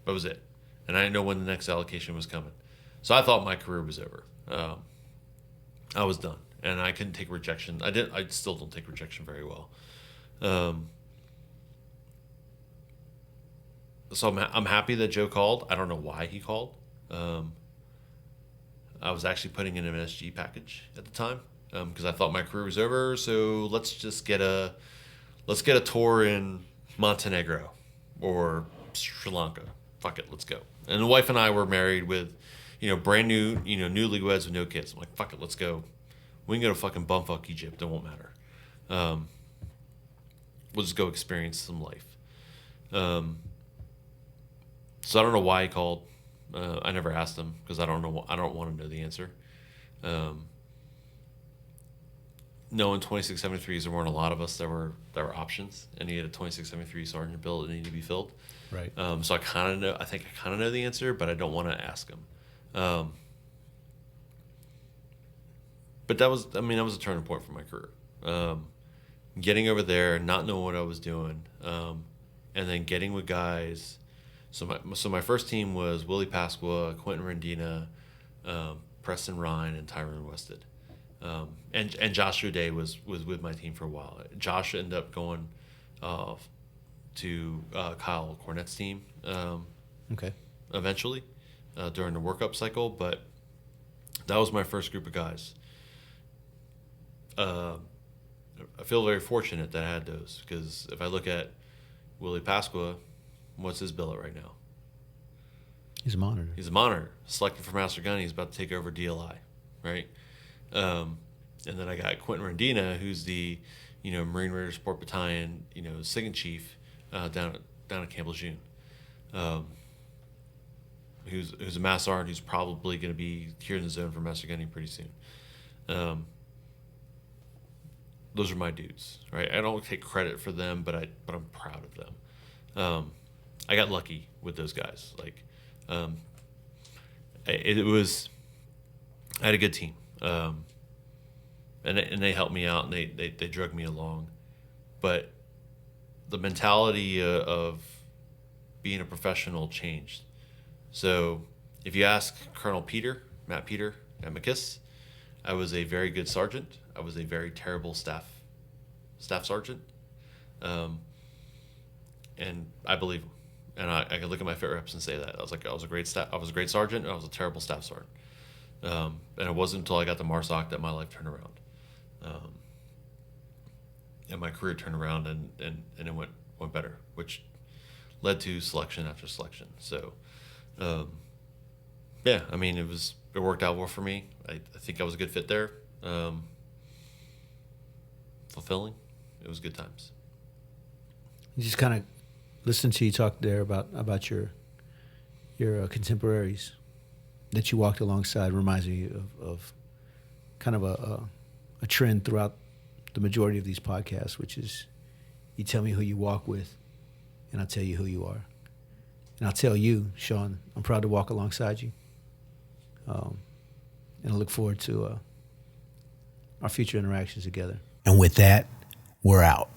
that was it, and I didn't know when the next allocation was coming. So I thought my career was over. I was done, and I couldn't take rejection. I still don't take rejection very well. So I'm happy that Joe called. I don't know why he called. I was actually putting in an MSG package at the time because I thought my career was over. So let's get a tour in Montenegro or Sri Lanka. Fuck it, let's go. And the wife and I were married with, brand new, newlyweds with no kids. I'm like, fuck it, let's go. We can go to fucking bumfuck Egypt. It won't matter. We'll just go experience some life. So I don't know why he called. I never asked him because I don't want to know the answer. Knowing 2673s, there weren't a lot of us that were options, and he had a 2673 sergeant bill that needed to be filled. right? So I kind of know. I think I kind of know the answer, but I don't want to ask him. But that was a turning point for my career. Getting over there, not knowing what I was doing, and then getting with guys. So my first team was Willie Pasqua, Quentin Rendina, Preston Ryan, and Tyrone Wested. And Joshua Day was with my team for a while. Josh ended up going to Kyle Cornett's team Okay. eventually during the workup cycle, but that was my first group of guys. I feel very fortunate that I had those because if I look at Willie Pasqua, what's his billet right now? He's a monitor. He's a monitor, selected for Master Gun. He's about to take over DLI, right? And then I got Quentin Rendina, who's the, Marine Raider Support Battalion, second chief down at Camp Lejeune, who's a mass sergeant who's probably going to be here in the zone for Master Gunning pretty soon. Those are my dudes, right? I don't take credit for them, but I'm proud of them. I got lucky with those guys. Like, I had a good team, and they helped me out, and they drug me along, but the mentality of being a professional changed. So if you ask Colonel Matt Peter at McKiss, I was a very good sergeant. I was a very terrible staff sergeant, and I believe him. And I could look at my fit reps and say that I was a great sergeant, and I was a terrible staff sergeant. And it wasn't until I got to MARSOC that my life turned around, and my career turned around, and it went better, which led to selection after selection. So, yeah, I mean, it worked out well for me. I think I was a good fit there. Fulfilling. It was good times. You just kind of listen to you talk there about your contemporaries that you walked alongside. Reminds me of kind of a trend throughout the majority of these podcasts, which is you tell me who you walk with, and I'll tell you who you are. And I'll tell you, Sean, I'm proud to walk alongside you. And I look forward to our future interactions together. And with that, we're out.